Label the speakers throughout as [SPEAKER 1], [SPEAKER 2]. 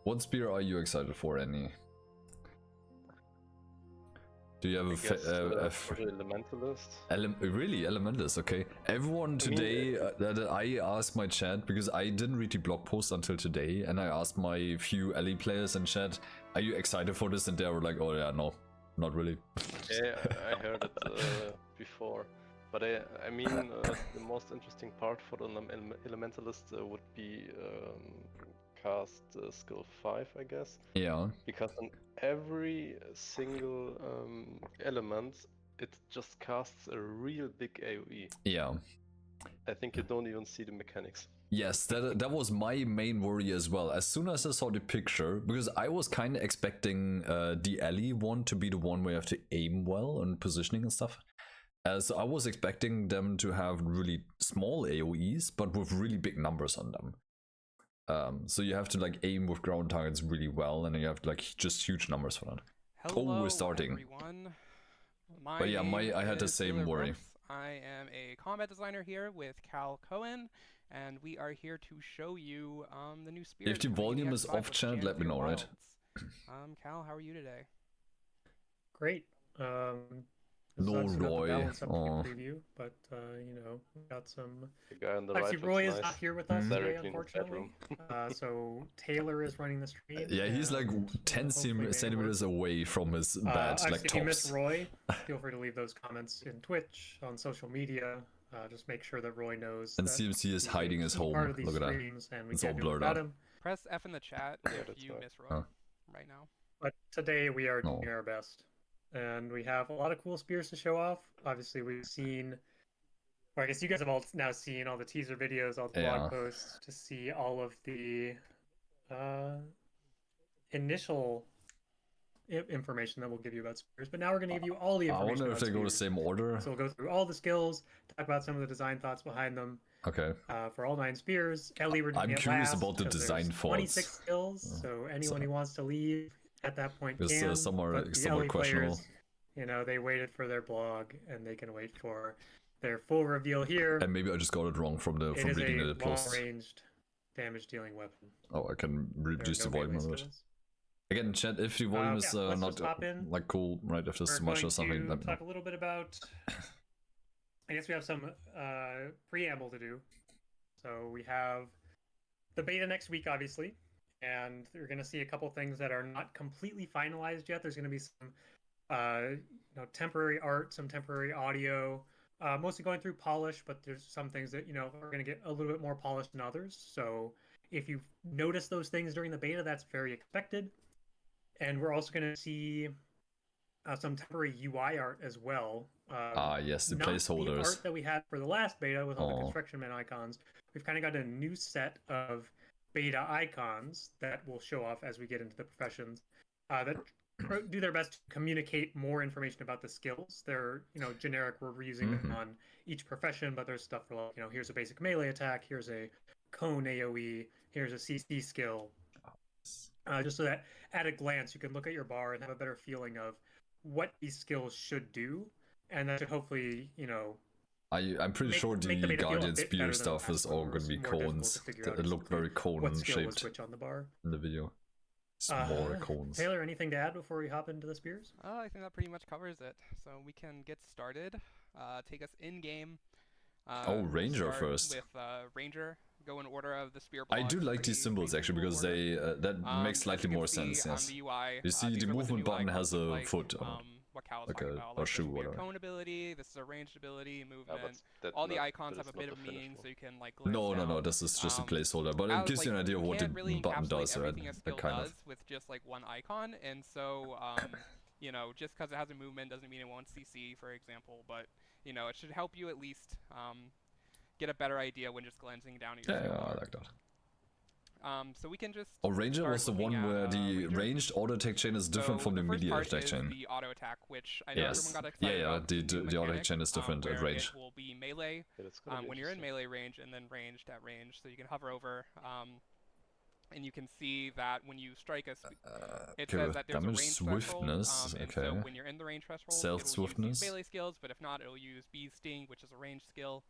[SPEAKER 1] What spear are you excited for, Annie? Do you have
[SPEAKER 2] Elementalist?
[SPEAKER 1] Really? Elementalist, okay. Everyone today that I asked my chat, because I didn't read the blog post until today, and I asked my few Ele players in chat, are you excited for this? And they were like, oh yeah, no, not really.
[SPEAKER 2] Yeah, I heard it before. But I mean, the most interesting part for the Elementalist would be cast skill 5, I guess.
[SPEAKER 1] Yeah.
[SPEAKER 2] Because on every single element, it just casts a real big AoE.
[SPEAKER 1] Yeah.
[SPEAKER 2] I think you don't even see the mechanics.
[SPEAKER 1] Yes, that was my main worry as well. As soon as I saw the picture, because I was kind of expecting the Ele one to be the one where you have to aim well and positioning and stuff. So I was expecting them to have really small AoEs, but with really big numbers on them. So you have to like aim with ground targets really well, and you have like just huge numbers for that.
[SPEAKER 3] Hello,
[SPEAKER 1] we're starting.
[SPEAKER 3] Everyone.
[SPEAKER 1] But yeah, I had the same worry.
[SPEAKER 3] I am a combat designer here with Cal Cohen, and we are here to show you the new spear.
[SPEAKER 1] If the volume is off, chat, let me know, right?
[SPEAKER 3] Cal, how are you today?
[SPEAKER 4] Great.
[SPEAKER 1] No Roy.
[SPEAKER 4] Preview, but you know, we got some.
[SPEAKER 2] The guy on the
[SPEAKER 4] Actually,
[SPEAKER 2] right
[SPEAKER 4] Roy is
[SPEAKER 2] nice.
[SPEAKER 4] not here with us today,
[SPEAKER 2] Directly
[SPEAKER 4] unfortunately. So Taylor is running the stream.
[SPEAKER 1] Yeah, he's like 10 centimeters away from his bed, like
[SPEAKER 4] if you miss
[SPEAKER 1] tops.
[SPEAKER 4] Roy, feel free to leave those comments in Twitch, on social media. Just make sure that Roy knows.
[SPEAKER 1] And CMC is hiding his home. Look at that. It's all blurred out.
[SPEAKER 3] Press F in the chat if you miss Roy right now.
[SPEAKER 4] But today we are doing our best. And we have a lot of cool spears to show off. Obviously, we've seen, or I guess you guys have all now seen all the teaser videos, all the blog posts to see all of the initial information that we'll give you about spears. But now we're going to give you all the information.
[SPEAKER 1] I wonder if they go the same order.
[SPEAKER 4] So we'll go through all the skills, talk about some of the design thoughts behind them.
[SPEAKER 1] Okay.
[SPEAKER 4] For all 9 spears, Ele, we're doing
[SPEAKER 1] I'm curious about the design thoughts.
[SPEAKER 4] 26 skills, so anyone who wants to leave at that point can.
[SPEAKER 1] Some are
[SPEAKER 4] questionable.
[SPEAKER 1] players,
[SPEAKER 4] you know, they waited for their blog, and they can wait for their full reveal here.
[SPEAKER 1] And maybe I just got it wrong from reading the post.
[SPEAKER 4] It is a long-ranged damage-dealing weapon.
[SPEAKER 1] Oh, I can reduce the volume of it. Again, chat, if the volume is not like cool right after Smash or something.
[SPEAKER 4] We're going to talk a little bit about. I guess we have some preamble to do. So we have the beta next week, obviously. And we're going to see a couple things that are not completely finalized yet. There's going to be some temporary art, some temporary audio, mostly going through polish, but there's some things that, are going to get a little bit more polished than others. So if you've noticed those things during the beta, that's very expected. And we're also going to see some temporary UI art as well.
[SPEAKER 1] Yes, the placeholders.
[SPEAKER 4] The art that we had for the last beta with all the construction man icons. We've kind of got a new set of beta icons that we'll show off as we get into the professions that do their best to communicate more information about the skills. They're generic. We're reusing them on each profession, but there's stuff for like here's a basic melee attack, here's a cone AoE, here's a CC skill, just so that at a glance you can look at your bar and have a better feeling of what these skills should do, and that should hopefully
[SPEAKER 1] I'm pretty sure the Guardian Spear stuff is all going to be cones. It looked very cone shaped in the video. Smaller cones.
[SPEAKER 4] Taylor, anything to add before we hop into the spears?
[SPEAKER 3] I think that pretty much covers it. So we can get started. Take us in game.
[SPEAKER 1] Ranger first.
[SPEAKER 3] With Ranger. Go in order of the spear.
[SPEAKER 1] I do like these symbols actually because they that makes slightly more sense. Yes. You see, the movement button has a foot on it.
[SPEAKER 3] What Cal was
[SPEAKER 1] like
[SPEAKER 3] talking about, like
[SPEAKER 1] shoe,
[SPEAKER 3] this
[SPEAKER 1] whatever.
[SPEAKER 3] cone ability, this is a ranged ability, movement. All the icons have a bit of meaning, so you can like.
[SPEAKER 1] No, this is just a placeholder, but it gives you an idea of what the button does, right?
[SPEAKER 3] Kind of. With just like one icon, and so just because it has a movement doesn't mean it won't CC, for example. But it should help you at least get a better idea when just glancing down at your.
[SPEAKER 1] Yeah, I like that.
[SPEAKER 3] So we can just.
[SPEAKER 1] Ranger was the one where the ranged auto attack chain is different from the immediate attack chain.
[SPEAKER 3] The auto attack, which I know everyone got excited about.
[SPEAKER 1] The auto attack chain is different at range.
[SPEAKER 3] It will be melee when you're in melee range, and then ranged at range. So you can hover over, and you can see that when you strike it says that there's a range
[SPEAKER 1] swiftness.
[SPEAKER 3] And so when you're in the range threshold,
[SPEAKER 1] self swiftness.
[SPEAKER 3] Melee skills, but if not, it'll use Bee's Sting, which is a ranged skill.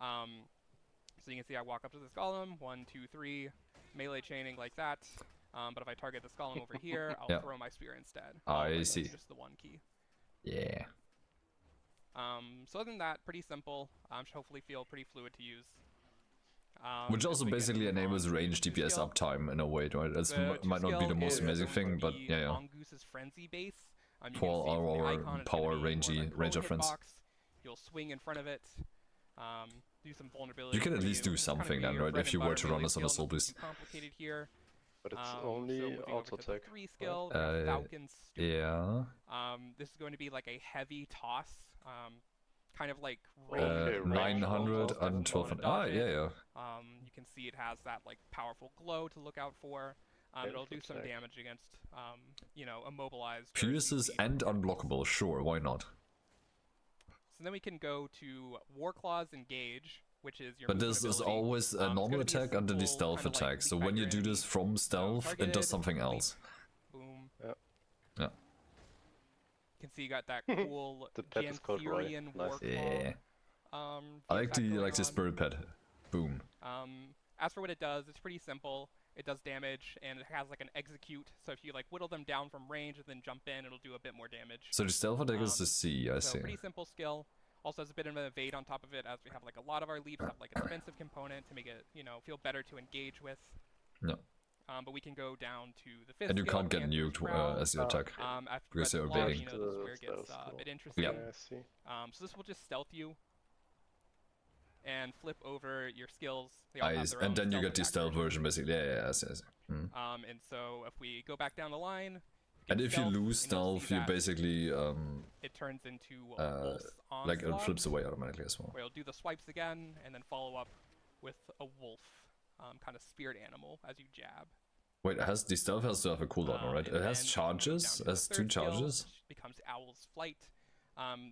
[SPEAKER 3] So you can see I walk up to this golem, 1, 2, 3. Melee chaining like that. But if I target this golem over here, I'll
[SPEAKER 1] Yeah.
[SPEAKER 3] throw my spear instead.
[SPEAKER 1] I
[SPEAKER 3] That's
[SPEAKER 1] see.
[SPEAKER 3] just the one key.
[SPEAKER 1] Yeah.
[SPEAKER 3] So other than that, pretty simple. Should hopefully feel pretty fluid to use.
[SPEAKER 1] Which
[SPEAKER 3] as
[SPEAKER 1] also
[SPEAKER 3] we get
[SPEAKER 1] basically
[SPEAKER 3] on
[SPEAKER 1] enables
[SPEAKER 3] to
[SPEAKER 1] range
[SPEAKER 3] the
[SPEAKER 1] DPS
[SPEAKER 3] skill.
[SPEAKER 1] uptime in a way, right? It
[SPEAKER 3] The
[SPEAKER 1] might not be the
[SPEAKER 3] two
[SPEAKER 1] most
[SPEAKER 3] skill
[SPEAKER 1] amazing
[SPEAKER 3] is
[SPEAKER 1] thing,
[SPEAKER 3] going to
[SPEAKER 1] but
[SPEAKER 3] be
[SPEAKER 1] yeah.
[SPEAKER 3] Mongooses Frenzy base. You can
[SPEAKER 1] For
[SPEAKER 3] see from the
[SPEAKER 1] our
[SPEAKER 3] icon, it's
[SPEAKER 1] power
[SPEAKER 3] gonna be more
[SPEAKER 1] rangey
[SPEAKER 3] like
[SPEAKER 1] range
[SPEAKER 3] low
[SPEAKER 1] of friends.
[SPEAKER 3] hitbox. You'll swing in front of it. Do some vulnerability.
[SPEAKER 1] You can at
[SPEAKER 3] for
[SPEAKER 1] least do
[SPEAKER 3] It's kind of
[SPEAKER 1] something then,
[SPEAKER 3] your
[SPEAKER 1] right?
[SPEAKER 3] bread
[SPEAKER 1] If
[SPEAKER 3] and
[SPEAKER 1] you were
[SPEAKER 3] butter
[SPEAKER 1] to run
[SPEAKER 3] melee
[SPEAKER 1] this on a
[SPEAKER 3] skill,
[SPEAKER 1] soul
[SPEAKER 3] nothing
[SPEAKER 1] beast.
[SPEAKER 3] too complicated here.
[SPEAKER 2] But it's
[SPEAKER 3] So
[SPEAKER 2] only
[SPEAKER 3] moving over
[SPEAKER 2] auto
[SPEAKER 3] to the
[SPEAKER 2] attack.
[SPEAKER 3] 3 skill, we have Falcon Stoop.
[SPEAKER 1] Yeah.
[SPEAKER 3] This is going to be like a heavy toss, kind of like
[SPEAKER 2] Okay, range
[SPEAKER 1] 900
[SPEAKER 2] also.
[SPEAKER 1] and 1200. Ah, yeah, yeah.
[SPEAKER 3] You can see it has that like powerful glow to look out for. It'll do some
[SPEAKER 2] attack.
[SPEAKER 3] damage against, immobilized. or
[SPEAKER 1] Pierces
[SPEAKER 3] CC.
[SPEAKER 1] and unblockable, sure, why not?
[SPEAKER 3] So then we can go to War Claws Engage, which is your
[SPEAKER 1] But
[SPEAKER 3] movement
[SPEAKER 1] this is
[SPEAKER 3] ability.
[SPEAKER 1] always a
[SPEAKER 3] It's
[SPEAKER 1] normal
[SPEAKER 3] gonna be a
[SPEAKER 1] attack under the
[SPEAKER 3] simple
[SPEAKER 1] stealth
[SPEAKER 3] kinda, like,
[SPEAKER 1] attack, so
[SPEAKER 3] leap
[SPEAKER 1] when
[SPEAKER 3] at
[SPEAKER 1] you
[SPEAKER 3] your
[SPEAKER 1] do this
[SPEAKER 3] enemy.
[SPEAKER 1] from stealth, it
[SPEAKER 3] targeted,
[SPEAKER 1] does something
[SPEAKER 3] leap,
[SPEAKER 1] else.
[SPEAKER 3] Boom.
[SPEAKER 2] Yeah.
[SPEAKER 1] Yeah.
[SPEAKER 3] You can see you got that cool
[SPEAKER 2] The pet is called Roy.
[SPEAKER 3] Janthurian
[SPEAKER 2] Nice.
[SPEAKER 3] War Claw.
[SPEAKER 1] Yeah. I like
[SPEAKER 3] effect
[SPEAKER 1] the
[SPEAKER 3] going on.
[SPEAKER 1] spirit pet. Boom.
[SPEAKER 3] As for what it does, it's pretty simple. It does damage, and it has like an execute. So if you like whittle them down from range and then jump in, it'll do a bit more damage.
[SPEAKER 1] So the stealth attack is the C, I
[SPEAKER 3] So
[SPEAKER 1] see.
[SPEAKER 3] pretty simple skill. Also has a bit of an evade on top of it, as we have like a lot of our leaps have like a defensive component to make it, feel better to engage with.
[SPEAKER 1] No.
[SPEAKER 3] But we can go down to the fifth
[SPEAKER 1] And you
[SPEAKER 3] skill,
[SPEAKER 1] can't get
[SPEAKER 3] Panther's
[SPEAKER 1] nuked
[SPEAKER 3] Prowl.
[SPEAKER 1] as you attack.
[SPEAKER 3] After
[SPEAKER 1] because
[SPEAKER 3] you
[SPEAKER 1] they're
[SPEAKER 3] got the block,
[SPEAKER 1] evading.
[SPEAKER 3] this is where it gets
[SPEAKER 2] Stealth
[SPEAKER 3] a bit
[SPEAKER 2] skill.
[SPEAKER 3] interesting.
[SPEAKER 1] Yep.
[SPEAKER 2] Yeah, I see.
[SPEAKER 3] So this will just stealth you and flip over your skills. They all have
[SPEAKER 1] Nice.
[SPEAKER 3] their
[SPEAKER 1] And
[SPEAKER 3] own
[SPEAKER 1] then you
[SPEAKER 3] stealth
[SPEAKER 1] get the
[SPEAKER 3] attack
[SPEAKER 1] stealth
[SPEAKER 3] version.
[SPEAKER 1] version, basically. Yeah, I see, I see. Mm.
[SPEAKER 3] And so if we go back down the line,
[SPEAKER 1] And
[SPEAKER 3] get
[SPEAKER 1] if you
[SPEAKER 3] stealth,
[SPEAKER 1] lose
[SPEAKER 3] and you'll see
[SPEAKER 1] stealth, you
[SPEAKER 3] that
[SPEAKER 1] basically,
[SPEAKER 3] it turns into Wolf's
[SPEAKER 1] like it
[SPEAKER 3] Onslaught,
[SPEAKER 1] flips away automatically as well.
[SPEAKER 3] where you'll do the swipes again and then follow up with a wolf, kind of spirit animal as you jab.
[SPEAKER 1] Wait, the stealth has to have a cooldown, right?
[SPEAKER 3] And
[SPEAKER 1] It has
[SPEAKER 3] then
[SPEAKER 1] charges,
[SPEAKER 3] down to the
[SPEAKER 1] has 2
[SPEAKER 3] third skill,
[SPEAKER 1] charges.
[SPEAKER 3] which becomes Owl's Flight.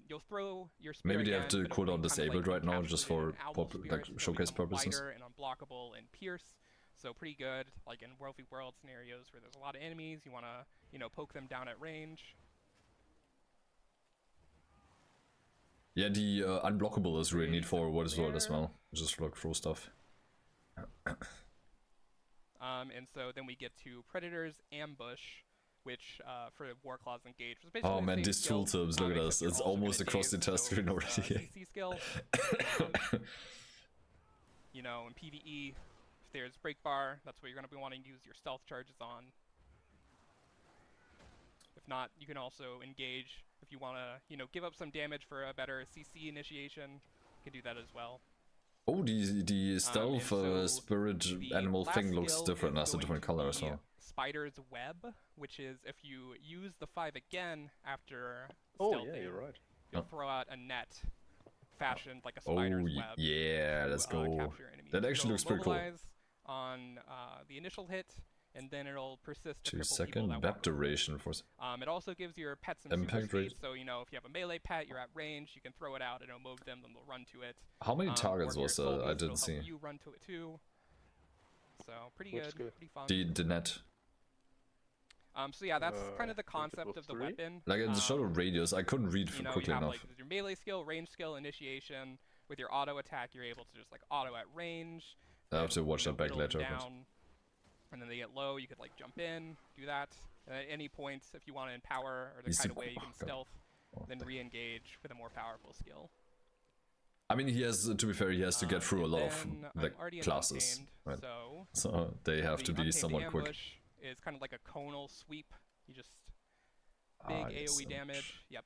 [SPEAKER 3] You'll throw your spear
[SPEAKER 1] Maybe they have
[SPEAKER 3] again,
[SPEAKER 1] the
[SPEAKER 3] but it'll be
[SPEAKER 1] cooldown
[SPEAKER 3] kind of
[SPEAKER 1] disabled
[SPEAKER 3] like
[SPEAKER 1] right now just
[SPEAKER 3] encapsulated
[SPEAKER 1] for
[SPEAKER 3] in Owl's spirit,
[SPEAKER 1] like
[SPEAKER 3] so it'll
[SPEAKER 1] showcase
[SPEAKER 3] become
[SPEAKER 1] purposes.
[SPEAKER 3] lighter and unblockable and pierce. So pretty good, like in World v World scenarios where there's a lot of enemies, you want to, poke them down at range.
[SPEAKER 1] Yeah, the unblockable is really neat for what is world as
[SPEAKER 3] there.
[SPEAKER 1] well. Just like throw stuff.
[SPEAKER 3] And so then we get to Predator's Ambush, which for War Claws Engage was basically
[SPEAKER 1] Oh
[SPEAKER 3] the
[SPEAKER 1] man,
[SPEAKER 3] same
[SPEAKER 1] these
[SPEAKER 3] skill,
[SPEAKER 1] tooltips, look at
[SPEAKER 3] except
[SPEAKER 1] this.
[SPEAKER 3] you're
[SPEAKER 1] It's
[SPEAKER 3] also
[SPEAKER 1] almost
[SPEAKER 3] gonna
[SPEAKER 1] across the
[SPEAKER 3] daze,
[SPEAKER 1] test
[SPEAKER 3] so
[SPEAKER 1] screen
[SPEAKER 3] it's,
[SPEAKER 1] already.
[SPEAKER 3] CC skill. In PvE, if there's break bar, that's what you're going to be wanting to use your stealth charges on. If not, you can also engage if you want to, give up some damage for a better CC initiation. You can do that as well.
[SPEAKER 1] Oh, the stealth
[SPEAKER 3] so
[SPEAKER 1] spirit
[SPEAKER 3] the
[SPEAKER 1] animal
[SPEAKER 3] last
[SPEAKER 1] thing looks
[SPEAKER 3] skill
[SPEAKER 1] different,
[SPEAKER 3] is
[SPEAKER 1] has a
[SPEAKER 3] going
[SPEAKER 1] different
[SPEAKER 3] to
[SPEAKER 1] color as
[SPEAKER 3] be
[SPEAKER 1] well.
[SPEAKER 3] Spider's Web, which is if you use the 5 again after
[SPEAKER 2] Oh,
[SPEAKER 3] stealthing,
[SPEAKER 2] yeah, you're right.
[SPEAKER 3] you'll throw out a net fashioned like a
[SPEAKER 1] Oh,
[SPEAKER 3] spider's web.
[SPEAKER 1] yeah, let's
[SPEAKER 3] to,
[SPEAKER 1] go.
[SPEAKER 3] capture enemies.
[SPEAKER 1] That actually
[SPEAKER 3] It'll
[SPEAKER 1] looks pretty cool.
[SPEAKER 3] mobilize on the initial hit, and then it'll persist to
[SPEAKER 1] 2
[SPEAKER 3] cripple people
[SPEAKER 1] second
[SPEAKER 3] that
[SPEAKER 1] web
[SPEAKER 3] walk.
[SPEAKER 1] duration for.
[SPEAKER 3] It also gives your pets some
[SPEAKER 1] Impact
[SPEAKER 3] super
[SPEAKER 1] rate.
[SPEAKER 3] speed, so if you have a melee pet, you're at range, you can throw it out and it'll move them, then they'll run to it.
[SPEAKER 1] How many
[SPEAKER 3] Or
[SPEAKER 1] targets
[SPEAKER 3] if you're
[SPEAKER 1] was
[SPEAKER 3] soul
[SPEAKER 1] I
[SPEAKER 3] beast, it'll
[SPEAKER 1] didn't see.
[SPEAKER 3] help you run to it too. So pretty
[SPEAKER 2] Which
[SPEAKER 3] good,
[SPEAKER 2] skill?
[SPEAKER 3] pretty fun.
[SPEAKER 1] The net.
[SPEAKER 3] So yeah, that's kind of the
[SPEAKER 2] I think it
[SPEAKER 3] concept
[SPEAKER 2] was
[SPEAKER 3] of the
[SPEAKER 2] 3.
[SPEAKER 3] weapon.
[SPEAKER 1] Like in the short radius, I couldn't read
[SPEAKER 3] You
[SPEAKER 1] quickly
[SPEAKER 3] have
[SPEAKER 1] enough.
[SPEAKER 3] like your melee skill, range skill, initiation. With your auto attack, you're able to just like auto at range.
[SPEAKER 1] I have to watch that back
[SPEAKER 3] whittle them
[SPEAKER 1] later. But...
[SPEAKER 3] down, and then they get low, you could like jump in, do that. And at any point, if you want to empower or to
[SPEAKER 1] He's
[SPEAKER 3] kite
[SPEAKER 1] the-
[SPEAKER 3] away, you can
[SPEAKER 1] oh, God.
[SPEAKER 3] stealth,
[SPEAKER 1] Oh,
[SPEAKER 3] then
[SPEAKER 1] thank-
[SPEAKER 3] re-engage with a more powerful skill.
[SPEAKER 1] I mean, he has to be fair. He has to get through a
[SPEAKER 3] And
[SPEAKER 1] lot of
[SPEAKER 3] then
[SPEAKER 1] like
[SPEAKER 3] I'm already in
[SPEAKER 1] classes,
[SPEAKER 3] Untamed,
[SPEAKER 1] right?
[SPEAKER 3] So
[SPEAKER 1] So they have
[SPEAKER 3] the
[SPEAKER 1] to be
[SPEAKER 3] Untamed
[SPEAKER 1] somewhat quick.
[SPEAKER 3] ambush is kind of like a conal sweep. You just
[SPEAKER 1] Ah,
[SPEAKER 3] big
[SPEAKER 1] yes,
[SPEAKER 3] AoE damage. Yep.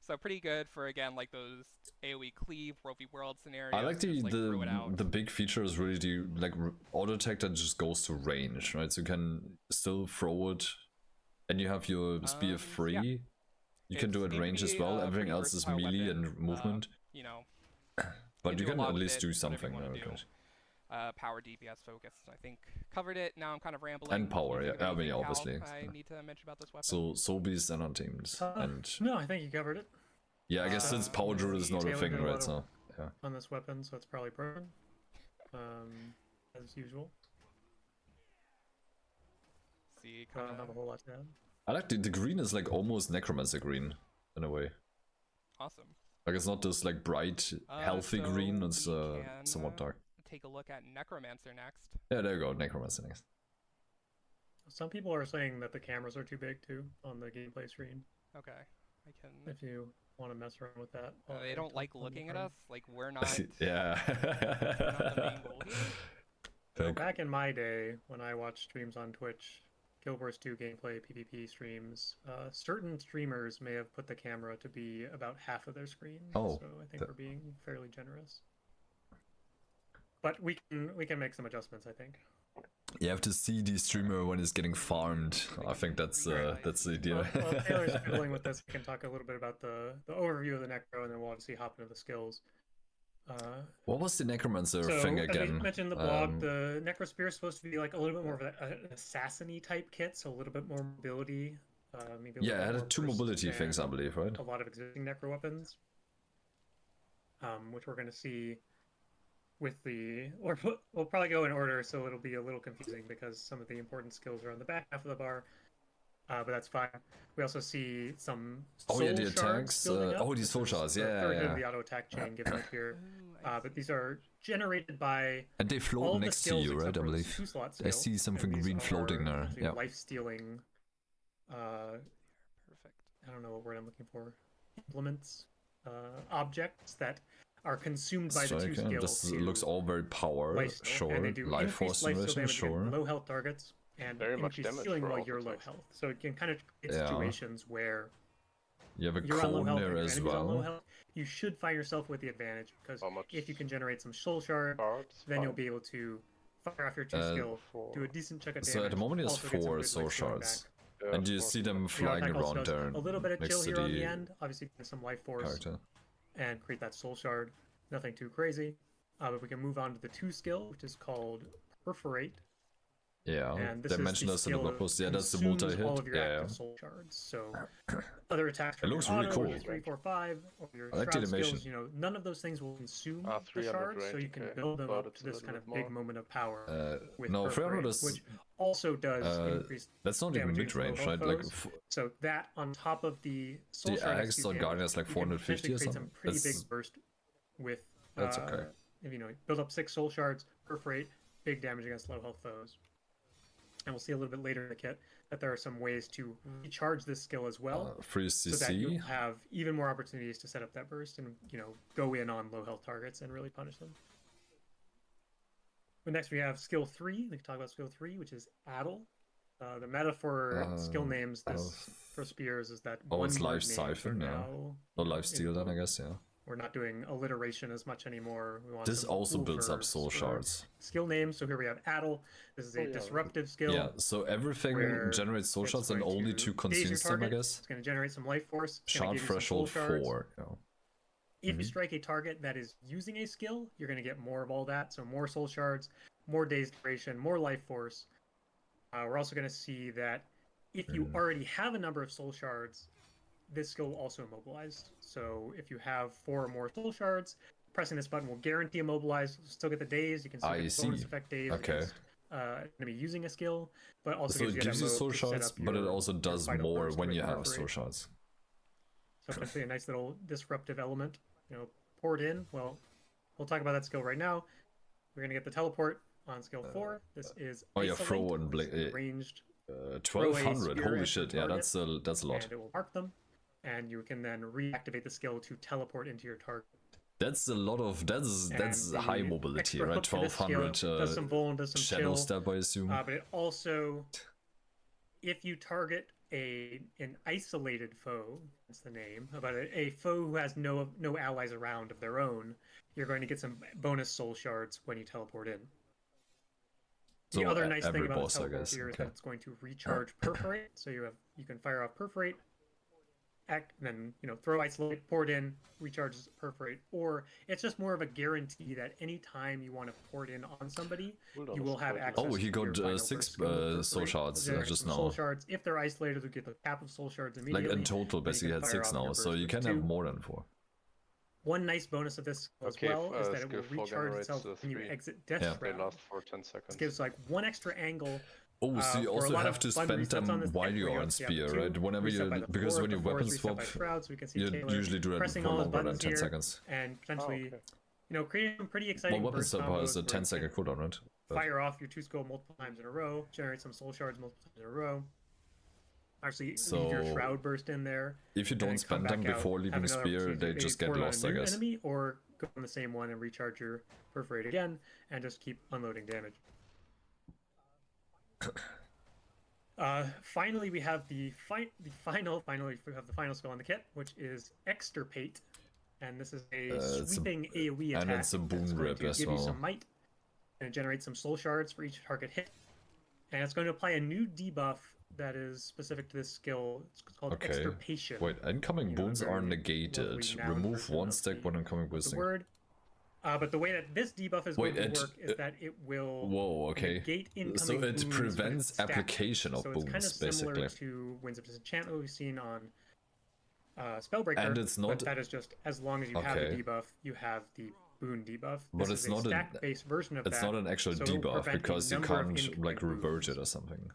[SPEAKER 3] So pretty good for again like those AoE cleave World v World scenarios.
[SPEAKER 1] I like
[SPEAKER 3] just, throw it out.
[SPEAKER 1] the big feature is really the like auto attack that just goes to range, right? So you can still throw it, and you have your spear free.
[SPEAKER 3] yeah.
[SPEAKER 1] You can do it
[SPEAKER 3] It's
[SPEAKER 1] range as
[SPEAKER 3] gonna be
[SPEAKER 1] well.
[SPEAKER 3] a
[SPEAKER 1] Everything
[SPEAKER 3] pretty
[SPEAKER 1] else is
[SPEAKER 3] versatile
[SPEAKER 1] melee
[SPEAKER 3] weapon,
[SPEAKER 1] and movement.
[SPEAKER 3] You know,
[SPEAKER 1] But you
[SPEAKER 3] do a
[SPEAKER 1] can
[SPEAKER 3] lot
[SPEAKER 1] at
[SPEAKER 3] with
[SPEAKER 1] least
[SPEAKER 3] it,
[SPEAKER 1] do
[SPEAKER 3] whatever you
[SPEAKER 1] something.
[SPEAKER 3] wanna
[SPEAKER 1] right?
[SPEAKER 3] do. Power DPS focus. I think covered it. Now I'm kind of rambling.
[SPEAKER 1] And power,
[SPEAKER 3] If you
[SPEAKER 1] yeah.
[SPEAKER 3] think of
[SPEAKER 1] I mean,
[SPEAKER 3] anything, Cal,
[SPEAKER 1] obviously.
[SPEAKER 3] I need to mention about this weapon.
[SPEAKER 1] So Soulbeast and Untamed, and
[SPEAKER 4] No, I think you covered it
[SPEAKER 1] yeah, I guess since power drill is not a
[SPEAKER 4] Taylor
[SPEAKER 1] thing,
[SPEAKER 4] did a lot
[SPEAKER 1] right?
[SPEAKER 4] of-
[SPEAKER 1] So yeah.
[SPEAKER 4] on this weapon, so it's probably broken. As usual.
[SPEAKER 3] See,
[SPEAKER 4] I don't have a
[SPEAKER 3] kinda
[SPEAKER 4] whole lot to add.
[SPEAKER 1] I like the green is like almost Necromancer green in a way.
[SPEAKER 3] awesome.
[SPEAKER 1] Like it's not this like bright, healthy
[SPEAKER 3] So
[SPEAKER 1] green. It's
[SPEAKER 3] we can,
[SPEAKER 1] somewhat dark.
[SPEAKER 3] Take a look at Necromancer next.
[SPEAKER 1] Yeah, there you go, Necromancer next.
[SPEAKER 4] Some people are saying that the cameras are too big too on the gameplay screen.
[SPEAKER 3] Okay, I can.
[SPEAKER 4] If you want to mess around with that.
[SPEAKER 3] They don't like looking at us. Like we're not.
[SPEAKER 1] Yeah.
[SPEAKER 3] We're not the main goal here.
[SPEAKER 4] So back in my day, when I watched streams on Twitch, Guild Wars 2 gameplay PvP streams, certain streamers may have put the camera to be about half of their screen.
[SPEAKER 1] Oh,
[SPEAKER 4] so I think we're being fairly generous. But we can make some adjustments, I think.
[SPEAKER 1] You have to see the streamer when he's getting farmed. I think that's the idea.
[SPEAKER 4] Well, Taylor's fiddling with this. We can talk a little bit about the overview of the Necro, and then we'll obviously hop into the skills.
[SPEAKER 1] What was the Necromancer
[SPEAKER 4] so,
[SPEAKER 1] thing
[SPEAKER 4] as
[SPEAKER 1] again?
[SPEAKER 4] I mentioned in the blog, the Necro Spear is supposed to be like a little bit more of an assassin-y type kit, so a little bit more mobility. Maybe
[SPEAKER 1] Yeah, it had 2 mobility things, I believe, right?
[SPEAKER 4] A lot of existing Necro weapons, which we're going to see with the... Or we'll probably go in order, so it'll be a little confusing because some of the important skills are on the back half of the bar. But that's fine. We also see some soul
[SPEAKER 1] the attacks. The soul shards,
[SPEAKER 4] third
[SPEAKER 1] yeah.
[SPEAKER 4] of the auto attack chain given up here. But these are generated by
[SPEAKER 1] and they float next to you, right? I believe. I see something green floating there. Yeah.
[SPEAKER 4] Life stealing.
[SPEAKER 3] Perfect.
[SPEAKER 4] I don't know what word I'm looking for. Implements, objects that are consumed by the 2 skills.
[SPEAKER 1] This looks all very power. Sure.
[SPEAKER 4] And they do
[SPEAKER 1] life force generation. Sure.
[SPEAKER 4] Low health targets. And
[SPEAKER 2] very much
[SPEAKER 4] increase
[SPEAKER 2] damage
[SPEAKER 4] healing
[SPEAKER 2] for
[SPEAKER 4] while
[SPEAKER 2] all
[SPEAKER 4] you're low
[SPEAKER 2] attacks.
[SPEAKER 4] health. So it can kind of create situations where
[SPEAKER 1] you have a
[SPEAKER 4] you're on low
[SPEAKER 1] cone
[SPEAKER 4] health,
[SPEAKER 1] there
[SPEAKER 4] and
[SPEAKER 1] as
[SPEAKER 4] enemies on low
[SPEAKER 1] well.
[SPEAKER 4] health, you should find yourself with the advantage because
[SPEAKER 2] How much
[SPEAKER 4] if you can generate some soul shard, then you'll be able to fire off your 2 skill, do a decent chunk of damage.
[SPEAKER 1] So at the moment it's
[SPEAKER 4] also get some
[SPEAKER 1] 4
[SPEAKER 4] good
[SPEAKER 1] soul
[SPEAKER 4] life stealing
[SPEAKER 1] shards.
[SPEAKER 2] Yeah,
[SPEAKER 1] And you see them
[SPEAKER 4] back.
[SPEAKER 1] flying
[SPEAKER 4] Attack also
[SPEAKER 1] around
[SPEAKER 4] does
[SPEAKER 1] there.
[SPEAKER 4] a little bit of
[SPEAKER 1] next
[SPEAKER 4] chill
[SPEAKER 1] to
[SPEAKER 4] here on the end. Obviously, get some life force
[SPEAKER 1] character.
[SPEAKER 4] and create that soul shard. Nothing too crazy. But we can move on to the 2 skill, which is called Perforate.
[SPEAKER 1] Yeah,
[SPEAKER 4] And this
[SPEAKER 1] they
[SPEAKER 4] is
[SPEAKER 1] mentioned
[SPEAKER 4] the
[SPEAKER 1] us in the
[SPEAKER 4] skill
[SPEAKER 1] blog post. Yeah, that's the
[SPEAKER 4] consumes
[SPEAKER 1] multi-hit.
[SPEAKER 4] all of your
[SPEAKER 1] Yeah,
[SPEAKER 4] active soul shards. So other attacks
[SPEAKER 1] It looks really cool.
[SPEAKER 4] 3, 4, 5, or your
[SPEAKER 1] I like the
[SPEAKER 4] shroud
[SPEAKER 1] animation.
[SPEAKER 4] skills, none of those things will consume the
[SPEAKER 2] 300
[SPEAKER 4] shards, so you can
[SPEAKER 2] range,
[SPEAKER 4] build them
[SPEAKER 2] but
[SPEAKER 4] up
[SPEAKER 2] it's
[SPEAKER 4] to
[SPEAKER 2] a
[SPEAKER 4] this
[SPEAKER 2] little
[SPEAKER 4] kind of
[SPEAKER 2] bit
[SPEAKER 4] big
[SPEAKER 2] more.
[SPEAKER 4] moment of power with
[SPEAKER 1] no, 300
[SPEAKER 4] Perforate,
[SPEAKER 1] is...
[SPEAKER 4] which also does increase
[SPEAKER 1] That's not even
[SPEAKER 4] damage against
[SPEAKER 1] mid-range,
[SPEAKER 4] low
[SPEAKER 1] right?
[SPEAKER 4] health
[SPEAKER 1] Like,
[SPEAKER 4] foes. So that on top of the soul
[SPEAKER 1] the
[SPEAKER 4] shard
[SPEAKER 1] axe
[SPEAKER 4] XP
[SPEAKER 1] on
[SPEAKER 4] damage,
[SPEAKER 1] Guardian is like
[SPEAKER 4] you can
[SPEAKER 1] 450
[SPEAKER 4] potentially
[SPEAKER 1] or
[SPEAKER 4] create
[SPEAKER 1] something.
[SPEAKER 4] some pretty
[SPEAKER 1] That's-
[SPEAKER 4] big burst with
[SPEAKER 1] That's okay.
[SPEAKER 4] if build up 6 soul shards, Perforate, big damage against low health foes. And we'll see a little bit later in the kit that there are some ways to recharge this skill as well,
[SPEAKER 1] free
[SPEAKER 4] so that you'll
[SPEAKER 1] CC.
[SPEAKER 4] have even more opportunities to set up that burst and go in on low health targets and really punish them. But next we have skill 3. We can talk about skill 3, which is Addle. The meta for skill names for spears is that
[SPEAKER 1] Oh, it's
[SPEAKER 4] one-word
[SPEAKER 1] life
[SPEAKER 4] names
[SPEAKER 1] siphon,
[SPEAKER 4] are
[SPEAKER 1] yeah.
[SPEAKER 4] now
[SPEAKER 1] Or life steal then, I guess, yeah.
[SPEAKER 4] We're not doing alliteration as much anymore. We want
[SPEAKER 1] This
[SPEAKER 4] some
[SPEAKER 1] also
[SPEAKER 4] cool
[SPEAKER 1] builds up
[SPEAKER 4] verbs
[SPEAKER 1] soul
[SPEAKER 4] for
[SPEAKER 1] shards.
[SPEAKER 4] skill names. So here we have Addle. This is a disruptive skill.
[SPEAKER 1] Yeah, so everything
[SPEAKER 4] where
[SPEAKER 1] generates soul
[SPEAKER 4] it's
[SPEAKER 1] shards and
[SPEAKER 4] going
[SPEAKER 1] only
[SPEAKER 4] to
[SPEAKER 1] 2
[SPEAKER 4] daze your
[SPEAKER 1] consumes them, I
[SPEAKER 4] target.
[SPEAKER 1] guess.
[SPEAKER 4] It's going to generate some life force. It's gonna
[SPEAKER 1] Shard
[SPEAKER 4] give you some soul
[SPEAKER 1] threshold
[SPEAKER 4] shards.
[SPEAKER 1] 4. Yeah.
[SPEAKER 4] If you strike a target that is using a skill, you're going to get more of all that. So more soul shards, more daze duration, more life force. We're also going to see that if you already have a number of soul shards, this skill will also immobilize. So if you have 4 or more soul shards, pressing this button will guarantee immobilize. You'll still get the daze. You can still get the bonus effect daze against enemy using a skill, but also
[SPEAKER 1] So it gives you
[SPEAKER 4] that
[SPEAKER 1] soul
[SPEAKER 4] mode to set
[SPEAKER 1] shards,
[SPEAKER 4] up
[SPEAKER 1] but it
[SPEAKER 4] your
[SPEAKER 1] also does
[SPEAKER 4] vital
[SPEAKER 1] more
[SPEAKER 4] burst
[SPEAKER 1] when
[SPEAKER 4] with
[SPEAKER 1] you have
[SPEAKER 4] Perforate.
[SPEAKER 1] soul shards.
[SPEAKER 4] So potentially a nice little disruptive element, poured in. Well, we'll talk about that skill right now. We're gonna get the teleport on skill 4. This is
[SPEAKER 1] throw and
[SPEAKER 4] ranged
[SPEAKER 1] 1200.
[SPEAKER 4] spear
[SPEAKER 1] Holy
[SPEAKER 4] at
[SPEAKER 1] shit!
[SPEAKER 4] the
[SPEAKER 1] Yeah,
[SPEAKER 4] target,
[SPEAKER 1] that's a lot.
[SPEAKER 4] and it will mark them, and you can then reactivate the skill to teleport into your target.
[SPEAKER 1] That's a lot of that's
[SPEAKER 4] And
[SPEAKER 1] high
[SPEAKER 4] the
[SPEAKER 1] mobility,
[SPEAKER 4] extra
[SPEAKER 1] right?
[SPEAKER 4] hook to this skill
[SPEAKER 1] 1200
[SPEAKER 4] does some vul, does some
[SPEAKER 1] shadow
[SPEAKER 4] chill,
[SPEAKER 1] step, I assume.
[SPEAKER 4] but it also, if you target an isolated foe, that's the name, but a foe who has no allies around of their own, you're going to get some bonus soul shards when you teleport in. The
[SPEAKER 1] So
[SPEAKER 4] other nice thing
[SPEAKER 1] every
[SPEAKER 4] about
[SPEAKER 1] boss,
[SPEAKER 4] the
[SPEAKER 1] I
[SPEAKER 4] teleport
[SPEAKER 1] guess.
[SPEAKER 4] here is
[SPEAKER 1] Okay.
[SPEAKER 4] that it's going to recharge Perforate. So you can fire off Perforate, and then throw isolate, pour it in, recharges Perforate, or it's just more of a guarantee that anytime you want to pour it in on somebody, you will have access.
[SPEAKER 1] Oh, he
[SPEAKER 4] to your
[SPEAKER 1] got
[SPEAKER 4] final
[SPEAKER 1] 6
[SPEAKER 4] burst skill with
[SPEAKER 1] soul
[SPEAKER 4] Perforate.
[SPEAKER 1] shards
[SPEAKER 4] Generate
[SPEAKER 1] just
[SPEAKER 4] some
[SPEAKER 1] now.
[SPEAKER 4] Soul shards. If they're isolated, you get the cap of soul shards immediately.
[SPEAKER 1] Like in total,
[SPEAKER 4] then you
[SPEAKER 1] basically,
[SPEAKER 4] can
[SPEAKER 1] had
[SPEAKER 4] fire
[SPEAKER 1] 6
[SPEAKER 4] off
[SPEAKER 1] now,
[SPEAKER 4] your
[SPEAKER 1] so
[SPEAKER 4] burst
[SPEAKER 1] you
[SPEAKER 4] with
[SPEAKER 1] can
[SPEAKER 4] 2.
[SPEAKER 1] have more than 4.
[SPEAKER 4] One nice bonus of this as well is that it will
[SPEAKER 2] skill 4
[SPEAKER 4] recharge
[SPEAKER 2] generates,
[SPEAKER 4] itself when you
[SPEAKER 2] 3.
[SPEAKER 4] exit Death
[SPEAKER 1] Yeah.
[SPEAKER 2] They
[SPEAKER 4] Shroud.
[SPEAKER 2] last for 10
[SPEAKER 4] This
[SPEAKER 2] seconds.
[SPEAKER 4] gives like one extra angle.
[SPEAKER 1] Oh, so you
[SPEAKER 4] for a
[SPEAKER 1] also
[SPEAKER 4] lot
[SPEAKER 1] have
[SPEAKER 4] of
[SPEAKER 1] to
[SPEAKER 4] fun
[SPEAKER 1] spend
[SPEAKER 4] resets on
[SPEAKER 1] them
[SPEAKER 4] this
[SPEAKER 1] while
[SPEAKER 4] deck
[SPEAKER 1] you're
[SPEAKER 4] where
[SPEAKER 1] on
[SPEAKER 4] have
[SPEAKER 1] spear,
[SPEAKER 4] 2,
[SPEAKER 1] right? Whenever
[SPEAKER 4] reset
[SPEAKER 1] you
[SPEAKER 4] by the
[SPEAKER 1] because
[SPEAKER 4] 4,
[SPEAKER 1] when you
[SPEAKER 4] the 4 is
[SPEAKER 1] weapon
[SPEAKER 4] reset
[SPEAKER 1] swap,
[SPEAKER 4] by Shroud, so we can see
[SPEAKER 1] you
[SPEAKER 4] Taylor
[SPEAKER 1] usually do it
[SPEAKER 4] pressing
[SPEAKER 1] for
[SPEAKER 4] all his
[SPEAKER 1] longer than
[SPEAKER 4] buttons
[SPEAKER 1] 10
[SPEAKER 4] here
[SPEAKER 1] seconds.
[SPEAKER 4] and potentially,
[SPEAKER 2] okay.
[SPEAKER 4] creating some pretty exciting
[SPEAKER 1] Well, weapon
[SPEAKER 4] burst
[SPEAKER 1] swap
[SPEAKER 4] combos
[SPEAKER 1] has a
[SPEAKER 4] where
[SPEAKER 1] 10
[SPEAKER 4] you
[SPEAKER 1] second
[SPEAKER 4] can
[SPEAKER 1] cooldown, right?
[SPEAKER 4] fire off your 2 skill multiple times in a row, generate some soul shards multiple times in a row. Actually, leave your shroud burst in there.
[SPEAKER 1] If you don't spend them before leaving spear, they just get lost, I guess.
[SPEAKER 4] Enemy, or go on the same one and recharge your perforate again, and just keep unloading damage. Finally, we have the final skill on the kit, which is Extirpate, and this is a sweeping AoE attack.
[SPEAKER 1] And it's a boon rip as well.
[SPEAKER 4] Give you some might, and it generates some soul shards for each target hit, and it's going to apply a new debuff that is specific to this skill. It's called Extirpation.
[SPEAKER 1] Wait, incoming boons are negated. Remove 1 stack when incoming boosting.
[SPEAKER 4] Word. But the way that this debuff is going to work is that it will negate incoming
[SPEAKER 1] so it
[SPEAKER 4] boons
[SPEAKER 1] prevents application of boons,
[SPEAKER 4] it's kind of similar
[SPEAKER 1] basically.
[SPEAKER 4] to Winds of Disenchantment we've seen on Spellbreaker,
[SPEAKER 1] and it's not,
[SPEAKER 4] but that is just as long as you have the debuff, you have the boon debuff.
[SPEAKER 1] But
[SPEAKER 4] this
[SPEAKER 1] it's
[SPEAKER 4] is
[SPEAKER 1] not
[SPEAKER 4] a stack-based version of
[SPEAKER 1] it's
[SPEAKER 4] that.
[SPEAKER 1] not an actual debuff because you can't like revert it or something.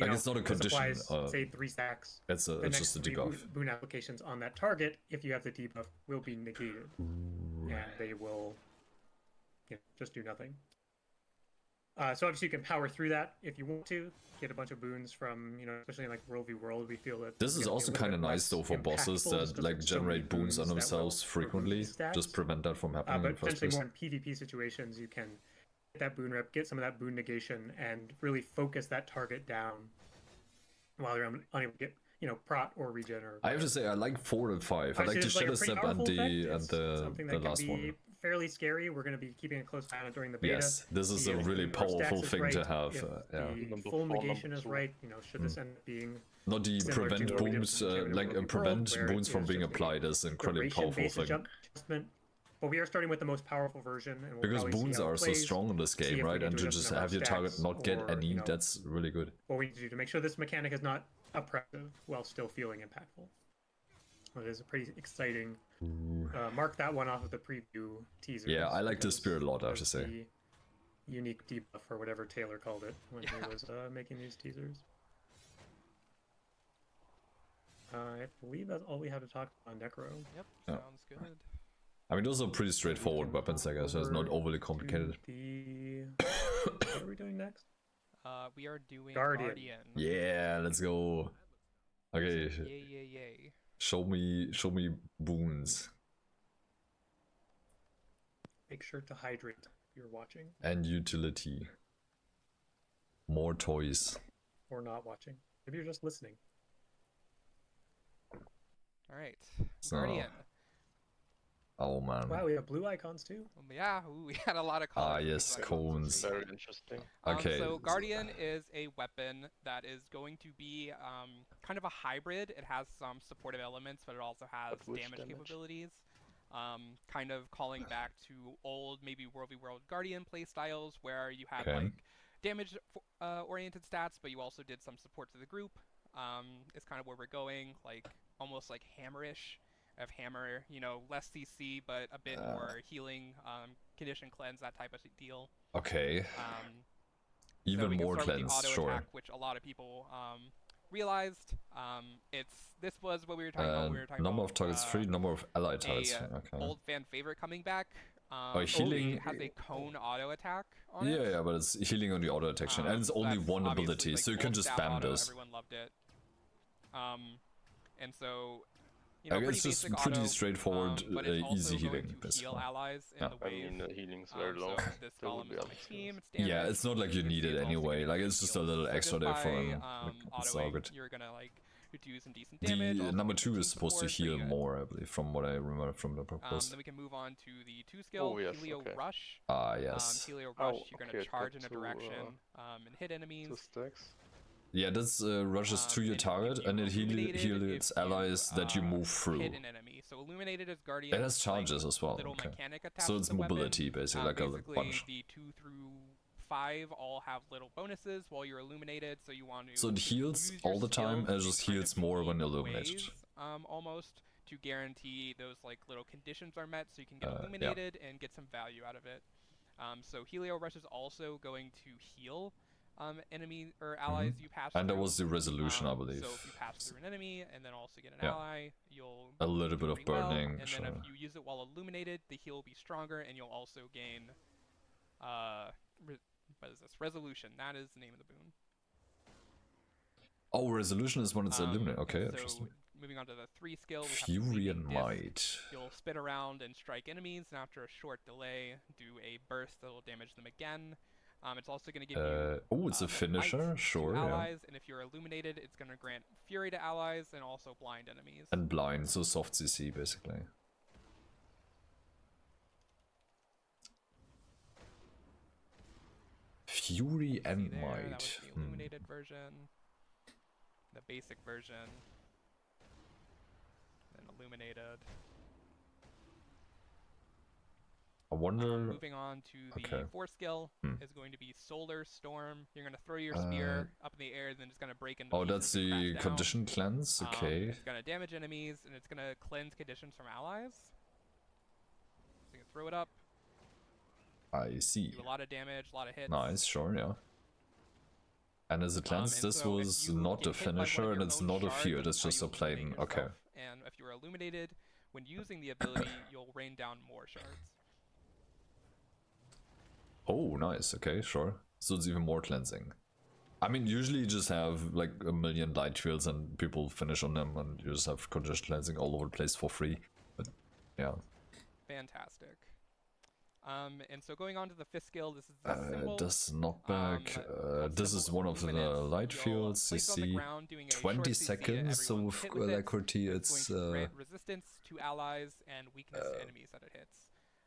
[SPEAKER 1] Like it's not a condition.
[SPEAKER 4] Applies, say 3 stacks.
[SPEAKER 1] It's just a debuff.
[SPEAKER 4] Boon applications on that target, if you have the debuff, will be negated, and they will just do nothing. So obviously you can power through that if you want to, get a bunch of boons from, especially in like World v World, we feel that
[SPEAKER 1] this is also kind of nice though for bosses that like generate boons on themselves frequently, just prevent that from happening in the first place.
[SPEAKER 4] More in PvP situations, you can get that boon rep, get some of that boon negation, and really focus that target down while they're unable to get prot or regen. Or
[SPEAKER 1] I have to say I like 4 and 5. I like the Shadow Step and the last one.
[SPEAKER 4] Fairly scary. We're going to be keeping a close eye on it during the beta.
[SPEAKER 1] Yes, this is a really powerful thing to have.
[SPEAKER 4] The full negation is right. Should this end up being
[SPEAKER 1] not the prevent boons, prevent boons from being applied is an incredibly powerful thing.
[SPEAKER 4] But we are starting with the most powerful version, and
[SPEAKER 1] because boons are so strong in this game, right? And to just have your target not get any, that's really good.
[SPEAKER 4] What we need to do to make sure this mechanic is not oppressive while still feeling impactful. It is a pretty exciting. Mark that one off of the preview teaser.
[SPEAKER 1] Yeah, I like this spear a lot, I have to say.
[SPEAKER 4] Unique debuff, or whatever Taylor called it when he was making these teasers. I believe that's all we have to talk about on Necro.
[SPEAKER 3] Yep, sounds good.
[SPEAKER 1] I mean, those are pretty straightforward weapons, I guess, so it's not overly complicated.
[SPEAKER 4] What are we doing next?
[SPEAKER 3] We are doing
[SPEAKER 4] Guardian.
[SPEAKER 1] Yeah, let's go. Okay.
[SPEAKER 3] Yay.
[SPEAKER 1] Show me boons.
[SPEAKER 4] Make sure to hydrate if you're watching.
[SPEAKER 1] And utility. More toys.
[SPEAKER 4] Or not watching. Maybe you're just listening.
[SPEAKER 3] Alright.
[SPEAKER 1] So,
[SPEAKER 3] Guardian.
[SPEAKER 1] Oh man.
[SPEAKER 4] Wow, we have blue icons too?
[SPEAKER 3] Yeah, we had a lot of colors.
[SPEAKER 1] Ah yes, cones.
[SPEAKER 2] Very interesting.
[SPEAKER 1] Okay.
[SPEAKER 3] So Guardian is a weapon that is going to be kind of a hybrid. It has some supportive elements, but it also has damage capabilities. Kind of calling back to old, maybe World v World Guardian playstyles, where you had like damage oriented stats, but you also did some support to the group. Is kind of where we're going, like almost like Hammerish. Of Hammer, less CC, but a bit more healing, condition cleanse, that type of deal.
[SPEAKER 1] Okay.
[SPEAKER 3] Even
[SPEAKER 1] more cleanse, sure.
[SPEAKER 3] Attack, which a lot of people realized. This was what we were talking about.
[SPEAKER 1] Number of targets free, number of allied targets. Okay.
[SPEAKER 3] Old fan favorite coming back.
[SPEAKER 1] Healing
[SPEAKER 3] has a cone auto attack on it.
[SPEAKER 1] Yeah, but it's healing on the auto attack, and it's only one ability, so you can just spam this.
[SPEAKER 3] Everyone loved it. And so.
[SPEAKER 1] I guess it's just pretty straightforward, easy healing.
[SPEAKER 3] Heal allies in the wave.
[SPEAKER 2] The healing's very low.
[SPEAKER 3] So this column is on my team.
[SPEAKER 1] Yeah, it's not like you need it anyway. Like it's just a little extra there for him. It's all good.
[SPEAKER 3] You're gonna do some decent damage.
[SPEAKER 1] The number 2 is supposed to heal more, I believe, from what I remember from the purpose.
[SPEAKER 3] Then we can move on to the 2 skill, Helio Rush.
[SPEAKER 1] Ah yes.
[SPEAKER 3] Helio Rush. You're gonna charge in a direction and hit enemies.
[SPEAKER 2] 2 stacks.
[SPEAKER 1] Yeah, this rushes to your target, and it heals allies that you move through.
[SPEAKER 3] Hit an enemy. So Illuminated is Guardian.
[SPEAKER 1] It has charges as well. Okay. So it's mobility, basically, like a bunch.
[SPEAKER 3] The 2 through 5 all have little bonuses while you're Illuminated, so you want to.
[SPEAKER 1] So it heals all the time, and it just heals more when illuminated.
[SPEAKER 3] Almost to guarantee those like little conditions are met, so you can get Illuminated and get some value out of it. So Helio Rush is also going to heal. Enemy or allies you pass through.
[SPEAKER 1] And that was the resolution, I believe.
[SPEAKER 3] So if you pass through an enemy and then also get an ally, you'll
[SPEAKER 1] a little bit of burning.
[SPEAKER 3] And then if you use it while illuminated, the heal will be stronger, and you'll also gain what is this? Resolution. That is the name of the boon.
[SPEAKER 1] Oh, resolution is when it's illuminated. Okay,
[SPEAKER 3] so
[SPEAKER 1] interesting.
[SPEAKER 3] moving on to the 3 skill, we have
[SPEAKER 1] Fury and
[SPEAKER 3] Fleeting Disc.
[SPEAKER 1] Might.
[SPEAKER 3] You'll spin around and strike enemies, and after a short delay, do a burst that will damage them again. It's also going to give you.
[SPEAKER 1] Oh, it's a finisher,
[SPEAKER 3] Might
[SPEAKER 1] sure.
[SPEAKER 3] to
[SPEAKER 1] Yeah.
[SPEAKER 3] allies, and if you're illuminated, it's going to grant Fury to allies and also blind enemies.
[SPEAKER 1] And blind, so soft CC basically. Fury and
[SPEAKER 3] That
[SPEAKER 1] Might.
[SPEAKER 3] was the illuminated version, the basic version, then illuminated.
[SPEAKER 1] I wonder.
[SPEAKER 3] Moving on to the 4 skill is going to be Solar Storm. You're going to throw your spear up in the air, then it's going to break into
[SPEAKER 1] Oh,
[SPEAKER 3] pieces
[SPEAKER 1] that's
[SPEAKER 3] and
[SPEAKER 1] the
[SPEAKER 3] crash down.
[SPEAKER 1] condition cleanse. Okay.
[SPEAKER 3] It's going to damage enemies, and it's going to cleanse conditions from allies. So you can throw it up,
[SPEAKER 1] I see.
[SPEAKER 3] do a lot of damage, a lot of hits.
[SPEAKER 1] Nice, sure, yeah. And as a cleanse,
[SPEAKER 3] And
[SPEAKER 1] this
[SPEAKER 3] so if
[SPEAKER 1] was
[SPEAKER 3] you
[SPEAKER 1] not
[SPEAKER 3] get
[SPEAKER 1] a
[SPEAKER 3] hit by one of
[SPEAKER 1] finisher and
[SPEAKER 3] your
[SPEAKER 1] it's
[SPEAKER 3] own
[SPEAKER 1] not a
[SPEAKER 3] shards,
[SPEAKER 1] fear,
[SPEAKER 3] that's
[SPEAKER 1] it's
[SPEAKER 3] how
[SPEAKER 1] just
[SPEAKER 3] you
[SPEAKER 1] a plain.
[SPEAKER 3] illuminate
[SPEAKER 1] Okay.
[SPEAKER 3] yourself. And if you're illuminated, when using the ability, you'll rain down more shards.
[SPEAKER 1] Oh, nice. Okay, sure. So it's even more cleansing. I mean, usually you just have like a million light fields and people finish on them and you just have condition cleansing all over the place for free. But yeah.
[SPEAKER 3] Fantastic. And so going on to the 5th skill, this is the symbol.
[SPEAKER 1] Does knockback. This is one of the
[SPEAKER 3] Luminance.
[SPEAKER 1] light
[SPEAKER 3] You'll
[SPEAKER 1] fields. You
[SPEAKER 3] place it on the
[SPEAKER 1] see,
[SPEAKER 3] ground, doing a
[SPEAKER 1] 20
[SPEAKER 3] short CC to
[SPEAKER 1] seconds. So
[SPEAKER 3] everyone
[SPEAKER 1] with
[SPEAKER 3] hit with it.
[SPEAKER 1] alacrity,
[SPEAKER 3] It's
[SPEAKER 1] it's
[SPEAKER 3] going to grant resistance to allies and weakness to enemies that it hits.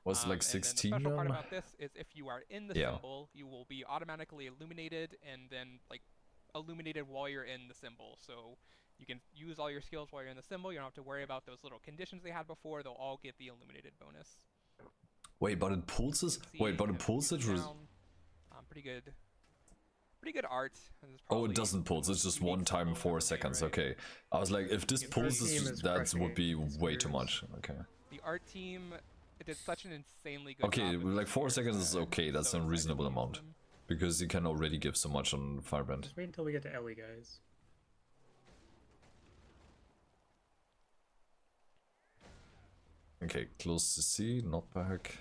[SPEAKER 1] was like
[SPEAKER 3] And
[SPEAKER 1] 16.
[SPEAKER 3] then the special part about this is if you are in the
[SPEAKER 1] Yeah.
[SPEAKER 3] symbol, you will be automatically illuminated and then like illuminated while you're in the symbol. So you can use all your skills while you're in the symbol. You don't have to worry about those little conditions they had before. They'll all get the illuminated bonus.
[SPEAKER 1] Wait, but it pulses. Wait, but it pulses.
[SPEAKER 3] Pretty good art.
[SPEAKER 1] Oh, it doesn't pulse. It's just one time 4 seconds. Okay, I was like, if this pulses, that would be way too much. Okay.
[SPEAKER 3] The art team did such an insanely good
[SPEAKER 1] Okay,
[SPEAKER 3] job with
[SPEAKER 1] like
[SPEAKER 3] these
[SPEAKER 1] 4
[SPEAKER 3] skills
[SPEAKER 1] seconds
[SPEAKER 3] that
[SPEAKER 1] is
[SPEAKER 3] I'm
[SPEAKER 1] okay. That's
[SPEAKER 3] so
[SPEAKER 1] a
[SPEAKER 3] excited
[SPEAKER 1] reasonable
[SPEAKER 3] to use
[SPEAKER 1] amount
[SPEAKER 3] them.
[SPEAKER 1] because you can already give so much on Firebrand.
[SPEAKER 4] Just wait until we get to Ele, guys.
[SPEAKER 1] Okay, close to see, not back.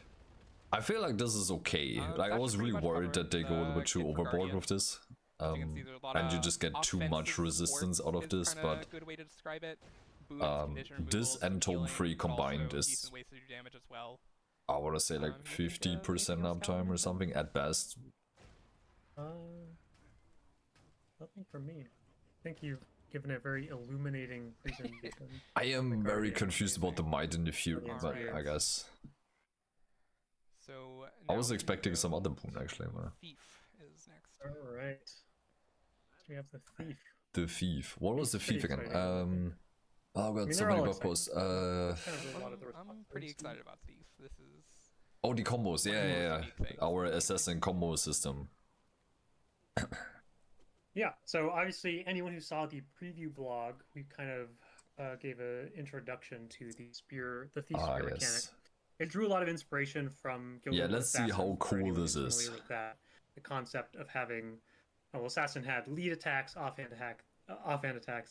[SPEAKER 1] I feel like this is okay. Like I
[SPEAKER 3] that's
[SPEAKER 1] was
[SPEAKER 3] pretty
[SPEAKER 1] really
[SPEAKER 3] much
[SPEAKER 1] worried that they go a little
[SPEAKER 3] the
[SPEAKER 1] bit too
[SPEAKER 3] kit for
[SPEAKER 1] overboard
[SPEAKER 3] Guardian.
[SPEAKER 1] with this.
[SPEAKER 3] As you can see, there's a lot
[SPEAKER 1] And you
[SPEAKER 3] of
[SPEAKER 1] just get too
[SPEAKER 3] offensive
[SPEAKER 1] much resistance
[SPEAKER 3] support
[SPEAKER 1] out of
[SPEAKER 3] is
[SPEAKER 1] this,
[SPEAKER 3] kinda
[SPEAKER 1] but
[SPEAKER 3] a good way to describe it. Boost, condition
[SPEAKER 1] this
[SPEAKER 3] removals,
[SPEAKER 1] and Tome
[SPEAKER 3] healing,
[SPEAKER 1] 3
[SPEAKER 3] but also
[SPEAKER 1] combined is,
[SPEAKER 3] decent ways to do damage as well.
[SPEAKER 1] I want to say like
[SPEAKER 3] you think,
[SPEAKER 1] 50%
[SPEAKER 3] anything else,
[SPEAKER 1] uptime
[SPEAKER 3] Calvin?
[SPEAKER 1] or something at best.
[SPEAKER 4] Nothing from me. I think you've given a very illuminating presentation.
[SPEAKER 1] I am very
[SPEAKER 4] Guardian
[SPEAKER 1] confused about the might and the fury,
[SPEAKER 4] Guardian
[SPEAKER 1] but
[SPEAKER 4] Spears.
[SPEAKER 1] I guess.
[SPEAKER 3] So
[SPEAKER 1] I was
[SPEAKER 3] now
[SPEAKER 1] expecting
[SPEAKER 3] we
[SPEAKER 1] some
[SPEAKER 3] go
[SPEAKER 1] other boon actually. But
[SPEAKER 3] Thief is next.
[SPEAKER 4] Alright. We have the thief.
[SPEAKER 1] the thief. What was the
[SPEAKER 4] Pretty
[SPEAKER 1] thief again?
[SPEAKER 4] exciting.
[SPEAKER 1] Oh god,
[SPEAKER 4] mean,
[SPEAKER 1] so
[SPEAKER 4] they're
[SPEAKER 1] many
[SPEAKER 4] all
[SPEAKER 1] blog posts.
[SPEAKER 4] Kind of a lot of the
[SPEAKER 3] I'm pretty
[SPEAKER 4] responses.
[SPEAKER 3] excited about Thief. This is
[SPEAKER 1] Oh, the combos. Yeah,
[SPEAKER 3] One of the
[SPEAKER 1] yeah,
[SPEAKER 3] most
[SPEAKER 1] yeah.
[SPEAKER 3] unique things.
[SPEAKER 1] Our assassin combo system.
[SPEAKER 4] Yeah, so obviously anyone who saw the preview blog, we kind of gave an introduction to the thief spear mechanic.
[SPEAKER 1] Yes.
[SPEAKER 4] It drew a lot of inspiration from Guild
[SPEAKER 1] Yeah,
[SPEAKER 4] of
[SPEAKER 1] let's see
[SPEAKER 4] Assassin,
[SPEAKER 1] how
[SPEAKER 4] for
[SPEAKER 1] cool
[SPEAKER 4] anyone
[SPEAKER 1] this
[SPEAKER 4] who's
[SPEAKER 1] is.
[SPEAKER 4] familiar with that. The concept of having, well, Assassin had lead attacks, offhand attacks,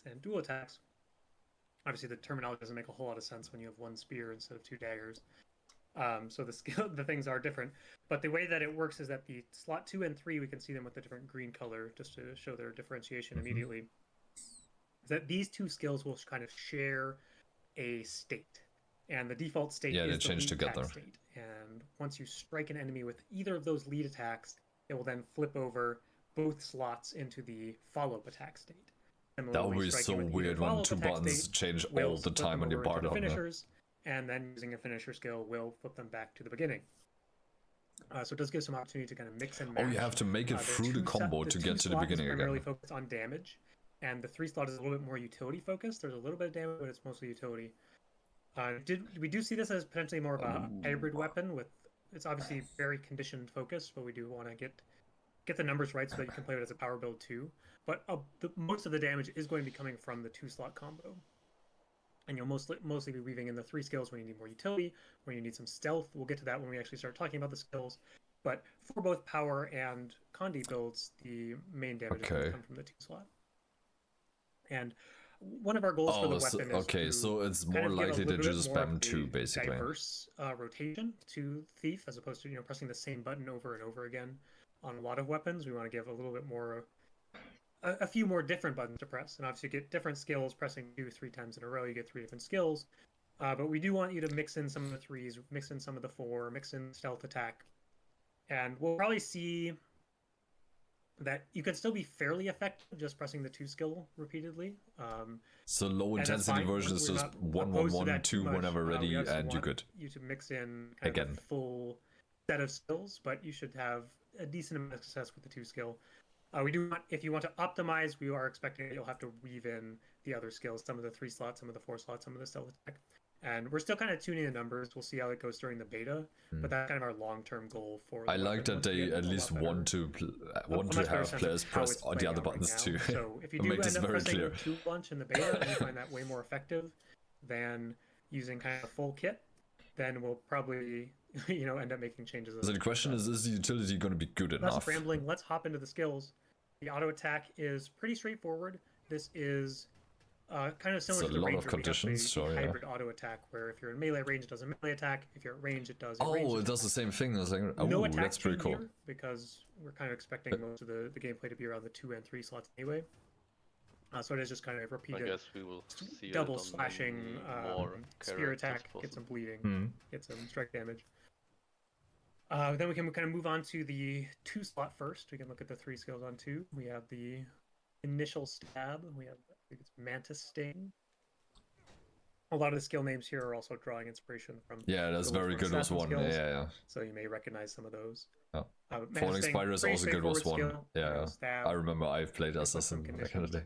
[SPEAKER 4] and dual attacks. Obviously, the terminology doesn't make a whole lot of sense when you have one spear instead of 2 daggers. So the things are different, but the way that it works is that the slot 2 and 3, we can see them with a different green color just to show their differentiation immediately. Is that these 2 skills will kind of share a state, and the default state
[SPEAKER 1] Yeah, they
[SPEAKER 4] is the
[SPEAKER 1] change
[SPEAKER 4] lead attack
[SPEAKER 1] together.
[SPEAKER 4] state. And once you strike an enemy with either of those lead attacks, it will then flip over both slots into the follow-up attack state.
[SPEAKER 1] That
[SPEAKER 4] Similarly,
[SPEAKER 1] would be
[SPEAKER 4] striking
[SPEAKER 1] so
[SPEAKER 4] with either
[SPEAKER 1] weird when
[SPEAKER 4] follow-up
[SPEAKER 1] 2
[SPEAKER 4] attack
[SPEAKER 1] buttons
[SPEAKER 4] state
[SPEAKER 1] change
[SPEAKER 4] will
[SPEAKER 1] all the
[SPEAKER 4] split
[SPEAKER 1] time
[SPEAKER 4] them
[SPEAKER 1] on your
[SPEAKER 4] over into
[SPEAKER 1] bar
[SPEAKER 4] the
[SPEAKER 1] down there.
[SPEAKER 4] finishers, and then using a finisher skill will flip them back to the beginning. So it does give some opportunity to kind of mix and match.
[SPEAKER 1] Oh, you have to make it through the combo to get to the beginning
[SPEAKER 4] again. Primarily
[SPEAKER 1] again.
[SPEAKER 4] focused on damage, and the 3 slot is a little bit more utility focused. There's a little bit of damage, but it's mostly utility. We do see this as potentially more of a hybrid weapon with. It's obviously very conditioned focused, but we do want to get the numbers right so that you can play it as a power build too. But most of the damage is going to be coming from the 2 slot combo. And you'll mostly be weaving in the 3 skills when you need more utility, when you need some stealth. We'll get to that when we actually start talking about the skills. But for both power and Condi builds, the main damage is going to come from the 2 slot. And one of our goals for the weapon is to
[SPEAKER 1] so it's
[SPEAKER 4] kind
[SPEAKER 1] more
[SPEAKER 4] of give a
[SPEAKER 1] likely
[SPEAKER 4] little
[SPEAKER 1] that you
[SPEAKER 4] bit
[SPEAKER 1] just
[SPEAKER 4] more of
[SPEAKER 1] spam 2
[SPEAKER 4] a
[SPEAKER 1] basically.
[SPEAKER 4] diverse rotation to Thief as opposed to pressing the same button over and over again. on a lot of weapons. We want to give a little bit more, a few more different buttons to press. And obviously you get different skills pressing 2-3 times in a row. You get 3 different skills. But we do want you to mix in some of the 3s, mix in some of the 4, mix in stealth attack. And we'll probably see that you can still be fairly effective just pressing the 2 skill repeatedly.
[SPEAKER 1] So low intensity version is just 1 1 1 2 whenever ready, and you're good.
[SPEAKER 4] You to mix in kind of a full set of skills, but you should have a decent amount of success with the 2 skill. We do want, if you want to optimize, we are expecting that you'll have to weave in the other skills, some of the 3 slots, some of the 4 slots, some of the stealth attack. And we're still kind of tuning the numbers. We'll see how it goes during the beta, but that's kind of our long-term goal for.
[SPEAKER 1] I like that they at least want to have players press the other buttons too.
[SPEAKER 4] So if you do end up pressing 2 bunch in the beta and you find that way more effective than using kind of a full kit, then we'll probably end up making changes.
[SPEAKER 1] So the question is the utility going to be good enough?
[SPEAKER 4] Less rambling. Let's hop into the skills. The auto attack is pretty straightforward. This is kind of similar to the Ranger.
[SPEAKER 1] Conditions,
[SPEAKER 4] we have the hybrid auto attack, where if you're in melee range, it does a melee attack. If you're at range, it does.
[SPEAKER 1] It does the same thing. Like,
[SPEAKER 4] no attack
[SPEAKER 1] that's pretty cool.
[SPEAKER 4] Here, because we're kind of expecting most of the gameplay to be around the 2 and 3 slots anyway. So it is just kind of repeated.
[SPEAKER 2] I guess we will see
[SPEAKER 4] double slashing, spear attack, get some bleeding, get some strike damage. Then we can kind of move on to the 2 slot first. We can look at the 3 skills on 2. We have the initial stab. We have, I think it's Mantis Sting. A lot of the skill names here are also drawing inspiration from.
[SPEAKER 1] Yeah, that's very good. Was one. Yeah.
[SPEAKER 4] So you may recognize some of those.
[SPEAKER 1] Oh. Falling Spider is also good. Was one. Yeah.
[SPEAKER 4] Stab,
[SPEAKER 1] I remember I've played Assassin back in the day.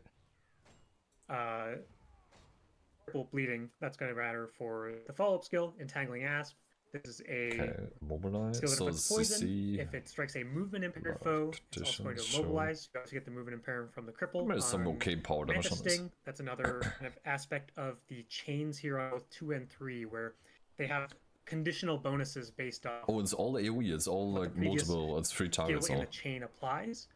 [SPEAKER 4] Triple bleeding. That's going to matter for the follow-up skill, Entangling Asp. This is a
[SPEAKER 1] mobilize.
[SPEAKER 4] skill that affects poison. If it strikes a movement impaired foe, it's also going to immobilize. You also get the movement impairment from the cripple.
[SPEAKER 1] There's some okay power damage on this.
[SPEAKER 4] That's another kind of aspect of the chains here on both 2 and 3, where they have conditional bonuses based off.
[SPEAKER 1] Oh, it's all AoE. It's all like multiple. It's 3 targets.
[SPEAKER 4] In the chain applies,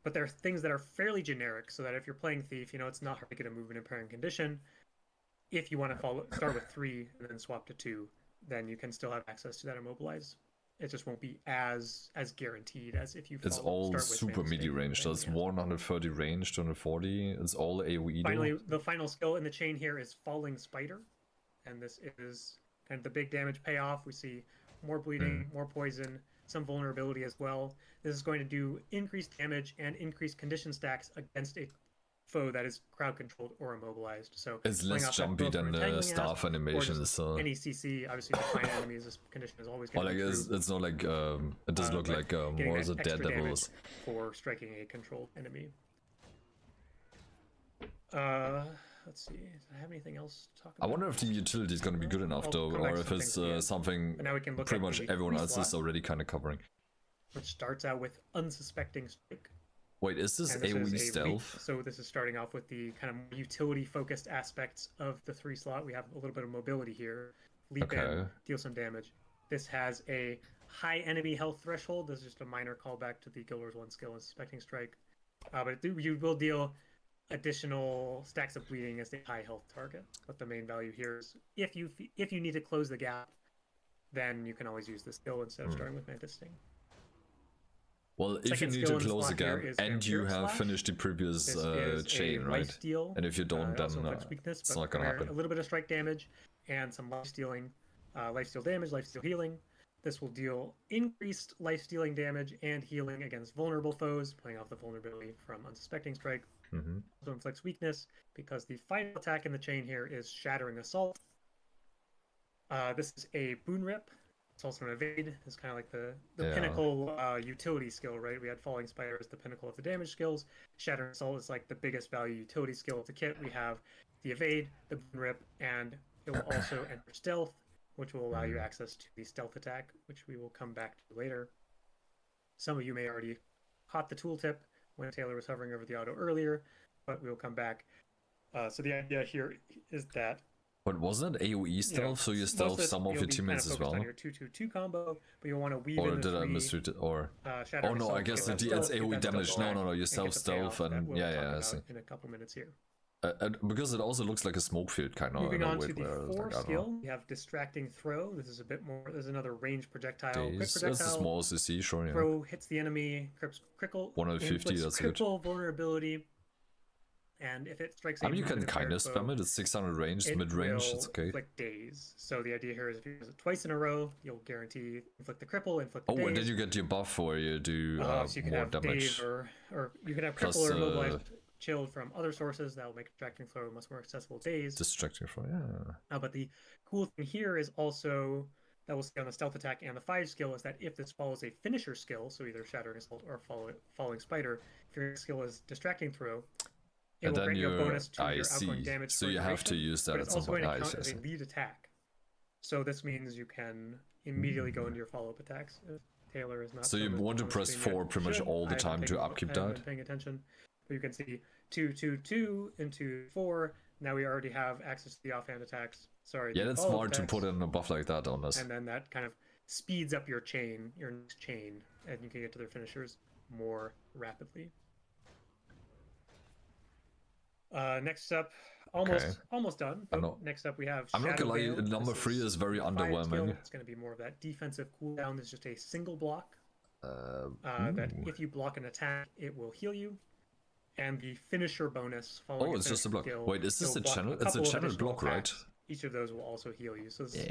[SPEAKER 4] but there are things that are fairly generic, so that if you're playing Thief, it's not hard to get a movement impairing condition. If you want to start with 3 and then swap to 2. Then you can still have access to that immobilize. It just won't be as guaranteed as if you.
[SPEAKER 1] It's all super midi range. So it's 130 range, 240. It's all AoE.
[SPEAKER 4] Finally, the final skill in the chain here is Falling Spider, and this is kind of the big damage payoff. We see more bleeding, more poison, some vulnerability as well. This is going to do increased damage and increased condition stacks against a foe that is crowd controlled or immobilized. So
[SPEAKER 1] it's less jumpy than the staff animation. So
[SPEAKER 4] any CC, obviously define enemies, this condition is always going
[SPEAKER 1] to be it's not like it does look like more as a Daredevils
[SPEAKER 4] for striking a controlled enemy. Let's see, does I have anything else to talk about?
[SPEAKER 1] I wonder if the utility is going to be good enough though, or if it's something pretty much everyone else is already kind of covering.
[SPEAKER 4] Which starts out with Unsuspecting Strike.
[SPEAKER 1] Wait, is this AoE stealth?
[SPEAKER 4] So this is starting off with the kind of utility-focused aspects of the 3 slot. We have a little bit of mobility here. Leap in, deal some damage. This has a high enemy health threshold. This is just a minor callback to the Guild Wars 1 skill, Unsuspecting Strike. But you will deal additional stacks of bleeding as a high health target. But the main value here is if you need to close the gap, then you can always use this skill instead of starting with Mantis Sting.
[SPEAKER 1] Well, if you need to close the gap and you have finished the previous chain, right? And if you don't, then it's not going to happen.
[SPEAKER 4] A little bit of strike damage and some lifestealing, lifesteal damage, lifesteal healing. This will deal increased lifestealing damage and healing against vulnerable foes, playing off the vulnerability from Unsuspecting Strike. Also inflicts weakness because the final attack in the chain here is Shattering Assault. This is a Boon Rip. It's also an evade. It's kind of like the pinnacle utility skill, right? We had Falling Spider as the pinnacle of the damage skills. Shattering Assault is like the biggest value utility skill of the kit. We have the evade, the Boon Rip, and it will also enter stealth, which will allow you access to the stealth attack, which we will come back to later. Some of you may already caught the tooltip when Taylor was hovering over the auto earlier, but we will come back. So the idea here is that.
[SPEAKER 1] But wasn't it AoE stealth, so you stealth some of your teammates as well?
[SPEAKER 4] On your 2-2-2 combo, but you want to weave
[SPEAKER 1] or
[SPEAKER 4] in the
[SPEAKER 1] did I misread it? Or oh no, I guess it's AoE damage. No, you self stealth and yeah, I see.
[SPEAKER 4] In a couple minutes here.
[SPEAKER 1] Because it also looks like a smoke field kind of.
[SPEAKER 4] Moving
[SPEAKER 1] in a
[SPEAKER 4] on to
[SPEAKER 1] weird
[SPEAKER 4] the
[SPEAKER 1] way. I was
[SPEAKER 4] 4
[SPEAKER 1] like, I don't
[SPEAKER 4] skill,
[SPEAKER 1] know.
[SPEAKER 4] we have Distracting Throw. This is a bit more. There's another range projectile. Quick
[SPEAKER 1] Days.
[SPEAKER 4] projectile.
[SPEAKER 1] That's the smallest you see, sure. Yeah.
[SPEAKER 4] Throw hits the enemy. Critical.
[SPEAKER 1] 150. That's good.
[SPEAKER 4] Critical vulnerability. And if it strikes,
[SPEAKER 1] I mean, you can kind of spam it. It's 600 range, mid range. It's okay.
[SPEAKER 4] Inflict daze. So the idea here is if you use it twice in a row, you'll guarantee inflict the cripple, inflict the daze.
[SPEAKER 1] And then you get your buff where you do
[SPEAKER 4] so you can
[SPEAKER 1] more
[SPEAKER 4] have
[SPEAKER 1] damage.
[SPEAKER 4] daze or you can have
[SPEAKER 1] Plus,
[SPEAKER 4] cripple or immobilized chilled from other sources. That will make Distracting Throw a much more accessible daze.
[SPEAKER 1] Distracting Throw, yeah.
[SPEAKER 4] But the cool thing here is also that we'll see on the stealth attack and the 5 skill is that if this follows a finisher skill, so either Shattering Assault or Falling Spider, if your skill is Distracting Throw, it will grant you a bonus to your outgoing damage.
[SPEAKER 1] So you have to use that at some point.
[SPEAKER 4] It's also going to count as a lead attack. So this means you can immediately go into your follow-up attacks. If Taylor is not.
[SPEAKER 1] So you want to press 4 pretty much all the time to upkeep that?
[SPEAKER 4] I haven't been paying attention. But you can see 2, 2, 2 into 4. Now we already have access to the offhand attacks. Sorry.
[SPEAKER 1] Yeah, that's smart to put in a buff like that on us.
[SPEAKER 4] And then that kind of speeds up your next chain, and you can get to their finishers more rapidly. Next up, almost done. Next up, we have.
[SPEAKER 1] I'm not gonna lie, number 3 is very underwhelming.
[SPEAKER 4] It's going to be more of that defensive cooldown. It's just a single block. That if you block an attack, it will heal you. And the finisher bonus following.
[SPEAKER 1] Oh, it's just a block. Wait, is this a channel? It's a channel block, right?
[SPEAKER 4] Each of those will also heal you. So this is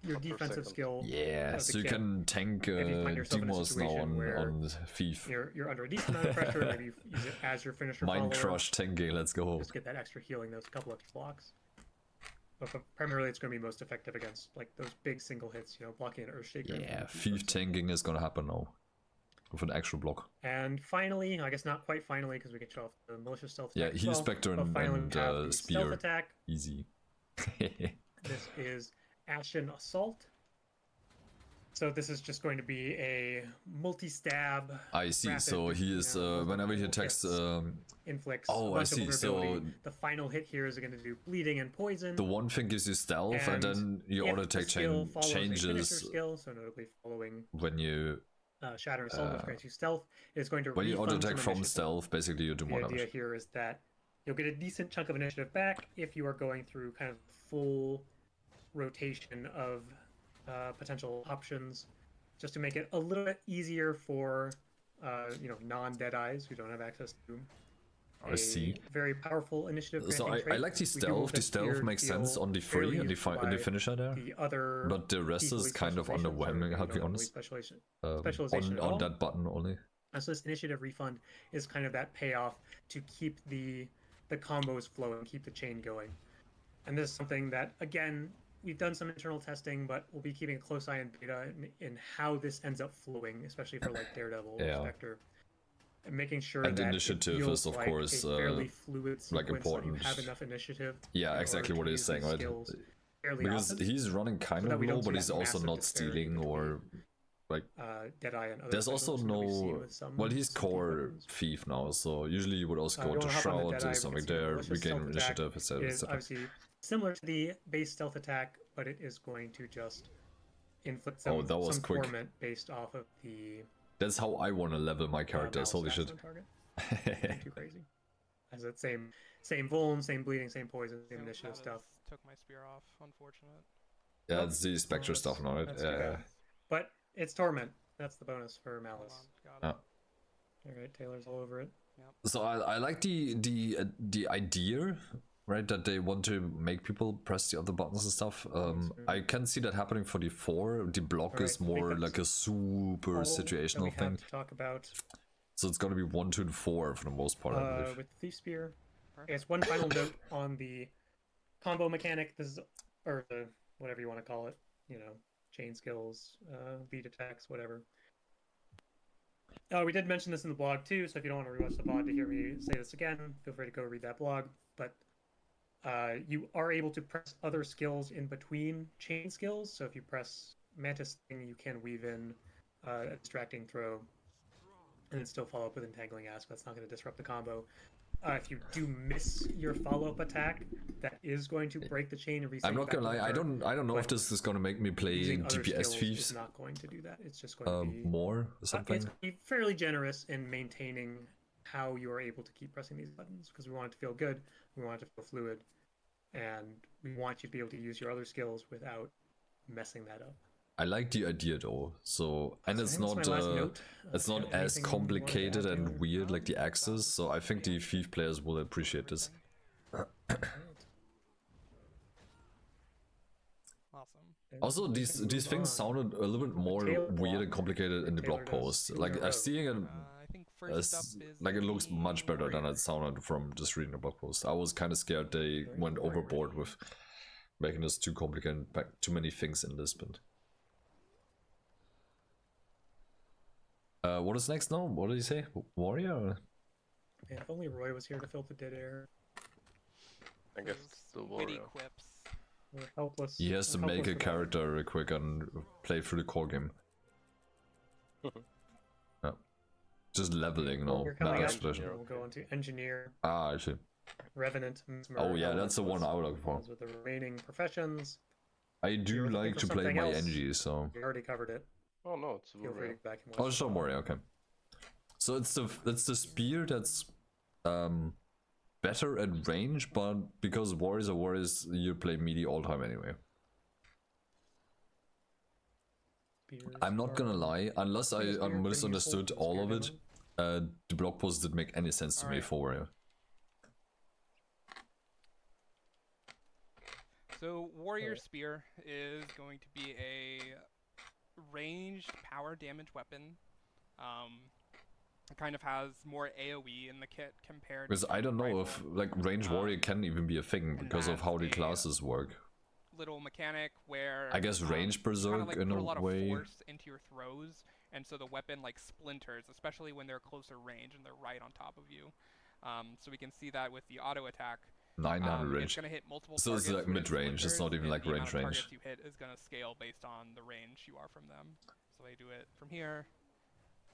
[SPEAKER 4] your defensive skill.
[SPEAKER 1] Yeah, so you can tank Demos now on Thief.
[SPEAKER 4] You're under a decent amount of pressure. Maybe you use it as your finisher.
[SPEAKER 1] Mind Crush tanking, let's go.
[SPEAKER 4] Just get that extra healing, those couple extra blocks. But primarily, it's going to be most effective against like those big single hits. Blocking an Earthshaker.
[SPEAKER 1] Yeah, Thief tanking is going to happen now. With an extra block.
[SPEAKER 4] And finally, I guess not quite finally, because we can show off the Malicious Stealth
[SPEAKER 1] attack. Yeah, Heal Spectre and Spear.
[SPEAKER 4] Stealth attack.
[SPEAKER 1] Easy.
[SPEAKER 4] This is Ashen Assault. So this is just going to be a multi-stab.
[SPEAKER 1] I see. Rapid, so he is whenever he attacks
[SPEAKER 4] inflicts.
[SPEAKER 1] Oh, I see. So
[SPEAKER 4] the final hit here is going to do bleeding and poison.
[SPEAKER 1] The one thing gives you stealth, and then your auto attack changes.
[SPEAKER 4] Skill, so notably following
[SPEAKER 1] when you
[SPEAKER 4] Shatter Assault, which grants you stealth, is going to
[SPEAKER 1] when you auto attack from stealth, basically you do more damage.
[SPEAKER 4] The idea here is that you'll get a decent chunk of initiative back if you are going through kind of full rotation of potential options, just to make it a little bit easier for non-dead eyes who don't have access to
[SPEAKER 1] I see.
[SPEAKER 4] Very powerful initiative.
[SPEAKER 1] So I like the stealth. The stealth makes sense on the free and the finisher there. But the rest is kind of underwhelming, I'll be honest.
[SPEAKER 4] Specialization
[SPEAKER 1] on that button only.
[SPEAKER 4] And so this initiative refund is kind of that payoff to keep the combos flowing, keep the chain going. And this is something that, again, we've done some internal testing, but we'll be keeping a close eye on beta in how this ends up flowing, especially for like Daredevil or Spectre. And making sure that
[SPEAKER 1] initiative is, of course,
[SPEAKER 4] fairly fluid sequence,
[SPEAKER 1] like important.
[SPEAKER 4] You have enough initiative.
[SPEAKER 1] Yeah, exactly what he's saying, right? Because he's running kind of low, but he's also not stealing or like.
[SPEAKER 4] Deadeye and other.
[SPEAKER 1] There's also no. Well, he's core thief now, so usually you would also go into Shroud, do something there, regain initiative, etc.
[SPEAKER 4] Is obviously similar to the base stealth attack, but it is going to just inflict some torment based off of the.
[SPEAKER 1] That's how I want to level my characters. Holy shit!
[SPEAKER 4] Too crazy. As that same vuln, same bleeding, same poison, same initiative stuff.
[SPEAKER 3] Took my spear off. Unfortunate.
[SPEAKER 1] Yeah, it's the Spectre stuff now, right? Yeah.
[SPEAKER 4] But it's torment. That's the bonus for Malice.
[SPEAKER 3] Got it.
[SPEAKER 4] All right, Taylor's all over it.
[SPEAKER 3] Yep.
[SPEAKER 1] So I like the idea. Right, that they want to make people press the other buttons and stuff. I can see that happening for the 4. The block is more like a super situational thing.
[SPEAKER 4] To talk about.
[SPEAKER 1] So it's gonna be 1, 2, and 4 for the most part. I believe.
[SPEAKER 4] With Thief Spear, I guess one final note on the combo mechanic. This is, or the whatever you want to call it. Chain skills, lead attacks, whatever. We did mention this in the blog too. So if you don't want to rewatch the VOD to hear me say this again, feel free to go read that blog. But you are able to press other skills in between chain skills. So if you press Mantis Thing, you can weave in a Distracting Throw and then still follow up with Entangling Ask. That's not going to disrupt the combo. If you do miss your follow-up attack, that is going to break the chain and reset.
[SPEAKER 1] I'm not gonna lie, I don't know if this is gonna make me play DPS Thieves.
[SPEAKER 4] It's not going to do that. It's just going to be
[SPEAKER 1] more or something.
[SPEAKER 4] It's going to be fairly generous in maintaining how you are able to keep pressing these buttons, because we want it to feel good, we want it to feel fluid, and we want you to be able to use your other skills without messing that up.
[SPEAKER 1] I like the idea though. So, and
[SPEAKER 4] So I
[SPEAKER 1] it's
[SPEAKER 4] think that's
[SPEAKER 1] not
[SPEAKER 4] my last note.
[SPEAKER 1] it's not
[SPEAKER 4] Anything
[SPEAKER 1] as
[SPEAKER 4] you wanted to
[SPEAKER 1] complicated
[SPEAKER 4] add,
[SPEAKER 1] and
[SPEAKER 4] Taylor?
[SPEAKER 1] weird like the axes. So I think the Thief players will appreciate this.
[SPEAKER 4] Alright.
[SPEAKER 3] Awesome.
[SPEAKER 4] And
[SPEAKER 1] Also,
[SPEAKER 4] we
[SPEAKER 1] these
[SPEAKER 4] can move
[SPEAKER 1] things
[SPEAKER 4] on.
[SPEAKER 1] sounded a little bit more
[SPEAKER 4] Taylor
[SPEAKER 1] weird and
[SPEAKER 4] block.
[SPEAKER 1] complicated in the blog
[SPEAKER 4] Taylor does
[SPEAKER 1] post.
[SPEAKER 4] two
[SPEAKER 1] Like
[SPEAKER 4] in a row.
[SPEAKER 1] I'm seeing it
[SPEAKER 3] I think first
[SPEAKER 1] as
[SPEAKER 3] up is
[SPEAKER 1] like it looks
[SPEAKER 3] the
[SPEAKER 1] much better than
[SPEAKER 3] warrior.
[SPEAKER 1] it sounded from just reading the blog post. I was kind of scared they went overboard with making this too complicated, back too many things in this. But what is next now? What did he say? Warrior?
[SPEAKER 4] Man, if only Roy was here to fill the dead air.
[SPEAKER 2] I guess
[SPEAKER 3] Those
[SPEAKER 2] it's the
[SPEAKER 3] witty
[SPEAKER 2] warrior.
[SPEAKER 3] quips.
[SPEAKER 4] We're helpless.
[SPEAKER 1] He has to
[SPEAKER 4] We're
[SPEAKER 1] make
[SPEAKER 4] helpless
[SPEAKER 1] a
[SPEAKER 4] without-
[SPEAKER 1] character real quick and play through the core game. Yeah. Just leveling, no,
[SPEAKER 4] We're
[SPEAKER 1] not
[SPEAKER 4] coming up.
[SPEAKER 1] exploration.
[SPEAKER 4] We'll go into engineer,
[SPEAKER 1] Ah, I see.
[SPEAKER 4] Revenant, Mesmer,
[SPEAKER 1] Oh yeah, that's the one
[SPEAKER 4] Elementalist.
[SPEAKER 1] I would look for.
[SPEAKER 4] Those with the remaining professions.
[SPEAKER 1] I do
[SPEAKER 4] you're looking
[SPEAKER 1] like
[SPEAKER 4] for
[SPEAKER 1] to play
[SPEAKER 4] something
[SPEAKER 1] my
[SPEAKER 4] else,
[SPEAKER 1] NG, so.
[SPEAKER 4] We already covered it.
[SPEAKER 2] Oh no, it's the
[SPEAKER 4] Feel free
[SPEAKER 2] warrior.
[SPEAKER 4] to go back and watch.
[SPEAKER 1] Oh, it's not Warrior, okay. So it's the spear that's better at range, but because warriors are warriors, you play melee all the time anyway.
[SPEAKER 4] Spears
[SPEAKER 1] I'm not gonna
[SPEAKER 4] are-
[SPEAKER 1] lie, unless
[SPEAKER 4] Spears
[SPEAKER 1] I
[SPEAKER 4] are pretty
[SPEAKER 1] misunderstood
[SPEAKER 4] useful
[SPEAKER 1] all of
[SPEAKER 4] spear
[SPEAKER 1] it,
[SPEAKER 4] demo.
[SPEAKER 1] the blog post didn't make any sense to me
[SPEAKER 3] Alright.
[SPEAKER 1] for Warrior.
[SPEAKER 3] So warrior
[SPEAKER 4] Alright.
[SPEAKER 3] spear is going to be a ranged power damage weapon. It kind of has more AoE in the kit compared
[SPEAKER 1] Because
[SPEAKER 3] to
[SPEAKER 1] I don't know
[SPEAKER 3] rifle.
[SPEAKER 1] if like range warrior can even be a thing because of
[SPEAKER 3] that's
[SPEAKER 1] how the
[SPEAKER 3] a,
[SPEAKER 1] classes work.
[SPEAKER 3] Little mechanic where
[SPEAKER 1] I guess range
[SPEAKER 3] you kinda,
[SPEAKER 1] berserk
[SPEAKER 3] like,
[SPEAKER 1] in
[SPEAKER 3] put
[SPEAKER 1] a
[SPEAKER 3] a lot
[SPEAKER 1] way.
[SPEAKER 3] of force into your throws, and so the weapon like splinters, especially when they're closer range and they're right on top of you. So we can see that with the auto attack.
[SPEAKER 1] 900
[SPEAKER 3] It's
[SPEAKER 1] range.
[SPEAKER 3] gonna hit multiple
[SPEAKER 1] So it's
[SPEAKER 3] targets
[SPEAKER 1] like
[SPEAKER 3] when it
[SPEAKER 1] mid-range, it's not
[SPEAKER 3] splinters,
[SPEAKER 1] even
[SPEAKER 3] and
[SPEAKER 1] like
[SPEAKER 3] the amount
[SPEAKER 1] range
[SPEAKER 3] of
[SPEAKER 1] range.
[SPEAKER 3] targets you hit is gonna scale based on the range you are from them. So they do it from here.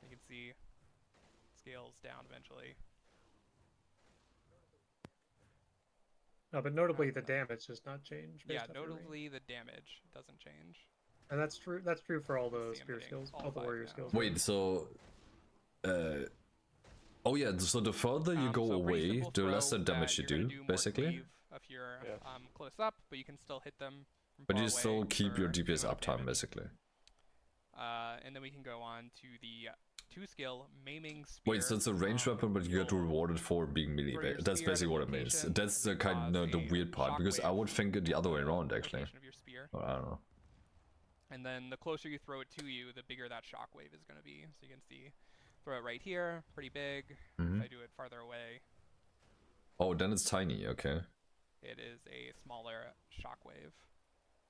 [SPEAKER 3] You can see it scales down eventually.
[SPEAKER 4] No, but notably the damage does not change.
[SPEAKER 3] Yeah,
[SPEAKER 4] based off your range.
[SPEAKER 3] notably the damage doesn't change.
[SPEAKER 4] And that's true. That's true for all the
[SPEAKER 3] See, I'm
[SPEAKER 4] spear
[SPEAKER 3] hitting
[SPEAKER 4] skills,
[SPEAKER 3] all
[SPEAKER 4] all the
[SPEAKER 3] 5
[SPEAKER 4] warrior
[SPEAKER 3] now.
[SPEAKER 4] skills.
[SPEAKER 1] Wait, so oh yeah, so the further you go
[SPEAKER 3] So pretty
[SPEAKER 1] away,
[SPEAKER 3] simple
[SPEAKER 1] the
[SPEAKER 3] throw
[SPEAKER 1] lesser
[SPEAKER 3] that
[SPEAKER 1] damage you
[SPEAKER 3] you're gonna
[SPEAKER 1] do,
[SPEAKER 3] more
[SPEAKER 1] basically.
[SPEAKER 3] cleave if you're
[SPEAKER 2] Yes.
[SPEAKER 3] close up, but you can still hit them from
[SPEAKER 1] But
[SPEAKER 3] far
[SPEAKER 1] you still
[SPEAKER 3] away
[SPEAKER 1] keep your
[SPEAKER 3] for the
[SPEAKER 1] DPS
[SPEAKER 3] amount of
[SPEAKER 1] uptime,
[SPEAKER 3] damage.
[SPEAKER 1] basically.
[SPEAKER 3] And then we can go on to the 2-skill maiming spear.
[SPEAKER 1] Wait, so it's a ranged weapon, but you get
[SPEAKER 3] you'll
[SPEAKER 1] rewarded for being melee.
[SPEAKER 3] throw your
[SPEAKER 1] That's
[SPEAKER 3] spear at a
[SPEAKER 1] basically what it means.
[SPEAKER 3] location
[SPEAKER 1] That's the
[SPEAKER 3] and
[SPEAKER 1] kind
[SPEAKER 3] cause
[SPEAKER 1] of the
[SPEAKER 3] a
[SPEAKER 1] weird part, because I
[SPEAKER 3] shockwave
[SPEAKER 1] would think it the other way
[SPEAKER 3] at
[SPEAKER 1] around,
[SPEAKER 3] the
[SPEAKER 1] actually.
[SPEAKER 3] location of your spear.
[SPEAKER 1] Or I don't know.
[SPEAKER 3] And then the closer you throw it to you, the bigger that shockwave is going to be. So you can see, throw it right here, pretty big.
[SPEAKER 1] Mhm.
[SPEAKER 3] If I do it farther away,
[SPEAKER 1] Oh, then it's tiny, okay.
[SPEAKER 3] it is a smaller shockwave.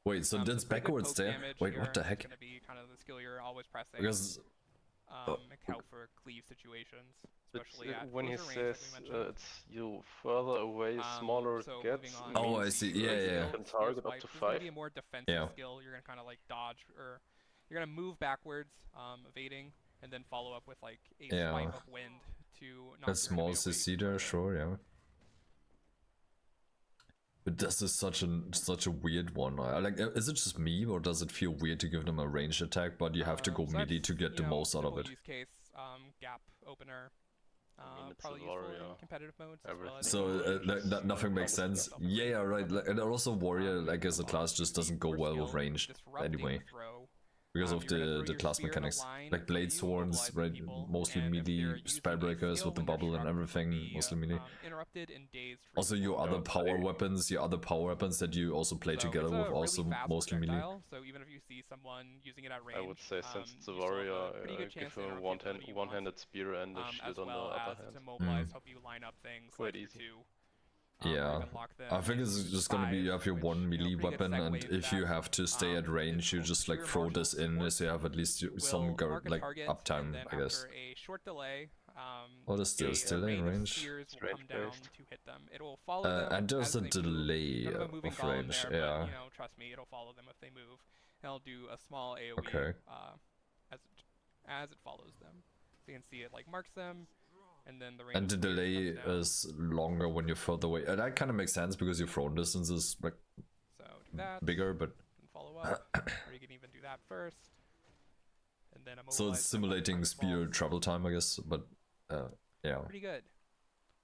[SPEAKER 1] Wait, so that's
[SPEAKER 3] pretty good
[SPEAKER 1] backwards
[SPEAKER 3] poke
[SPEAKER 1] there?
[SPEAKER 3] damage
[SPEAKER 1] Wait,
[SPEAKER 3] here.
[SPEAKER 1] what the
[SPEAKER 3] It's
[SPEAKER 1] heck?
[SPEAKER 3] going to be kind of the skill you're always pressing.
[SPEAKER 1] Because
[SPEAKER 3] It can help for cleave situations,
[SPEAKER 2] But
[SPEAKER 3] especially at
[SPEAKER 2] when he
[SPEAKER 3] closer range,
[SPEAKER 2] says
[SPEAKER 3] like we mentioned.
[SPEAKER 2] it's you further away, smaller it
[SPEAKER 3] So
[SPEAKER 2] gets.
[SPEAKER 3] moving on
[SPEAKER 1] Oh,
[SPEAKER 3] to
[SPEAKER 1] I
[SPEAKER 3] the
[SPEAKER 1] see.
[SPEAKER 3] spear
[SPEAKER 1] Yeah,
[SPEAKER 3] skill,
[SPEAKER 1] yeah.
[SPEAKER 2] You can
[SPEAKER 3] spear
[SPEAKER 2] target up
[SPEAKER 3] swipe.
[SPEAKER 2] to
[SPEAKER 3] This is gonna
[SPEAKER 2] 5.
[SPEAKER 3] be a more defensive
[SPEAKER 1] Yeah.
[SPEAKER 3] skill. You're gonna kind of like dodge, or you're gonna move backwards, evading, and then follow up with like a
[SPEAKER 1] Yeah.
[SPEAKER 3] swipe of wind to knock
[SPEAKER 1] a
[SPEAKER 3] your
[SPEAKER 1] small
[SPEAKER 3] enemy away
[SPEAKER 1] CC there,
[SPEAKER 3] further.
[SPEAKER 1] sure, yeah. But this is such a weird one. I like, is it just me, or does it feel weird to give them a ranged attack, but you have to go
[SPEAKER 3] So
[SPEAKER 1] melee
[SPEAKER 3] that's,
[SPEAKER 1] to get
[SPEAKER 3] you
[SPEAKER 1] the
[SPEAKER 3] know,
[SPEAKER 1] most out of
[SPEAKER 3] simple
[SPEAKER 1] it?
[SPEAKER 3] Use case, gap opener.
[SPEAKER 2] I mean, it's a
[SPEAKER 3] Probably useful
[SPEAKER 2] warrior.
[SPEAKER 3] in competitive modes as well. I
[SPEAKER 2] Everything.
[SPEAKER 1] So
[SPEAKER 3] think.
[SPEAKER 1] nothing makes sense. Yeah, yeah, right. Like, and also warrior, like as a class, just doesn't go
[SPEAKER 3] Core
[SPEAKER 1] well with
[SPEAKER 3] skill,
[SPEAKER 1] ranged
[SPEAKER 3] disrupting
[SPEAKER 1] anyway,
[SPEAKER 3] throw.
[SPEAKER 1] because of
[SPEAKER 3] You're gonna throw
[SPEAKER 1] the
[SPEAKER 3] your
[SPEAKER 1] class
[SPEAKER 3] spear in a
[SPEAKER 1] mechanics,
[SPEAKER 3] line
[SPEAKER 1] like
[SPEAKER 3] in front
[SPEAKER 1] blade
[SPEAKER 3] of you,
[SPEAKER 1] swords,
[SPEAKER 3] mobilizing
[SPEAKER 1] right?
[SPEAKER 3] people,
[SPEAKER 1] Mostly
[SPEAKER 3] and if they're
[SPEAKER 1] melee,
[SPEAKER 3] using
[SPEAKER 1] spell
[SPEAKER 3] a
[SPEAKER 1] breakers
[SPEAKER 3] skill
[SPEAKER 1] with the
[SPEAKER 3] when they're
[SPEAKER 1] bubble and
[SPEAKER 3] struck,
[SPEAKER 1] everything,
[SPEAKER 3] be,
[SPEAKER 1] mostly melee.
[SPEAKER 3] interrupted and dazed for
[SPEAKER 1] Also, your other power weapons, that you also play
[SPEAKER 3] So
[SPEAKER 1] together
[SPEAKER 3] it's a
[SPEAKER 1] with,
[SPEAKER 3] really
[SPEAKER 1] also
[SPEAKER 3] fast
[SPEAKER 1] mostly melee.
[SPEAKER 3] projectile, so even if you see someone using it at range,
[SPEAKER 2] I would say since it's a
[SPEAKER 3] you still have
[SPEAKER 2] warrior,
[SPEAKER 3] a pretty good chance
[SPEAKER 2] give
[SPEAKER 3] to
[SPEAKER 2] him a
[SPEAKER 3] interrupt the ability you want,
[SPEAKER 2] one-handed spear and a
[SPEAKER 3] as
[SPEAKER 2] shield on the
[SPEAKER 3] well
[SPEAKER 2] other
[SPEAKER 3] as
[SPEAKER 2] hand.
[SPEAKER 3] to mobilize,
[SPEAKER 1] Mm.
[SPEAKER 3] help you line up things
[SPEAKER 2] Quite
[SPEAKER 3] like
[SPEAKER 2] easy.
[SPEAKER 3] or
[SPEAKER 1] Yeah,
[SPEAKER 3] even lock them
[SPEAKER 1] I think
[SPEAKER 3] in
[SPEAKER 1] it's just gonna be you have your
[SPEAKER 3] which,
[SPEAKER 1] one melee
[SPEAKER 3] pretty good
[SPEAKER 1] weapon, and
[SPEAKER 3] segue
[SPEAKER 1] if you
[SPEAKER 3] that,
[SPEAKER 1] have to stay at range, you
[SPEAKER 3] is
[SPEAKER 1] just like
[SPEAKER 3] pure
[SPEAKER 1] throw
[SPEAKER 3] martial
[SPEAKER 1] this in,
[SPEAKER 3] support
[SPEAKER 1] so you have at least some
[SPEAKER 3] will mark a
[SPEAKER 1] like
[SPEAKER 3] target,
[SPEAKER 1] uptime,
[SPEAKER 3] and then
[SPEAKER 1] I guess.
[SPEAKER 3] after a short delay,
[SPEAKER 1] What is this?
[SPEAKER 3] a
[SPEAKER 1] Delay
[SPEAKER 3] rain of
[SPEAKER 1] range?
[SPEAKER 3] spears will
[SPEAKER 2] Range
[SPEAKER 3] come down
[SPEAKER 2] based.
[SPEAKER 3] to hit them. It will follow them
[SPEAKER 1] And there's
[SPEAKER 3] as
[SPEAKER 1] a
[SPEAKER 3] they move.
[SPEAKER 1] delay
[SPEAKER 3] None of a moving
[SPEAKER 1] of
[SPEAKER 3] column
[SPEAKER 1] range,
[SPEAKER 3] there,
[SPEAKER 1] yeah.
[SPEAKER 3] but you know, trust me, it'll follow them if they move. And it'll do a small AoE
[SPEAKER 1] Okay.
[SPEAKER 3] As it follows them. So you can see it like marks them, and then the range.
[SPEAKER 1] And the
[SPEAKER 3] of spears
[SPEAKER 1] delay
[SPEAKER 3] comes down.
[SPEAKER 1] is longer when you're further away. And that kind of makes sense because your thrown distance is like
[SPEAKER 3] So do that.
[SPEAKER 1] bigger, but
[SPEAKER 3] And follow up, or you can even do that first. And then
[SPEAKER 1] so it's simulating spear travel time, I guess. But Yeah.
[SPEAKER 3] Pretty good.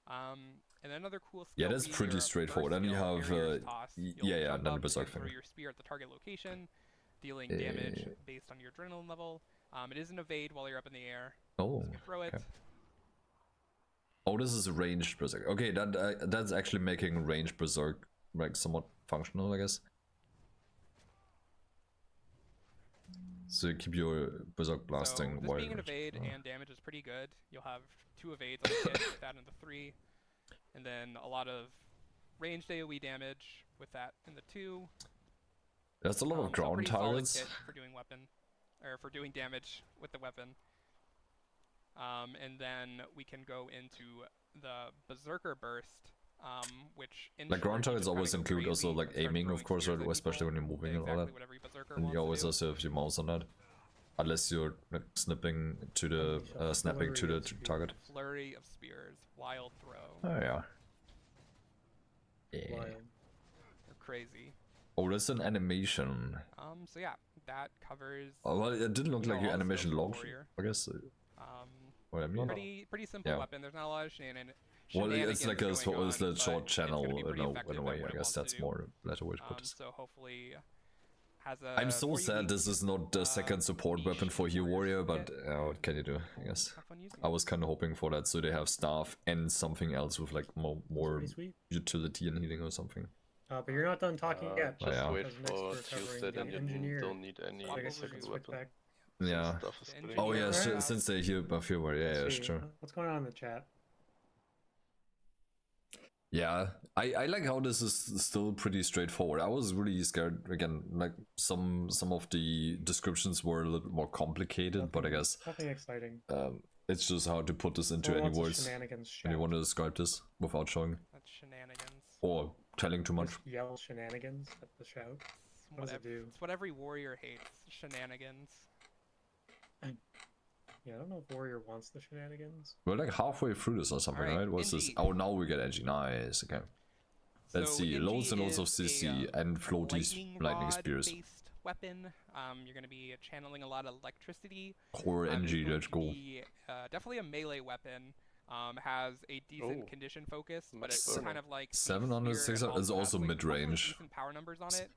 [SPEAKER 3] And another cool skill.
[SPEAKER 1] Yeah, that's
[SPEAKER 3] feature
[SPEAKER 1] pretty
[SPEAKER 3] of the
[SPEAKER 1] straightforward.
[SPEAKER 3] burst
[SPEAKER 1] Then you
[SPEAKER 3] skill,
[SPEAKER 1] have
[SPEAKER 3] Barrier's Toss. You'll
[SPEAKER 1] yeah,
[SPEAKER 3] jump
[SPEAKER 1] then the
[SPEAKER 3] up
[SPEAKER 1] berserk
[SPEAKER 3] and throw
[SPEAKER 1] thing.
[SPEAKER 3] your spear at the target location, dealing damage based on your adrenaline level. It is an evade while you're up in the air.
[SPEAKER 1] Oh,
[SPEAKER 3] So you can throw it.
[SPEAKER 1] okay. Oh, this is a ranged berserk. Okay, that's actually making ranged berserk like somewhat functional, I guess. So you keep your berserk blasting
[SPEAKER 3] So this
[SPEAKER 1] while
[SPEAKER 3] being an evade and damage is pretty good. You'll have 2 evades on the hit with that in the 3, and then a lot of ranged AoE damage with that in the 2.
[SPEAKER 1] That's a lot of
[SPEAKER 3] So
[SPEAKER 1] ground
[SPEAKER 3] pretty solid
[SPEAKER 1] targets.
[SPEAKER 3] kit for doing weapon, or for doing damage with the weapon. And then we can go into the Berserker Burst, which in
[SPEAKER 1] Like ground
[SPEAKER 3] short, you
[SPEAKER 1] targets
[SPEAKER 3] just
[SPEAKER 1] always
[SPEAKER 3] kinda go
[SPEAKER 1] include also
[SPEAKER 3] crazy
[SPEAKER 1] like
[SPEAKER 3] and start
[SPEAKER 1] aiming, of
[SPEAKER 3] throwing
[SPEAKER 1] course,
[SPEAKER 3] spears
[SPEAKER 1] right?
[SPEAKER 3] at
[SPEAKER 1] Especially when
[SPEAKER 3] people.
[SPEAKER 1] you're moving
[SPEAKER 3] Do
[SPEAKER 1] and all that.
[SPEAKER 3] exactly whatever your Berserker
[SPEAKER 1] And you
[SPEAKER 3] wants
[SPEAKER 1] always
[SPEAKER 3] to do.
[SPEAKER 1] also have your mouse on that, unless you're like snipping to the snapping to the target.
[SPEAKER 3] Flurry of Spears, Wild Throw.
[SPEAKER 1] Oh yeah. Yeah.
[SPEAKER 4] Wild.
[SPEAKER 3] They're crazy.
[SPEAKER 1] Oh, that's an animation.
[SPEAKER 3] So yeah, that covers.
[SPEAKER 1] Oh, well, it didn't look like your
[SPEAKER 3] all the
[SPEAKER 1] animation
[SPEAKER 3] skills for
[SPEAKER 1] logged,
[SPEAKER 3] Warrior.
[SPEAKER 1] I guess. What I mean?
[SPEAKER 3] Pretty simple
[SPEAKER 1] Yeah.
[SPEAKER 3] weapon. There's not a lot of
[SPEAKER 1] Well, it's like a
[SPEAKER 3] going on,
[SPEAKER 1] it's a short
[SPEAKER 3] but it's
[SPEAKER 1] channel
[SPEAKER 3] gonna be pretty
[SPEAKER 1] in
[SPEAKER 3] effective
[SPEAKER 1] a
[SPEAKER 3] at
[SPEAKER 1] way.
[SPEAKER 3] what
[SPEAKER 1] I
[SPEAKER 3] it
[SPEAKER 1] guess
[SPEAKER 3] wants to
[SPEAKER 1] that's
[SPEAKER 3] do.
[SPEAKER 1] more better way to put this.
[SPEAKER 3] So hopefully has a.
[SPEAKER 1] I'm so
[SPEAKER 3] more
[SPEAKER 1] sad
[SPEAKER 3] unique,
[SPEAKER 1] this is not the second support
[SPEAKER 3] niche
[SPEAKER 1] weapon for Hero Warrior, but
[SPEAKER 3] kit.
[SPEAKER 1] what can you do? I guess
[SPEAKER 3] Have fun using
[SPEAKER 1] I
[SPEAKER 3] it.
[SPEAKER 1] was kind of hoping for that, so they have staff and something else with like more
[SPEAKER 4] Pretty sweet.
[SPEAKER 1] utility and healing or something.
[SPEAKER 4] But you're not done talking yet.
[SPEAKER 2] Just
[SPEAKER 1] yeah.
[SPEAKER 2] wait
[SPEAKER 4] Because next
[SPEAKER 2] for
[SPEAKER 4] we're covering
[SPEAKER 2] Tuesday,
[SPEAKER 4] the
[SPEAKER 2] then you
[SPEAKER 4] engineer.
[SPEAKER 2] don't need any
[SPEAKER 3] So I guess
[SPEAKER 4] I can
[SPEAKER 2] second
[SPEAKER 4] switch
[SPEAKER 2] weapon.
[SPEAKER 4] back.
[SPEAKER 1] Yeah.
[SPEAKER 2] Stuff is
[SPEAKER 3] The
[SPEAKER 2] getting
[SPEAKER 1] Oh yeah,
[SPEAKER 3] engineer.
[SPEAKER 1] since they heal buff Hero Warrior, yeah,
[SPEAKER 4] Let's
[SPEAKER 1] that's
[SPEAKER 4] see,
[SPEAKER 1] true.
[SPEAKER 4] What's going on in the chat?
[SPEAKER 1] Yeah, I like how this is still pretty straightforward. I was really scared again, like some of the descriptions were a little bit more complicated, but I guess
[SPEAKER 4] Nothing exciting.
[SPEAKER 1] it's just hard to put this into
[SPEAKER 4] Someone
[SPEAKER 1] any
[SPEAKER 4] wants a
[SPEAKER 1] words
[SPEAKER 4] shenanigans
[SPEAKER 1] when you
[SPEAKER 4] shout.
[SPEAKER 1] want to describe this without showing
[SPEAKER 3] That's shenanigans.
[SPEAKER 1] or telling too much.
[SPEAKER 4] Just yell shenanigans at the shout. What does it do?
[SPEAKER 3] It's what every warrior hates. Shenanigans.
[SPEAKER 4] Yeah, I don't know if Warrior wants the shenanigans.
[SPEAKER 1] We're like halfway through this or something,
[SPEAKER 3] Alright,
[SPEAKER 1] right? What's this?
[SPEAKER 3] NG.
[SPEAKER 1] Oh, now we get edgy. Nice. Okay. Let's
[SPEAKER 3] So
[SPEAKER 1] see.
[SPEAKER 3] NG
[SPEAKER 1] Loads and loads of
[SPEAKER 3] is
[SPEAKER 1] CC
[SPEAKER 3] a,
[SPEAKER 1] and floaty lightning
[SPEAKER 3] rod
[SPEAKER 1] spears.
[SPEAKER 3] based weapon. You're going to be channeling a lot of electricity.
[SPEAKER 1] Core
[SPEAKER 3] It's
[SPEAKER 1] NG.
[SPEAKER 3] going
[SPEAKER 1] Let's
[SPEAKER 3] to
[SPEAKER 1] go.
[SPEAKER 3] be, definitely a melee weapon. Has a decent
[SPEAKER 2] Oh.
[SPEAKER 3] condition focus, but
[SPEAKER 2] Much
[SPEAKER 3] it's
[SPEAKER 2] better.
[SPEAKER 3] kind of like
[SPEAKER 1] 700, 600 it's also mid-range.
[SPEAKER 3] Decent power numbers on it.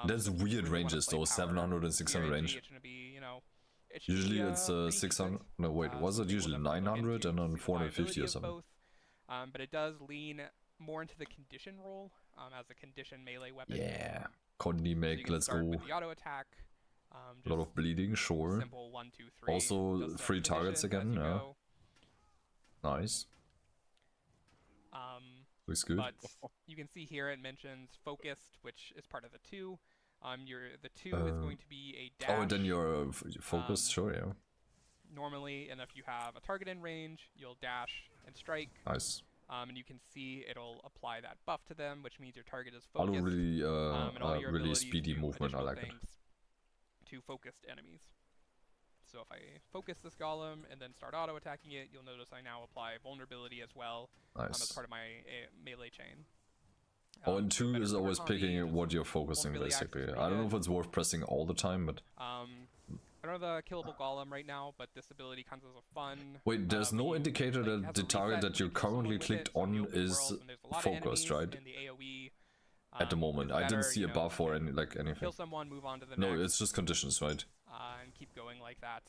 [SPEAKER 1] That's
[SPEAKER 3] so if you
[SPEAKER 1] weird
[SPEAKER 3] really wanna
[SPEAKER 1] ranges
[SPEAKER 3] play
[SPEAKER 1] though,
[SPEAKER 3] power
[SPEAKER 1] 700 and 600
[SPEAKER 3] PRNG,
[SPEAKER 1] range.
[SPEAKER 3] It's going to be, you know, it should
[SPEAKER 1] Usually
[SPEAKER 3] be,
[SPEAKER 1] it's
[SPEAKER 3] pretty
[SPEAKER 1] 600.
[SPEAKER 3] decent.
[SPEAKER 1] No, wait, was it
[SPEAKER 3] Something
[SPEAKER 1] usually
[SPEAKER 3] we'll definitely look
[SPEAKER 1] 900 and
[SPEAKER 3] into,
[SPEAKER 1] then
[SPEAKER 3] see the
[SPEAKER 1] 450 or
[SPEAKER 3] viability of
[SPEAKER 1] something?
[SPEAKER 3] both. But it does lean more into the condition role as a condition melee weapon.
[SPEAKER 1] Yeah. Condi
[SPEAKER 3] So you
[SPEAKER 1] make,
[SPEAKER 3] can
[SPEAKER 1] let's
[SPEAKER 3] start
[SPEAKER 1] go.
[SPEAKER 3] with the auto attack.
[SPEAKER 1] A lot of bleeding, sure.
[SPEAKER 3] Simple 1, 2, 3.
[SPEAKER 1] Also,
[SPEAKER 3] does the
[SPEAKER 1] 3 targets
[SPEAKER 3] conditions
[SPEAKER 1] again,
[SPEAKER 3] as you
[SPEAKER 1] yeah.
[SPEAKER 3] go.
[SPEAKER 1] Nice.
[SPEAKER 3] Um,
[SPEAKER 1] Looks good.
[SPEAKER 3] But you can see here it mentions focused, which is part of the 2. The 2 is going to be a dash.
[SPEAKER 1] Oh, and then your focus, sure, yeah.
[SPEAKER 3] Normally, and if you have a target in range, you'll dash and strike.
[SPEAKER 1] Nice.
[SPEAKER 3] And you can see it'll apply that buff to them, which means your target is
[SPEAKER 1] I
[SPEAKER 3] focused.
[SPEAKER 1] don't really,
[SPEAKER 3] and all your
[SPEAKER 1] really
[SPEAKER 3] abilities
[SPEAKER 1] speedy
[SPEAKER 3] do
[SPEAKER 1] movement, I
[SPEAKER 3] additional
[SPEAKER 1] like it.
[SPEAKER 3] things to focused enemies. So if I focus this golem and then start auto attacking it, you'll notice I now apply vulnerability as well as
[SPEAKER 1] Nice.
[SPEAKER 3] part of my melee chain.
[SPEAKER 1] Oh, and
[SPEAKER 3] So
[SPEAKER 1] 2
[SPEAKER 3] better
[SPEAKER 1] is
[SPEAKER 3] for
[SPEAKER 1] always
[SPEAKER 3] harmony,
[SPEAKER 1] picking
[SPEAKER 3] just
[SPEAKER 1] what you're focusing,
[SPEAKER 3] vulnerability
[SPEAKER 1] basically.
[SPEAKER 3] access
[SPEAKER 1] I don't know
[SPEAKER 3] pretty
[SPEAKER 1] if it's worth pressing all the time, but...
[SPEAKER 3] I don't have the killable golem right now, but this ability comes as a fun.
[SPEAKER 1] Wait, there's
[SPEAKER 3] when
[SPEAKER 1] no
[SPEAKER 3] you,
[SPEAKER 1] indicator
[SPEAKER 3] like,
[SPEAKER 1] that
[SPEAKER 3] has
[SPEAKER 1] the
[SPEAKER 3] a
[SPEAKER 1] target
[SPEAKER 3] reset
[SPEAKER 1] that you
[SPEAKER 3] when kill someone
[SPEAKER 1] currently
[SPEAKER 3] with
[SPEAKER 1] clicked
[SPEAKER 3] it, so in the
[SPEAKER 1] on
[SPEAKER 3] open
[SPEAKER 1] is
[SPEAKER 3] world, when there's a lot of
[SPEAKER 1] focused,
[SPEAKER 3] enemies
[SPEAKER 1] right?
[SPEAKER 3] in the AoE,
[SPEAKER 1] At the moment,
[SPEAKER 3] it's
[SPEAKER 1] I didn't
[SPEAKER 3] better,
[SPEAKER 1] see
[SPEAKER 3] you
[SPEAKER 1] a
[SPEAKER 3] know,
[SPEAKER 1] buff or
[SPEAKER 3] to
[SPEAKER 1] any, like anything.
[SPEAKER 3] Kill someone, move on to the
[SPEAKER 1] No,
[SPEAKER 3] next,
[SPEAKER 1] it's just conditions, right?
[SPEAKER 3] and keep going like that.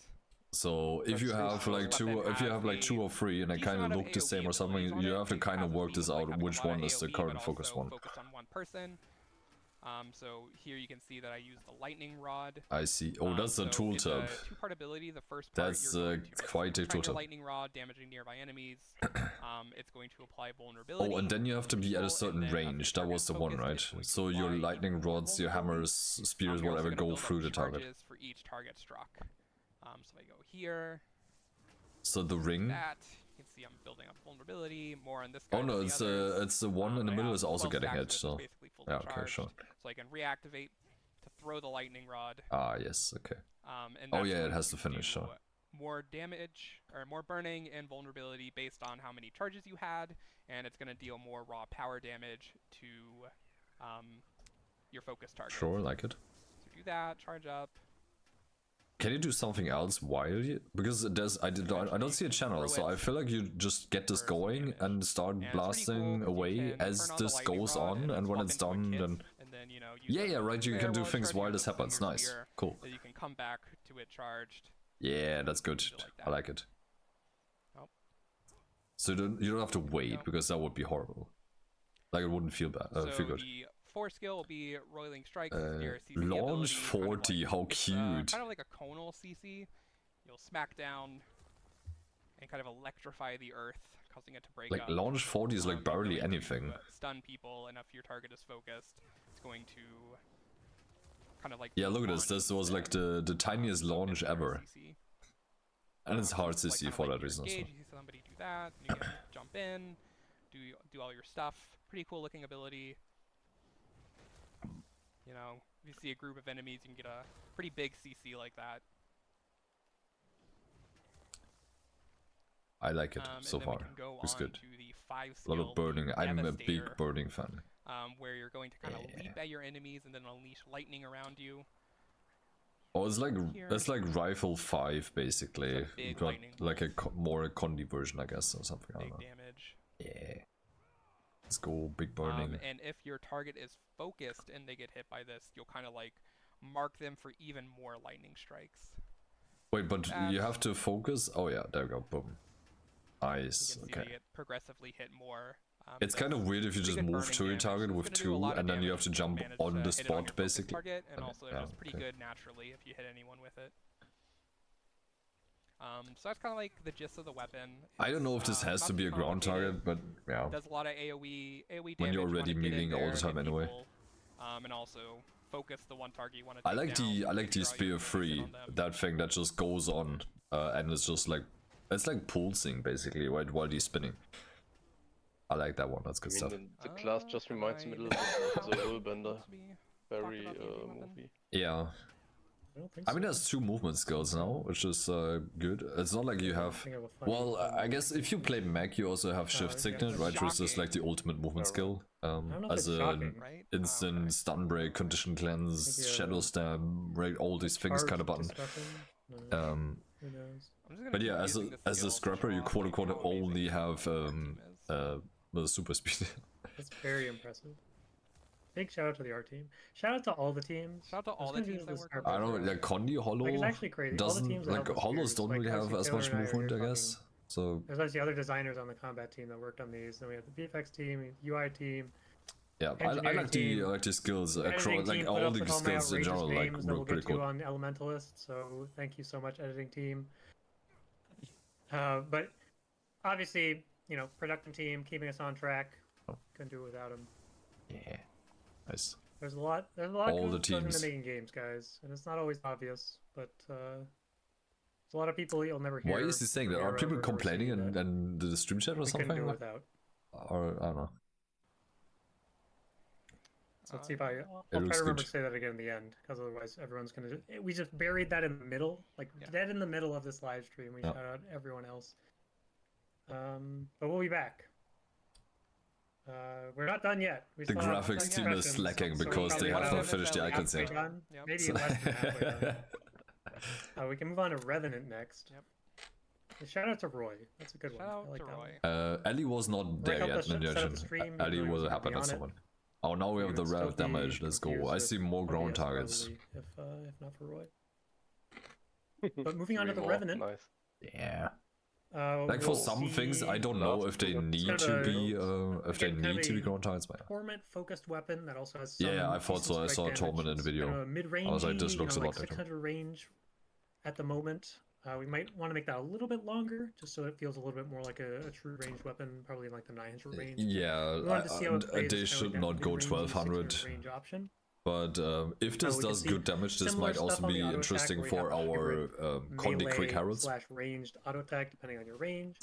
[SPEAKER 1] So if you have like two, if you have like 2 or 3, and they
[SPEAKER 3] Decent
[SPEAKER 1] kind of
[SPEAKER 3] amount
[SPEAKER 1] look the
[SPEAKER 3] AoE
[SPEAKER 1] same or something,
[SPEAKER 3] abilities on
[SPEAKER 1] you
[SPEAKER 3] it,
[SPEAKER 1] have to kind of
[SPEAKER 3] because
[SPEAKER 1] work this
[SPEAKER 3] like
[SPEAKER 1] out.
[SPEAKER 3] having a
[SPEAKER 1] Which
[SPEAKER 3] lot of
[SPEAKER 1] one is the
[SPEAKER 3] AoE,
[SPEAKER 1] current
[SPEAKER 3] but
[SPEAKER 1] focus
[SPEAKER 3] also
[SPEAKER 1] one?
[SPEAKER 3] Focused on one person. So here you can see that I use the lightning rod.
[SPEAKER 1] I see. Oh, that's the
[SPEAKER 3] so
[SPEAKER 1] tool
[SPEAKER 3] it's
[SPEAKER 1] tab.
[SPEAKER 3] a 2-part ability. The first part
[SPEAKER 1] That's
[SPEAKER 3] you're going to
[SPEAKER 1] quite a
[SPEAKER 3] shine
[SPEAKER 1] tool
[SPEAKER 3] your
[SPEAKER 1] tab.
[SPEAKER 3] lightning rod, damaging nearby enemies. It's going to apply vulnerability.
[SPEAKER 1] Oh, and then you have to be at a
[SPEAKER 3] and
[SPEAKER 1] certain
[SPEAKER 3] then as
[SPEAKER 1] range.
[SPEAKER 3] the
[SPEAKER 1] That was the
[SPEAKER 3] target
[SPEAKER 1] one, right?
[SPEAKER 3] focused, it's going to
[SPEAKER 1] So your
[SPEAKER 3] apply
[SPEAKER 1] lightning
[SPEAKER 3] even more
[SPEAKER 1] rods, your
[SPEAKER 3] vulnerability.
[SPEAKER 1] hammers, spears,
[SPEAKER 3] You're also
[SPEAKER 1] whatever,
[SPEAKER 3] gonna
[SPEAKER 1] go
[SPEAKER 3] build up
[SPEAKER 1] through the target.
[SPEAKER 3] charges for each target struck. So I go here,
[SPEAKER 1] So the ring.
[SPEAKER 3] that. You can see I'm building up vulnerability. More on this guy
[SPEAKER 1] Oh
[SPEAKER 3] than
[SPEAKER 1] no,
[SPEAKER 3] the others.
[SPEAKER 1] it's the one in the
[SPEAKER 3] I
[SPEAKER 1] middle
[SPEAKER 3] have
[SPEAKER 1] is also
[SPEAKER 3] 12
[SPEAKER 1] getting
[SPEAKER 3] stacks of
[SPEAKER 1] hit.
[SPEAKER 3] this,
[SPEAKER 1] So
[SPEAKER 3] basically fully
[SPEAKER 1] yeah, okay,
[SPEAKER 3] charged.
[SPEAKER 1] sure.
[SPEAKER 3] So I can reactivate to throw the lightning rod.
[SPEAKER 1] Ah, yes, okay.
[SPEAKER 3] And
[SPEAKER 1] Oh
[SPEAKER 3] that's
[SPEAKER 1] yeah, it
[SPEAKER 3] going
[SPEAKER 1] has to
[SPEAKER 3] to
[SPEAKER 1] finish.
[SPEAKER 3] do
[SPEAKER 1] So
[SPEAKER 3] more damage or more burning and vulnerability based on how many charges you had, and it's going to deal more raw power damage to your focus target.
[SPEAKER 1] sure, like it.
[SPEAKER 3] So do that, charge up.
[SPEAKER 1] can you do something else while you? Because there's I don't see a channel, so I feel like you just get this going and start blasting away as this goes on, and when it's done, then yeah, right. You can do things while this happens. Nice, cool.
[SPEAKER 3] So you can come back to it charged.
[SPEAKER 1] Yeah, that's good. I like it. So you don't have to wait because that would be horrible. Like it wouldn't feel bad. Feel good.
[SPEAKER 3] The fourth skill will be Roiling Strike.
[SPEAKER 1] Launch 40. How cute.
[SPEAKER 3] Kind of like a conal CC. You'll smack down and kind of electrify the earth, causing it to break up.
[SPEAKER 1] Like launch 40 is like barely anything.
[SPEAKER 3] Stun people, and if your target is focused, it's going to kind of like.
[SPEAKER 1] Yeah, look at this. This was like the tiniest launch ever. And it's hard to see for that reason.
[SPEAKER 3] You see somebody do that, and you can jump in, do all your stuff. Pretty cool looking ability. You know, if you see a group of enemies, you can get a pretty big CC like that.
[SPEAKER 1] I like it so far. It's good.
[SPEAKER 3] To the 5
[SPEAKER 1] a lot of burning. I'm a big burning fan.
[SPEAKER 3] Where you're going to kind of leap at your enemies and then unleash lightning around you.
[SPEAKER 1] Oh, it's like Rifle 5 basically. Got like a more Condi version, I guess, or something.
[SPEAKER 3] Big damage.
[SPEAKER 1] Yeah. Let's go, big burning.
[SPEAKER 3] And if your target is focused and they get hit by this, you'll kind of like mark them for even more lightning strikes.
[SPEAKER 1] Wait, but you have to focus? Oh yeah, there we go, boom. Nice, okay.
[SPEAKER 3] They get progressively hit more.
[SPEAKER 1] It's kind of weird if you just move to your target with 2 and then you have to jump on the spot, basically.
[SPEAKER 3] Target, and also it does pretty good naturally if you hit anyone with it. So that's kind of like the gist of the weapon.
[SPEAKER 1] I don't know if this has to be a ground target, but yeah.
[SPEAKER 3] It does a lot of AoE damage
[SPEAKER 1] when you're already melee all the time anyway.
[SPEAKER 3] And also focus the one target you want to
[SPEAKER 1] I like the Spear 3, that thing that just goes on, and it's just like, it's like pulsing basically, right, while he's spinning. I like that one, that's good stuff.
[SPEAKER 2] The class just reminds me a little bit of the Whirlbender. Very movie.
[SPEAKER 1] Yeah. I mean, there's 2 movement skills now, which is good. It's not like you have... Well, I guess if you play mech, you also have Shift Signet, right? Which is like the ultimate movement skill. As an instant stun break, condition cleanse, shadow stab, right? All these things kind of button. But yeah, as a scrapper, you quote-unquote only have the super speed.
[SPEAKER 4] That's very impressive. Big shout out to the art team. Shout out to all the teams.
[SPEAKER 3] Shout out to all the teams that work.
[SPEAKER 1] I don't know, like Condi Hollow
[SPEAKER 4] like, it's actually crazy.
[SPEAKER 1] doesn't, like Hollows don't really have as much movement, I guess. So
[SPEAKER 4] there's actually other designers on the combat team that worked on these. Then we have the VFX team, UI team.
[SPEAKER 1] Yeah, I like the skills across, like all the skills in general, like
[SPEAKER 4] we'll
[SPEAKER 1] pretty cool.
[SPEAKER 4] On Elementalist, so thank you so much, editing team. But obviously, you know, production team keeping us on track. Couldn't do it without them.
[SPEAKER 1] Yeah, nice.
[SPEAKER 4] There's a lot
[SPEAKER 1] all the
[SPEAKER 4] goes into
[SPEAKER 1] teams
[SPEAKER 4] making games, guys, and it's not always obvious, but there's a lot of people you'll never hear.
[SPEAKER 1] Why is he saying that? Are people complaining in the stream chat or something?
[SPEAKER 4] Couldn't do it without.
[SPEAKER 1] Or I don't know.
[SPEAKER 4] So let's see if I'll try to remember to say that again in the end, because otherwise everyone's gonna we just buried that in the middle, like dead in the middle of this live stream. We shout out everyone else. But we'll be back. We're not done yet.
[SPEAKER 1] The graphics team is slacking because they have not finished the icons yet.
[SPEAKER 4] Maybe less than halfway done. We can move on to Revenant next. Shout out to Roy. That's a good one. I like that one.
[SPEAKER 1] Ele was not there yet in the engine. Ele will happen at someone. Oh, now we have the rev damage. Let's go. I see more ground targets.
[SPEAKER 4] If not for Roy. But moving on to the Revenant.
[SPEAKER 2] Nice.
[SPEAKER 1] Yeah. Like for some things, I don't know if they need to be ground targets.
[SPEAKER 4] Torment focused weapon that also has some
[SPEAKER 1] I thought so. I saw Torment in the video.
[SPEAKER 4] Mid-range,
[SPEAKER 1] I was like, this looks a lot
[SPEAKER 4] like 600 range at the moment. We might want to make that a little bit longer, just so it feels a little bit more like a true ranged weapon, probably like the 900 range.
[SPEAKER 1] Yeah, they should not go 1200.
[SPEAKER 4] Range option.
[SPEAKER 1] But if this does good damage, this might also be interesting for our Condi Quick Heralds.
[SPEAKER 4] / ranged auto attack, depending on your range.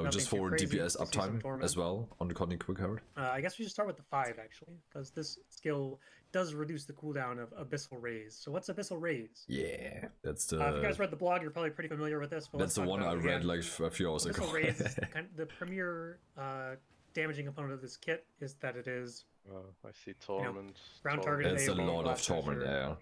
[SPEAKER 1] Just for DPS uptime as well on the Condi Quick Herald.
[SPEAKER 4] I guess we should start with the 5 actually, because this skill does reduce the cooldown of Abyssal Raise. So what's Abyssal Raise?
[SPEAKER 1] Yeah, that's the.
[SPEAKER 4] If you guys read the blog, you're probably pretty familiar with this. But
[SPEAKER 1] that's the one I read like a few hours ago.
[SPEAKER 4] Abyssal Raise is the premier damaging component of this kit is that it is.
[SPEAKER 2] I see Torment.
[SPEAKER 4] Ground target.
[SPEAKER 1] It's a lot of Torment, yeah.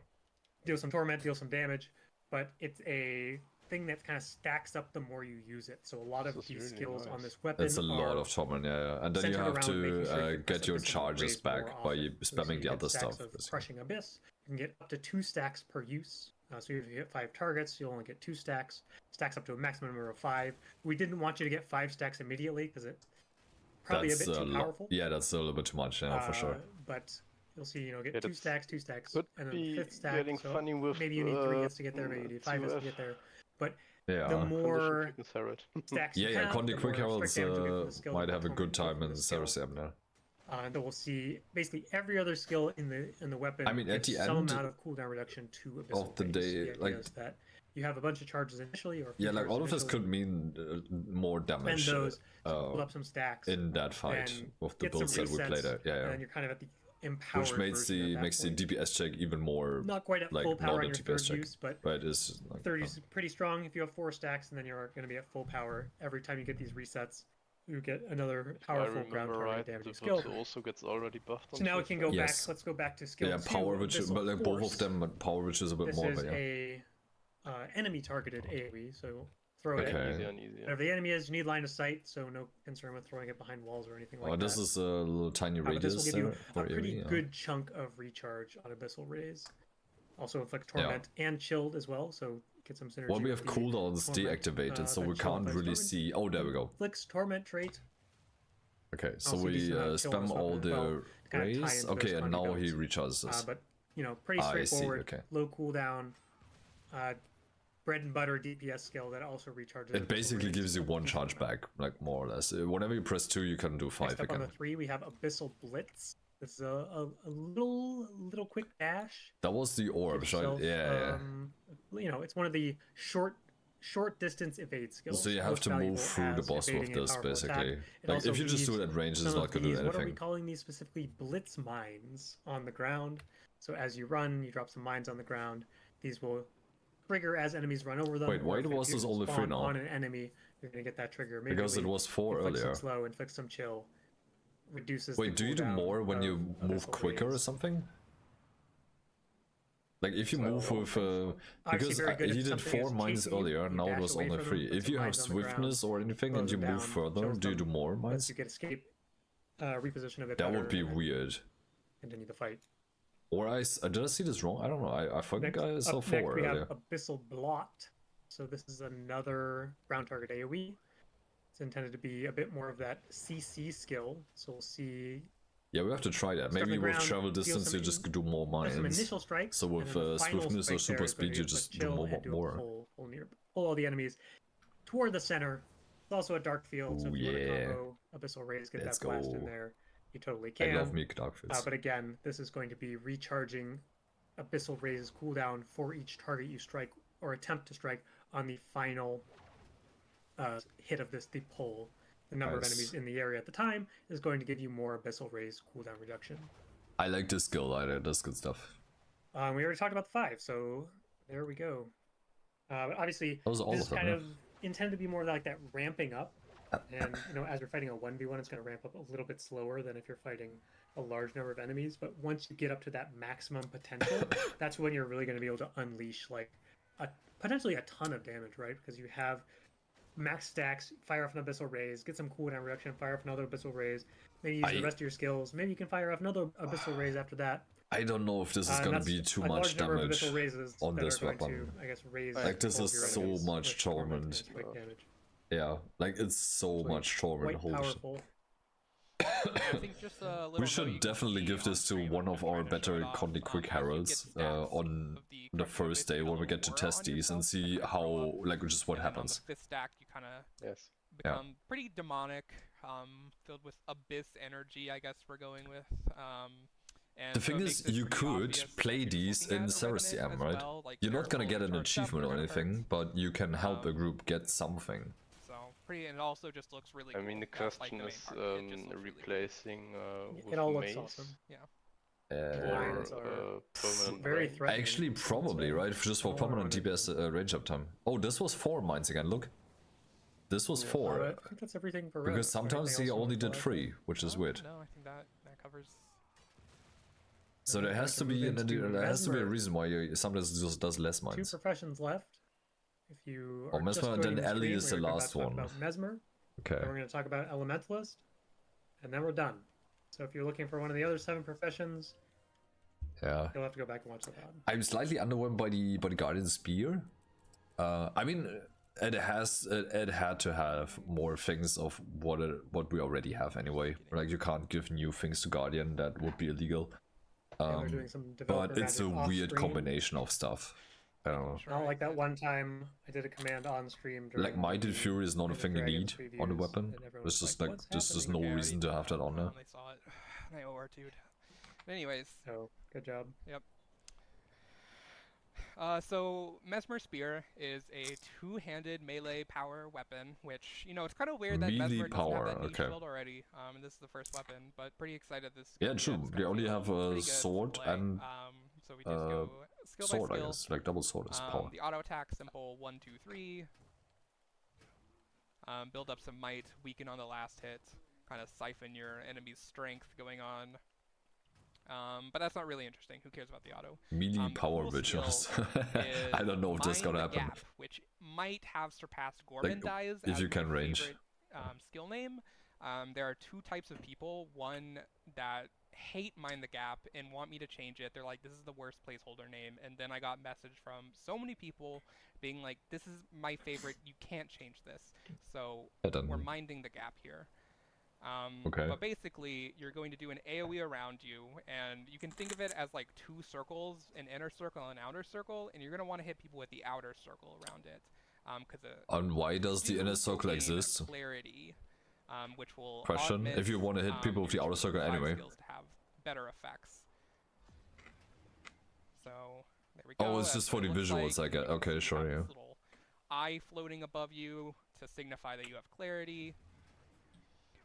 [SPEAKER 4] Deal some Torment, deal some damage. but it's a thing that kind of stacks up the more you use it. So a lot of
[SPEAKER 2] This is
[SPEAKER 4] these
[SPEAKER 2] really
[SPEAKER 4] skills on
[SPEAKER 2] nice.
[SPEAKER 4] this weapon
[SPEAKER 1] It's a lot
[SPEAKER 4] are
[SPEAKER 1] of torment, yeah. And then you
[SPEAKER 4] centered
[SPEAKER 1] have
[SPEAKER 4] around making sure
[SPEAKER 1] to
[SPEAKER 4] you
[SPEAKER 1] get your
[SPEAKER 4] press Abyss
[SPEAKER 1] charges
[SPEAKER 4] and
[SPEAKER 1] back
[SPEAKER 4] raise
[SPEAKER 1] by
[SPEAKER 4] more
[SPEAKER 1] spamming
[SPEAKER 4] often.
[SPEAKER 1] the
[SPEAKER 4] So
[SPEAKER 1] other
[SPEAKER 4] you get
[SPEAKER 1] stuff.
[SPEAKER 4] stacks of
[SPEAKER 1] Basically.
[SPEAKER 4] Crushing Abyss. You can get up to 2 stacks per use. So if you hit 5 targets, you'll only get 2 stacks. Stacks up to a maximum number of 5. We didn't want you to get 5 stacks immediately because it probably
[SPEAKER 1] That's
[SPEAKER 4] a bit too powerful.
[SPEAKER 1] Yeah, that's a little bit too much, yeah, for sure.
[SPEAKER 4] But you'll see, get
[SPEAKER 2] Yeah,
[SPEAKER 4] 2
[SPEAKER 2] that's-
[SPEAKER 4] stacks, 2 stacks,
[SPEAKER 2] Could
[SPEAKER 4] and then
[SPEAKER 2] be
[SPEAKER 4] 5th stack.
[SPEAKER 2] getting
[SPEAKER 4] So
[SPEAKER 2] funny with
[SPEAKER 4] maybe you need 3 hits to get there, maybe you need 5 hits to
[SPEAKER 2] 2F.
[SPEAKER 4] get there. But
[SPEAKER 1] Yeah.
[SPEAKER 4] the more
[SPEAKER 2] Condition Herald.
[SPEAKER 4] stacks
[SPEAKER 1] Yeah,
[SPEAKER 4] you
[SPEAKER 1] yeah,
[SPEAKER 4] have,
[SPEAKER 1] Conde
[SPEAKER 4] the
[SPEAKER 1] Quick
[SPEAKER 4] more
[SPEAKER 1] Heralds
[SPEAKER 4] strike damage you get from the skill,
[SPEAKER 1] might
[SPEAKER 4] the
[SPEAKER 1] have a
[SPEAKER 4] more
[SPEAKER 1] good
[SPEAKER 4] torment
[SPEAKER 1] time
[SPEAKER 4] you
[SPEAKER 1] in
[SPEAKER 4] get from the skill.
[SPEAKER 1] Sarasam now.
[SPEAKER 4] And then we'll see basically every other skill in the weapon.
[SPEAKER 1] I mean, at
[SPEAKER 4] gives
[SPEAKER 1] the
[SPEAKER 4] some
[SPEAKER 1] end
[SPEAKER 4] amount of cooldown reduction to Abyssal
[SPEAKER 1] of the
[SPEAKER 4] Raise.
[SPEAKER 1] day,
[SPEAKER 4] idea
[SPEAKER 1] like-
[SPEAKER 4] is that you have a bunch of charges initially, or a few
[SPEAKER 1] Yeah, like
[SPEAKER 4] charges
[SPEAKER 1] all of this
[SPEAKER 4] initially,
[SPEAKER 1] could mean more
[SPEAKER 4] spend
[SPEAKER 1] damage
[SPEAKER 4] those, build up some stacks,
[SPEAKER 1] in that fight
[SPEAKER 4] then
[SPEAKER 1] with the
[SPEAKER 4] get some
[SPEAKER 1] builds that we
[SPEAKER 4] resets,
[SPEAKER 1] played out. Yeah,
[SPEAKER 4] and
[SPEAKER 1] yeah.
[SPEAKER 4] then you're kind of at the empowered
[SPEAKER 1] Which makes
[SPEAKER 4] version
[SPEAKER 1] the
[SPEAKER 4] at that point.
[SPEAKER 1] DPS check even more
[SPEAKER 4] Not quite at
[SPEAKER 1] like
[SPEAKER 4] full power
[SPEAKER 1] not
[SPEAKER 4] on
[SPEAKER 1] a
[SPEAKER 4] your
[SPEAKER 1] DPS
[SPEAKER 4] third
[SPEAKER 1] check,
[SPEAKER 4] use, but
[SPEAKER 1] but it's like,
[SPEAKER 4] third is pretty strong if you have 4 stacks, and then you're going to be at full power every time you get these resets. You get another
[SPEAKER 2] If I
[SPEAKER 4] powerful ground
[SPEAKER 2] remember
[SPEAKER 4] target
[SPEAKER 2] right,
[SPEAKER 4] damaging
[SPEAKER 2] the
[SPEAKER 4] skill.
[SPEAKER 2] build also gets already buffed on
[SPEAKER 4] So now we can go
[SPEAKER 1] Yes.
[SPEAKER 4] back. Let's go back to skill
[SPEAKER 1] yeah,
[SPEAKER 4] 2.
[SPEAKER 1] power which,
[SPEAKER 4] Abyssal
[SPEAKER 1] but like both
[SPEAKER 4] Force.
[SPEAKER 1] of them, but power which is a bit
[SPEAKER 4] This
[SPEAKER 1] more.
[SPEAKER 4] is
[SPEAKER 1] But yeah,
[SPEAKER 4] a enemy targeted AoE, so throw it
[SPEAKER 1] Okay.
[SPEAKER 4] at
[SPEAKER 2] Easier and easier.
[SPEAKER 4] whatever the enemy is. You need line of sight, so no concern with throwing it behind walls or anything like
[SPEAKER 1] oh,
[SPEAKER 4] that.
[SPEAKER 1] this is a little tiny
[SPEAKER 4] But this
[SPEAKER 1] radius
[SPEAKER 4] will give you
[SPEAKER 1] there
[SPEAKER 4] a
[SPEAKER 1] for
[SPEAKER 4] pretty
[SPEAKER 1] AoE, yeah.
[SPEAKER 4] good chunk of recharge on Abyssal Raise. Also inflict torment and chilled as well, so get some synergy.
[SPEAKER 1] Well, we
[SPEAKER 4] with
[SPEAKER 1] have
[SPEAKER 4] the
[SPEAKER 1] cooldowns
[SPEAKER 4] torment,
[SPEAKER 1] deactivated, so
[SPEAKER 4] the
[SPEAKER 1] we
[SPEAKER 4] chill
[SPEAKER 1] can't
[SPEAKER 4] inflicts
[SPEAKER 1] really
[SPEAKER 4] torment.
[SPEAKER 1] see. Oh, there we go.
[SPEAKER 4] Inflicts torment trait.
[SPEAKER 1] Okay, so
[SPEAKER 4] Also
[SPEAKER 1] we
[SPEAKER 4] decent amount of chill on
[SPEAKER 1] spam
[SPEAKER 4] this
[SPEAKER 1] all
[SPEAKER 4] weapon as well,
[SPEAKER 1] the
[SPEAKER 4] to kinda tie
[SPEAKER 1] rays.
[SPEAKER 4] into
[SPEAKER 1] Okay,
[SPEAKER 4] those
[SPEAKER 1] and now he
[SPEAKER 4] builds.
[SPEAKER 1] recharges us.
[SPEAKER 4] But pretty
[SPEAKER 1] I see,
[SPEAKER 4] straightforward.
[SPEAKER 1] okay.
[SPEAKER 4] Low cooldown. Bread and butter DPS skill that also recharges.
[SPEAKER 1] It basically
[SPEAKER 4] Abyssal
[SPEAKER 1] gives you
[SPEAKER 4] Raise.
[SPEAKER 1] 1
[SPEAKER 4] Decent
[SPEAKER 1] charge
[SPEAKER 4] amount.
[SPEAKER 1] back, like more or less. Whenever you press 2, you can do 5
[SPEAKER 4] Next up on
[SPEAKER 1] again.
[SPEAKER 4] the 3, we have Abyssal Blitz. This is a little quick dash.
[SPEAKER 1] That was the orbs,
[SPEAKER 4] Gives
[SPEAKER 1] right?
[SPEAKER 4] yourself,
[SPEAKER 1] Yeah,
[SPEAKER 4] it's one of the short distance evade skills.
[SPEAKER 1] So you have
[SPEAKER 4] most
[SPEAKER 1] to move
[SPEAKER 4] valuable
[SPEAKER 1] through the
[SPEAKER 4] as
[SPEAKER 1] boss with
[SPEAKER 4] evading a
[SPEAKER 1] this,
[SPEAKER 4] powerful attack.
[SPEAKER 1] basically.
[SPEAKER 4] It
[SPEAKER 1] Like,
[SPEAKER 4] also
[SPEAKER 1] if you just do
[SPEAKER 4] leaves
[SPEAKER 1] it at range, it's
[SPEAKER 4] some
[SPEAKER 1] not
[SPEAKER 4] of
[SPEAKER 1] gonna do
[SPEAKER 4] these, what are we
[SPEAKER 1] anything.
[SPEAKER 4] calling these specifically? Blitz mines on the ground. So as you run, you drop some mines on the ground. These will trigger as enemies run over them.
[SPEAKER 1] Wait, why
[SPEAKER 4] or if
[SPEAKER 1] was
[SPEAKER 4] you
[SPEAKER 1] this only 3
[SPEAKER 4] spawn
[SPEAKER 1] now?
[SPEAKER 4] on an enemy, you're gonna get that trigger.
[SPEAKER 1] Because it was 4
[SPEAKER 4] inflict
[SPEAKER 1] earlier.
[SPEAKER 4] some slow, inflict some chill. Reduces.
[SPEAKER 1] Wait,
[SPEAKER 4] the
[SPEAKER 1] do you do
[SPEAKER 4] cooldown
[SPEAKER 1] more when you
[SPEAKER 4] of
[SPEAKER 1] move
[SPEAKER 4] Abyssal
[SPEAKER 1] quicker or
[SPEAKER 4] Raise.
[SPEAKER 1] something? Like if you move with
[SPEAKER 4] Obviously
[SPEAKER 1] because
[SPEAKER 4] very good if
[SPEAKER 1] he did
[SPEAKER 4] something
[SPEAKER 1] 4
[SPEAKER 4] is
[SPEAKER 1] mines
[SPEAKER 4] chasing you,
[SPEAKER 1] earlier,
[SPEAKER 4] you
[SPEAKER 1] now it
[SPEAKER 4] dash
[SPEAKER 1] was
[SPEAKER 4] away
[SPEAKER 1] only
[SPEAKER 4] from
[SPEAKER 1] 3.
[SPEAKER 4] them, put
[SPEAKER 1] If
[SPEAKER 4] some
[SPEAKER 1] you have
[SPEAKER 4] mines on the ground,
[SPEAKER 1] swiftness or anything
[SPEAKER 4] slows
[SPEAKER 1] and you
[SPEAKER 4] them
[SPEAKER 1] move
[SPEAKER 4] down,
[SPEAKER 1] further,
[SPEAKER 4] kills
[SPEAKER 1] do you do
[SPEAKER 4] them,
[SPEAKER 1] more
[SPEAKER 4] lets
[SPEAKER 1] mines?
[SPEAKER 4] you get escape, reposition a bit
[SPEAKER 1] That
[SPEAKER 4] better,
[SPEAKER 1] would be
[SPEAKER 4] and then
[SPEAKER 1] weird.
[SPEAKER 4] continue the fight.
[SPEAKER 1] Or did I see this wrong? I don't know. I think I saw
[SPEAKER 4] Up
[SPEAKER 1] 4
[SPEAKER 4] next we
[SPEAKER 1] earlier.
[SPEAKER 4] have Abyssal Blot. So this is another ground target AoE. It's intended to be a bit more of that CC skill. So we'll see.
[SPEAKER 1] Yeah, we have to try that.
[SPEAKER 4] Start on
[SPEAKER 1] Maybe
[SPEAKER 4] the
[SPEAKER 1] with
[SPEAKER 4] ground,
[SPEAKER 1] travel
[SPEAKER 4] deal
[SPEAKER 1] distance,
[SPEAKER 4] some
[SPEAKER 1] you just do more
[SPEAKER 4] There's some
[SPEAKER 1] mines.
[SPEAKER 4] initial strikes.
[SPEAKER 1] So
[SPEAKER 4] and
[SPEAKER 1] with
[SPEAKER 4] then the final
[SPEAKER 1] swiftness or
[SPEAKER 4] strike
[SPEAKER 1] super
[SPEAKER 4] there is gonna
[SPEAKER 1] speed, you
[SPEAKER 4] be
[SPEAKER 1] just do
[SPEAKER 4] chill
[SPEAKER 1] more.
[SPEAKER 4] and do a pull all the enemies toward the center. It's also a dark field, so if you want to
[SPEAKER 1] yeah.
[SPEAKER 4] combo Abyssal Raise, get
[SPEAKER 1] Let's
[SPEAKER 4] that blast in
[SPEAKER 1] go.
[SPEAKER 4] there, you totally
[SPEAKER 1] I
[SPEAKER 4] can.
[SPEAKER 1] love Meek Darkfields.
[SPEAKER 4] But again, this is going to be recharging Abyssal Raise's cooldown for each target you strike or attempt to strike on the final hit of the pull. The number of
[SPEAKER 1] Nice.
[SPEAKER 4] enemies in the area at the time is going to give you more Abyssal Raise cooldown reduction.
[SPEAKER 1] I like this skill. That's good stuff.
[SPEAKER 4] We already talked about the 5, so there we go. But obviously,
[SPEAKER 1] Those are all
[SPEAKER 4] this
[SPEAKER 1] of
[SPEAKER 4] is
[SPEAKER 1] them,
[SPEAKER 4] kind
[SPEAKER 1] yeah.
[SPEAKER 4] of intended to be more like that ramping up. And, as you're fighting a 1v1, it's going to ramp up a little bit slower than if you're fighting a large number of enemies. But once you get up to that maximum potential, that's when you're really going to be able to unleash, like, potentially a ton of damage, right? Because you have max stacks, fire off an Abyssal Raise, get some cooldown reduction, fire off another Abyssal Raise, maybe use the rest of your skills. Maybe you can fire off another Abyssal Raise after that.
[SPEAKER 1] I don't know if this is
[SPEAKER 4] And
[SPEAKER 1] gonna
[SPEAKER 4] that's
[SPEAKER 1] be too
[SPEAKER 4] a
[SPEAKER 1] much
[SPEAKER 4] large number of
[SPEAKER 1] damage
[SPEAKER 4] Abyssal Raises
[SPEAKER 1] on
[SPEAKER 4] that
[SPEAKER 1] this
[SPEAKER 4] are going
[SPEAKER 1] weapon.
[SPEAKER 4] to, I guess, raise
[SPEAKER 1] Like, this
[SPEAKER 4] all of
[SPEAKER 1] is
[SPEAKER 4] your
[SPEAKER 1] so
[SPEAKER 4] enemies
[SPEAKER 1] much
[SPEAKER 4] with torment and
[SPEAKER 1] torment.
[SPEAKER 4] strike damage.
[SPEAKER 1] Yeah, like it's so
[SPEAKER 4] So
[SPEAKER 1] much torment.
[SPEAKER 4] Quite
[SPEAKER 1] Holy shit.
[SPEAKER 4] powerful.
[SPEAKER 3] I think just a little
[SPEAKER 1] We
[SPEAKER 3] note
[SPEAKER 1] should
[SPEAKER 3] you can
[SPEAKER 1] definitely
[SPEAKER 3] see
[SPEAKER 1] give
[SPEAKER 3] on
[SPEAKER 1] this to
[SPEAKER 3] stream,
[SPEAKER 1] one
[SPEAKER 3] I'm
[SPEAKER 1] of
[SPEAKER 3] trying
[SPEAKER 1] our
[SPEAKER 3] to show
[SPEAKER 1] better
[SPEAKER 3] it off,
[SPEAKER 1] Conde
[SPEAKER 3] as
[SPEAKER 1] Quick
[SPEAKER 3] you get
[SPEAKER 1] Heralds
[SPEAKER 3] stats
[SPEAKER 1] on
[SPEAKER 3] of the
[SPEAKER 1] the
[SPEAKER 3] correct
[SPEAKER 1] first day
[SPEAKER 3] ability
[SPEAKER 1] when we get to
[SPEAKER 3] aura
[SPEAKER 1] test
[SPEAKER 3] on
[SPEAKER 1] these and
[SPEAKER 3] yourself,
[SPEAKER 1] see
[SPEAKER 3] kinda
[SPEAKER 1] how,
[SPEAKER 3] grow up.
[SPEAKER 1] like, just what
[SPEAKER 3] And then
[SPEAKER 1] happens.
[SPEAKER 3] On the 5th stack, you kind of
[SPEAKER 2] Yes.
[SPEAKER 3] become pretty demonic, filled with abyss energy, I guess we're going with. And
[SPEAKER 1] The
[SPEAKER 3] so
[SPEAKER 1] thing
[SPEAKER 3] it
[SPEAKER 1] is,
[SPEAKER 3] makes it
[SPEAKER 1] you
[SPEAKER 3] pretty
[SPEAKER 1] could
[SPEAKER 3] obvious
[SPEAKER 1] play
[SPEAKER 3] that you're
[SPEAKER 1] these
[SPEAKER 3] looking
[SPEAKER 1] in
[SPEAKER 3] at a Revenant
[SPEAKER 1] Sarasiam,
[SPEAKER 3] as
[SPEAKER 1] right?
[SPEAKER 3] well, like
[SPEAKER 1] You're
[SPEAKER 3] they're
[SPEAKER 1] not gonna get
[SPEAKER 3] fully
[SPEAKER 1] an
[SPEAKER 3] charged up,
[SPEAKER 1] achievement or
[SPEAKER 3] they're
[SPEAKER 1] anything, but you can help a
[SPEAKER 3] Um,
[SPEAKER 1] group get something.
[SPEAKER 3] So pretty, and it also just looks really
[SPEAKER 2] I
[SPEAKER 3] cool.
[SPEAKER 2] mean, the
[SPEAKER 3] not like
[SPEAKER 2] question
[SPEAKER 3] the main
[SPEAKER 2] is
[SPEAKER 3] part, it just looks really cool.
[SPEAKER 2] replacing
[SPEAKER 4] It
[SPEAKER 2] with
[SPEAKER 4] all looks
[SPEAKER 2] mace
[SPEAKER 4] awesome.
[SPEAKER 2] or
[SPEAKER 4] Lines are
[SPEAKER 2] permanent
[SPEAKER 4] very
[SPEAKER 2] range.
[SPEAKER 4] threatening.
[SPEAKER 1] Actually, probably, right? Just for
[SPEAKER 4] All around
[SPEAKER 1] permanent
[SPEAKER 4] it.
[SPEAKER 1] DPS range uptime. Oh, this was 4 mines again, look. This was
[SPEAKER 2] Yeah.
[SPEAKER 1] 4.
[SPEAKER 4] I think that's everything for
[SPEAKER 1] Because
[SPEAKER 4] Revenant.
[SPEAKER 1] sometimes
[SPEAKER 4] Anything
[SPEAKER 1] he
[SPEAKER 4] else you
[SPEAKER 1] only
[SPEAKER 4] wanna
[SPEAKER 1] did
[SPEAKER 4] flag?
[SPEAKER 1] 3, which is
[SPEAKER 3] Oh,
[SPEAKER 1] weird.
[SPEAKER 3] No, I think that covers.
[SPEAKER 1] So there has to be a reason why you sometimes just does less
[SPEAKER 4] Two
[SPEAKER 1] mines.
[SPEAKER 4] professions left. If you are
[SPEAKER 1] Mesmer,
[SPEAKER 4] just
[SPEAKER 1] then
[SPEAKER 4] joining the
[SPEAKER 1] Ele
[SPEAKER 4] stream,
[SPEAKER 1] is the
[SPEAKER 4] we're about
[SPEAKER 1] last
[SPEAKER 4] to talk
[SPEAKER 1] one.
[SPEAKER 4] about Mesmer,
[SPEAKER 1] Okay.
[SPEAKER 4] then we're going to talk about Elementalist, and then we're done. So if you're looking for one of the other 7 professions,
[SPEAKER 1] Yeah.
[SPEAKER 4] you'll have to go back and watch the VOD.
[SPEAKER 1] I'm slightly underwhelmed by the Guardian Spear. I mean, it had to have more things of what we already have anyway. Like you can't give new things to Guardian, that would be illegal.
[SPEAKER 4] And they're doing some developer
[SPEAKER 1] But it's a
[SPEAKER 4] magic
[SPEAKER 1] weird
[SPEAKER 4] off-stream.
[SPEAKER 1] combination of stuff. I don't know.
[SPEAKER 4] Not like that one time I did a command on stream.
[SPEAKER 1] Like Mighty Fury is not a thing you need on the weapon.
[SPEAKER 4] It's
[SPEAKER 1] It's just like there's just no
[SPEAKER 3] Yeah, I already
[SPEAKER 1] reason to have that on there.
[SPEAKER 3] They saw it. They OR2'd. Anyways,
[SPEAKER 4] So good job.
[SPEAKER 3] so Mesmer Spear is a 2-handed melee power weapon, which, you know, it's kind of weird that
[SPEAKER 1] Melee
[SPEAKER 3] Mesmer doesn't
[SPEAKER 1] power,
[SPEAKER 3] have that niche
[SPEAKER 1] okay.
[SPEAKER 3] build already. And this is the first weapon, but pretty excited this. is
[SPEAKER 1] Yeah,
[SPEAKER 3] gonna be
[SPEAKER 1] true.
[SPEAKER 3] it's
[SPEAKER 1] They
[SPEAKER 3] gonna
[SPEAKER 1] only
[SPEAKER 3] feel
[SPEAKER 1] have
[SPEAKER 3] pretty
[SPEAKER 1] a
[SPEAKER 3] good
[SPEAKER 1] sword
[SPEAKER 3] to play.
[SPEAKER 1] and
[SPEAKER 3] so we just go skill
[SPEAKER 1] sword,
[SPEAKER 3] by
[SPEAKER 1] I
[SPEAKER 3] skill.
[SPEAKER 1] guess. Like double sword is power.
[SPEAKER 3] The auto attack simple 1, 2, 3. Build up some might, weaken on the last hit, kind of siphon your enemy's strength going on. But that's not really interesting. Who cares about the auto?
[SPEAKER 1] Melee power
[SPEAKER 3] cool
[SPEAKER 1] rituals.
[SPEAKER 3] skill
[SPEAKER 1] I don't know if this is
[SPEAKER 3] Mind
[SPEAKER 1] gonna
[SPEAKER 3] the
[SPEAKER 1] happen.
[SPEAKER 3] Gap, which might have surpassed Gormandize
[SPEAKER 1] if
[SPEAKER 3] as
[SPEAKER 1] you can
[SPEAKER 3] my
[SPEAKER 1] range.
[SPEAKER 3] favorite, skill name. There are 2 types of people. One that hate Mind the Gap and want me to change it. They're like, this is the worst placeholder name. And then I got message from so many people being like, this is my favorite. You can't change this. So we're minding the gap here.
[SPEAKER 1] Okay.
[SPEAKER 3] But basically, you're going to do an AoE around you, and you can think of it as like 2 circles, an inner circle and an outer circle, and you're going to want to hit people with the outer circle around it.
[SPEAKER 1] And why does the inner circle
[SPEAKER 3] gain
[SPEAKER 1] exist?
[SPEAKER 3] Clarity, which will
[SPEAKER 1] Question,
[SPEAKER 3] augment,
[SPEAKER 1] if you want to hit people with the
[SPEAKER 3] your
[SPEAKER 1] outer circle
[SPEAKER 3] 5
[SPEAKER 1] anyway.
[SPEAKER 3] skills to have better effects. So there we go.
[SPEAKER 1] Oh, it's
[SPEAKER 3] That's
[SPEAKER 1] just for
[SPEAKER 3] what
[SPEAKER 1] the
[SPEAKER 3] it looks
[SPEAKER 1] visuals,
[SPEAKER 3] like.
[SPEAKER 1] I get.
[SPEAKER 3] You can
[SPEAKER 1] Okay,
[SPEAKER 3] see you
[SPEAKER 1] sure,
[SPEAKER 3] have
[SPEAKER 1] yeah.
[SPEAKER 3] this little eye floating above you to signify that you have clarity.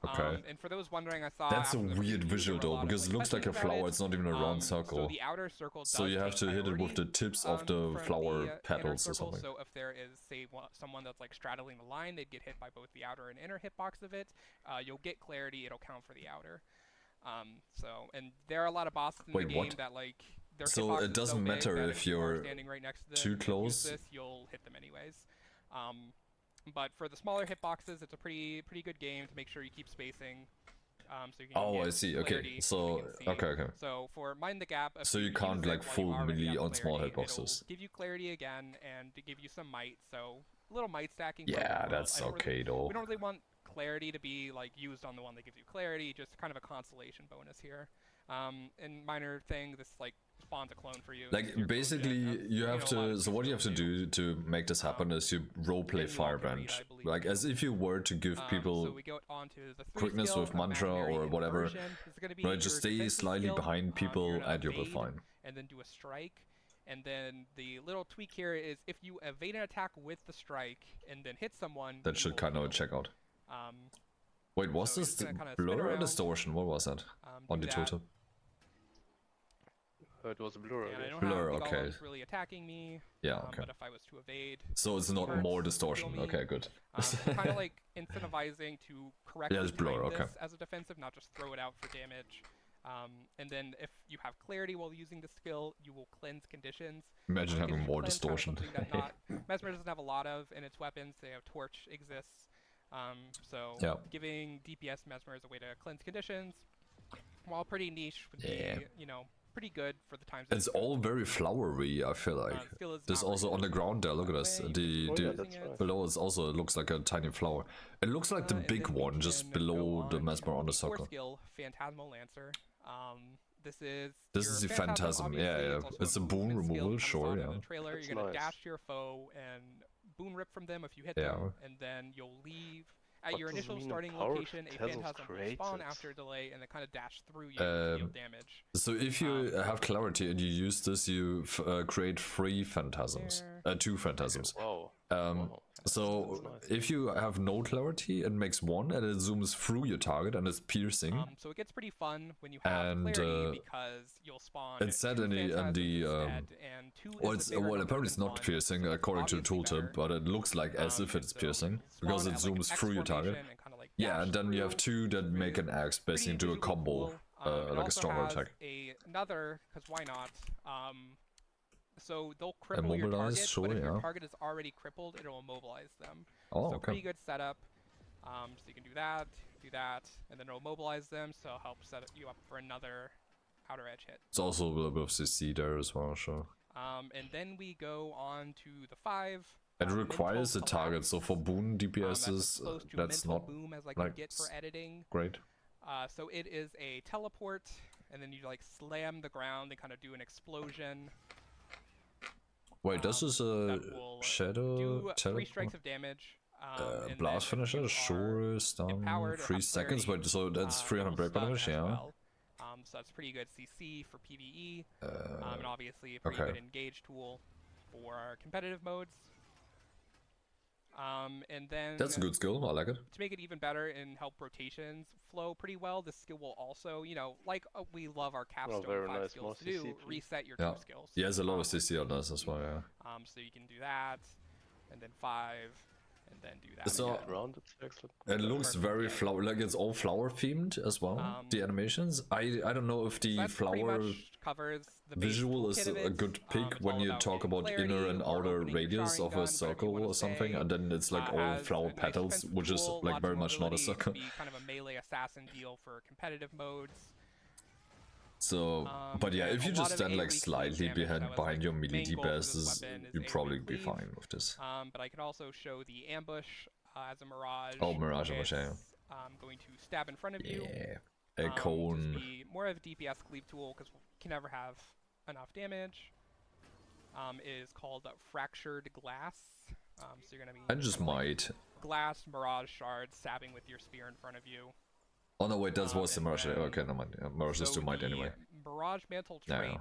[SPEAKER 1] Okay.
[SPEAKER 3] And for those wondering, I saw
[SPEAKER 1] That's a
[SPEAKER 3] after the
[SPEAKER 1] weird
[SPEAKER 3] preview,
[SPEAKER 1] visual
[SPEAKER 3] there were a
[SPEAKER 1] though,
[SPEAKER 3] lot of,
[SPEAKER 1] because it looks like a
[SPEAKER 3] questions about
[SPEAKER 1] flower,
[SPEAKER 3] it.
[SPEAKER 1] it's not even a round
[SPEAKER 3] So
[SPEAKER 1] circle.
[SPEAKER 3] the outer circle
[SPEAKER 1] So
[SPEAKER 3] does
[SPEAKER 1] you have
[SPEAKER 3] take
[SPEAKER 1] to hit it with the
[SPEAKER 3] priority,
[SPEAKER 1] tips of the
[SPEAKER 3] from
[SPEAKER 1] flower
[SPEAKER 3] the inner
[SPEAKER 1] petals or
[SPEAKER 3] circle.
[SPEAKER 1] something.
[SPEAKER 3] So if there is, say, someone that's like straddling the line, they'd get hit by both the outer and inner hitbox of it. You'll get clarity, it'll count for the outer. And there are a lot of bosses in the game that like their
[SPEAKER 1] So
[SPEAKER 3] hitbox
[SPEAKER 1] it
[SPEAKER 3] is
[SPEAKER 1] doesn't
[SPEAKER 3] big
[SPEAKER 1] matter
[SPEAKER 3] that
[SPEAKER 1] if
[SPEAKER 3] you are
[SPEAKER 1] you're
[SPEAKER 3] standing right next to them,
[SPEAKER 1] too
[SPEAKER 3] and use
[SPEAKER 1] close?
[SPEAKER 3] this, you'll hit them anyways. But for the smaller hitboxes, it's a pretty good game to make sure you keep spacing. So you can get
[SPEAKER 1] I see. Okay.
[SPEAKER 3] clarity,
[SPEAKER 1] So
[SPEAKER 3] you can see.
[SPEAKER 1] okay.
[SPEAKER 3] So for Mind the Gap, if
[SPEAKER 1] So you
[SPEAKER 3] use
[SPEAKER 1] can't,
[SPEAKER 3] it
[SPEAKER 1] like,
[SPEAKER 3] while you
[SPEAKER 1] full
[SPEAKER 3] already
[SPEAKER 1] melee
[SPEAKER 3] have
[SPEAKER 1] on small
[SPEAKER 3] clarity,
[SPEAKER 1] hitboxes.
[SPEAKER 3] it'll give you clarity again and to give you some might. So a little might stacking. for
[SPEAKER 1] Yeah,
[SPEAKER 3] everyone.
[SPEAKER 1] that's
[SPEAKER 3] I don't
[SPEAKER 1] okay
[SPEAKER 3] really,
[SPEAKER 1] though.
[SPEAKER 3] We don't really want clarity to be like used on the one that gives you clarity. Just kind of a consolation bonus here. And minor thing, this like spawns a clone for you.
[SPEAKER 1] Like
[SPEAKER 3] Your clone
[SPEAKER 1] basically,
[SPEAKER 3] gen.
[SPEAKER 1] you
[SPEAKER 3] That's,
[SPEAKER 1] have
[SPEAKER 3] know, a lot
[SPEAKER 1] to.
[SPEAKER 3] of
[SPEAKER 1] So what you have to
[SPEAKER 3] people
[SPEAKER 1] do to make this happen is you roleplay
[SPEAKER 3] Then you all can
[SPEAKER 1] Firebrand,
[SPEAKER 3] read, I believe,
[SPEAKER 1] like as if you were to give
[SPEAKER 3] So
[SPEAKER 1] people
[SPEAKER 3] we go on to the 3
[SPEAKER 1] quickness
[SPEAKER 3] skill,
[SPEAKER 1] with mantra
[SPEAKER 3] imaginary
[SPEAKER 1] or whatever.
[SPEAKER 3] inversion. This is gonna be
[SPEAKER 1] Right, just
[SPEAKER 3] your
[SPEAKER 1] stay
[SPEAKER 3] defensive
[SPEAKER 1] slightly
[SPEAKER 3] skill.
[SPEAKER 1] behind people
[SPEAKER 3] You're gonna
[SPEAKER 1] and you'll be
[SPEAKER 3] evade,
[SPEAKER 1] fine.
[SPEAKER 3] And then do a strike. And then the little tweak here is if you evade an attack with the strike and then hit someone,
[SPEAKER 1] That
[SPEAKER 3] you
[SPEAKER 1] should
[SPEAKER 3] will
[SPEAKER 1] kind of
[SPEAKER 3] heal.
[SPEAKER 1] check out.
[SPEAKER 3] Um,
[SPEAKER 1] Wait, was
[SPEAKER 3] so
[SPEAKER 1] this
[SPEAKER 3] it's gonna kinda
[SPEAKER 1] blur
[SPEAKER 3] spin
[SPEAKER 1] or
[SPEAKER 3] around,
[SPEAKER 1] distortion? What was that on
[SPEAKER 3] do
[SPEAKER 1] the
[SPEAKER 3] that.
[SPEAKER 1] totem?
[SPEAKER 2] It was a blur.
[SPEAKER 3] And I
[SPEAKER 2] I
[SPEAKER 3] don't
[SPEAKER 1] Blur,
[SPEAKER 3] have the
[SPEAKER 1] okay.
[SPEAKER 3] golems really attacking me.
[SPEAKER 1] Yeah, okay.
[SPEAKER 3] But if I was to evade,
[SPEAKER 1] So it's not
[SPEAKER 3] hurts,
[SPEAKER 1] more
[SPEAKER 3] heal
[SPEAKER 1] distortion.
[SPEAKER 3] me.
[SPEAKER 1] Okay, good.
[SPEAKER 3] kind of like incentivizing to correctly
[SPEAKER 1] it's blur,
[SPEAKER 3] time
[SPEAKER 1] okay.
[SPEAKER 3] this as a defensive, not just throw it out for damage. And then if you have clarity while using the skill, you will cleanse conditions.
[SPEAKER 1] Imagine
[SPEAKER 3] Because
[SPEAKER 1] having
[SPEAKER 3] you
[SPEAKER 1] more
[SPEAKER 3] cleanse kind of
[SPEAKER 1] distortion.
[SPEAKER 3] something that not, Mesmer doesn't have a lot of in its weapons. They have Torch exists. So
[SPEAKER 1] Yeah.
[SPEAKER 3] giving DPS Mesmer as a way to cleanse conditions, while pretty niche, would
[SPEAKER 1] Yeah.
[SPEAKER 3] be, you know, pretty good for the times.
[SPEAKER 1] It's all very flowery, I feel like.
[SPEAKER 3] skill is
[SPEAKER 1] There's
[SPEAKER 3] not
[SPEAKER 1] also on the ground there, look at this.
[SPEAKER 3] way,
[SPEAKER 1] The,
[SPEAKER 2] Oh,
[SPEAKER 1] the
[SPEAKER 2] yeah, that's right.
[SPEAKER 1] below is also, it looks like a tiny flower. It looks like the
[SPEAKER 3] and
[SPEAKER 1] big
[SPEAKER 3] then we
[SPEAKER 1] one just
[SPEAKER 3] can
[SPEAKER 1] below
[SPEAKER 3] go
[SPEAKER 1] the
[SPEAKER 3] on
[SPEAKER 1] Mesmer on the
[SPEAKER 3] to fourth
[SPEAKER 1] circle.
[SPEAKER 3] skill, Phantasmal Lancer. This is
[SPEAKER 1] This
[SPEAKER 3] your
[SPEAKER 1] is the Phantasm,
[SPEAKER 3] obviously.
[SPEAKER 1] yeah, yeah.
[SPEAKER 3] also
[SPEAKER 1] It's a boon
[SPEAKER 3] movement skill,
[SPEAKER 1] removal,
[SPEAKER 3] as
[SPEAKER 1] sure,
[SPEAKER 3] saw in
[SPEAKER 1] yeah.
[SPEAKER 3] the trailer,
[SPEAKER 2] That's
[SPEAKER 3] you're gonna
[SPEAKER 2] nice.
[SPEAKER 3] dash to your foe and boon rip from them if you hit
[SPEAKER 1] Yeah.
[SPEAKER 3] them, and then you'll leave at
[SPEAKER 2] What
[SPEAKER 3] your
[SPEAKER 2] does it
[SPEAKER 3] initial
[SPEAKER 2] mean,
[SPEAKER 3] starting
[SPEAKER 2] power
[SPEAKER 3] location. A
[SPEAKER 2] Phantasm's
[SPEAKER 3] Phantasm will spawn
[SPEAKER 2] created?
[SPEAKER 3] after a delay and then kind of dash through you to deal damage.
[SPEAKER 1] So if you have clarity and you use this, you create 3 phantasms. 2 phantasms.
[SPEAKER 2] Wow.
[SPEAKER 1] So
[SPEAKER 2] That's nice.
[SPEAKER 1] if you have no clarity, it makes 1 and it zooms through your target and it's piercing.
[SPEAKER 3] So it gets pretty fun when you have
[SPEAKER 1] And,
[SPEAKER 3] clarity because you'll spawn.
[SPEAKER 1] it's said
[SPEAKER 3] 2
[SPEAKER 1] in the
[SPEAKER 3] Phantasms
[SPEAKER 1] instead,
[SPEAKER 3] instead, and 2
[SPEAKER 1] well,
[SPEAKER 3] is
[SPEAKER 1] it's,
[SPEAKER 3] the bigger
[SPEAKER 1] well,
[SPEAKER 3] number
[SPEAKER 1] apparently it's
[SPEAKER 3] than
[SPEAKER 1] not
[SPEAKER 3] 1,
[SPEAKER 1] piercing
[SPEAKER 3] so it's
[SPEAKER 1] according to the
[SPEAKER 3] obviously
[SPEAKER 1] tooltip,
[SPEAKER 3] better.
[SPEAKER 1] but it looks like as if it's
[SPEAKER 3] So
[SPEAKER 1] piercing
[SPEAKER 3] spawn
[SPEAKER 1] because it
[SPEAKER 3] at, like,
[SPEAKER 1] zooms
[SPEAKER 3] X
[SPEAKER 1] through your target.
[SPEAKER 3] formation and kinda, like,
[SPEAKER 1] Yeah,
[SPEAKER 3] dash
[SPEAKER 1] and then you have
[SPEAKER 3] through.
[SPEAKER 1] 2 that make an axe basically
[SPEAKER 3] Pretty
[SPEAKER 1] into a
[SPEAKER 3] visually
[SPEAKER 1] combo.
[SPEAKER 3] cool. It
[SPEAKER 1] like a
[SPEAKER 3] also
[SPEAKER 1] stronger
[SPEAKER 3] has
[SPEAKER 1] attack.
[SPEAKER 3] another, because why not? So they'll cripple your
[SPEAKER 1] Immobilize,
[SPEAKER 3] target,
[SPEAKER 1] sure,
[SPEAKER 3] but if your
[SPEAKER 1] yeah.
[SPEAKER 3] target is already crippled, it'll immobilize them.
[SPEAKER 1] Oh,
[SPEAKER 3] So
[SPEAKER 1] okay.
[SPEAKER 3] pretty good setup. So you can do that, and then it'll immobilize them, so it'll help set you up for another outer edge hit.
[SPEAKER 1] It's also a little bit of CC there as well, sure.
[SPEAKER 3] And then we go on to the 5.
[SPEAKER 1] It requires a
[SPEAKER 3] Mental
[SPEAKER 1] target, so for boon
[SPEAKER 3] Collapse.
[SPEAKER 1] DPSs,
[SPEAKER 3] That's as close to
[SPEAKER 1] that's
[SPEAKER 3] mental
[SPEAKER 1] not
[SPEAKER 3] boom as I
[SPEAKER 1] like
[SPEAKER 3] can get for editing.
[SPEAKER 1] great.
[SPEAKER 3] So it is a teleport, and then you like slam the ground and kind of do an explosion.
[SPEAKER 1] Wait, this is a
[SPEAKER 3] that will
[SPEAKER 1] shadow
[SPEAKER 3] do 3
[SPEAKER 1] teleport?
[SPEAKER 3] strikes of damage. And
[SPEAKER 1] Blast
[SPEAKER 3] then if
[SPEAKER 1] finisher,
[SPEAKER 3] you
[SPEAKER 1] sure,
[SPEAKER 3] are
[SPEAKER 1] stun,
[SPEAKER 3] empowered or
[SPEAKER 1] 3
[SPEAKER 3] have
[SPEAKER 1] seconds,
[SPEAKER 3] clarity,
[SPEAKER 1] wait, so that's 300
[SPEAKER 3] it'll
[SPEAKER 1] break
[SPEAKER 3] stun
[SPEAKER 1] damage,
[SPEAKER 3] as
[SPEAKER 1] yeah.
[SPEAKER 3] well. So that's pretty good CC for PvE, and obviously a pretty
[SPEAKER 1] okay.
[SPEAKER 3] good engage tool for competitive modes. And then
[SPEAKER 1] That's a good skill, I like it.
[SPEAKER 3] to make it even better and help rotations flow pretty well, this skill will also, you know, like we love our capstone
[SPEAKER 2] very
[SPEAKER 3] 5
[SPEAKER 2] nice,
[SPEAKER 3] skills
[SPEAKER 2] more
[SPEAKER 3] to do,
[SPEAKER 2] CC.
[SPEAKER 3] reset your
[SPEAKER 1] Yeah.
[SPEAKER 3] 2 skills.
[SPEAKER 1] Yeah, there's a lot of CC on this as well, yeah.
[SPEAKER 3] So you can do that, and then 5, and then do that.
[SPEAKER 1] So-
[SPEAKER 3] again.
[SPEAKER 2] Round attacks look
[SPEAKER 1] It looks
[SPEAKER 3] Perfect,
[SPEAKER 1] very
[SPEAKER 3] yeah.
[SPEAKER 1] flower, like it's all flower themed as well. The animations, I don't know if the
[SPEAKER 3] That pretty
[SPEAKER 1] flower
[SPEAKER 3] much covers the base
[SPEAKER 1] visual is
[SPEAKER 3] toolkit of
[SPEAKER 1] a
[SPEAKER 3] it.
[SPEAKER 1] good pick
[SPEAKER 3] It's
[SPEAKER 1] when
[SPEAKER 3] all
[SPEAKER 1] you
[SPEAKER 3] about
[SPEAKER 1] talk
[SPEAKER 3] getting
[SPEAKER 1] about inner
[SPEAKER 3] clarity
[SPEAKER 1] and
[SPEAKER 3] or
[SPEAKER 1] outer
[SPEAKER 3] opening your
[SPEAKER 1] radius
[SPEAKER 3] showering
[SPEAKER 1] of
[SPEAKER 3] gun,
[SPEAKER 1] a
[SPEAKER 3] whatever you
[SPEAKER 1] circle
[SPEAKER 3] wanna
[SPEAKER 1] or something,
[SPEAKER 3] say.
[SPEAKER 1] and then it's like all
[SPEAKER 3] Has
[SPEAKER 1] flower
[SPEAKER 3] a nice
[SPEAKER 1] petals,
[SPEAKER 3] defensive
[SPEAKER 1] which is
[SPEAKER 3] tool,
[SPEAKER 1] like
[SPEAKER 3] lots
[SPEAKER 1] very
[SPEAKER 3] of
[SPEAKER 1] much not a
[SPEAKER 3] mobility
[SPEAKER 1] circle.
[SPEAKER 3] to be kind of a melee assassin deal for competitive modes.
[SPEAKER 1] So, but yeah,
[SPEAKER 3] and
[SPEAKER 1] if
[SPEAKER 3] a
[SPEAKER 1] you
[SPEAKER 3] lot
[SPEAKER 1] just
[SPEAKER 3] of
[SPEAKER 1] stand like
[SPEAKER 3] AoE cleave
[SPEAKER 1] slightly
[SPEAKER 3] damage, that was,
[SPEAKER 1] behind
[SPEAKER 3] like,
[SPEAKER 1] your
[SPEAKER 3] the
[SPEAKER 1] melee
[SPEAKER 3] main goal for this
[SPEAKER 1] DPSs,
[SPEAKER 3] weapon is
[SPEAKER 1] you'd
[SPEAKER 3] AoE
[SPEAKER 1] probably be
[SPEAKER 3] cleave.
[SPEAKER 1] fine with this.
[SPEAKER 3] But I can also show the ambush as a mirage.
[SPEAKER 1] Oh, mirage ambush,
[SPEAKER 3] It's,
[SPEAKER 1] yeah.
[SPEAKER 3] going to stab in front of you.
[SPEAKER 1] Yeah, a
[SPEAKER 3] Just
[SPEAKER 1] cone.
[SPEAKER 3] be more of a DPS cleave tool because we can never have enough damage. Is called Fractured Glass. So you're gonna be
[SPEAKER 1] I just
[SPEAKER 3] kinda like
[SPEAKER 1] might.
[SPEAKER 3] glass mirage shards stabbing with your spear in front of you.
[SPEAKER 1] Oh no, wait, that was the
[SPEAKER 3] and
[SPEAKER 1] mirage.
[SPEAKER 3] then-
[SPEAKER 1] Okay, no mind. Yeah, mirage is
[SPEAKER 3] So
[SPEAKER 1] too might
[SPEAKER 3] the
[SPEAKER 1] anyway.
[SPEAKER 3] Mirage Mantle
[SPEAKER 1] Yeah,
[SPEAKER 3] trait
[SPEAKER 1] yeah.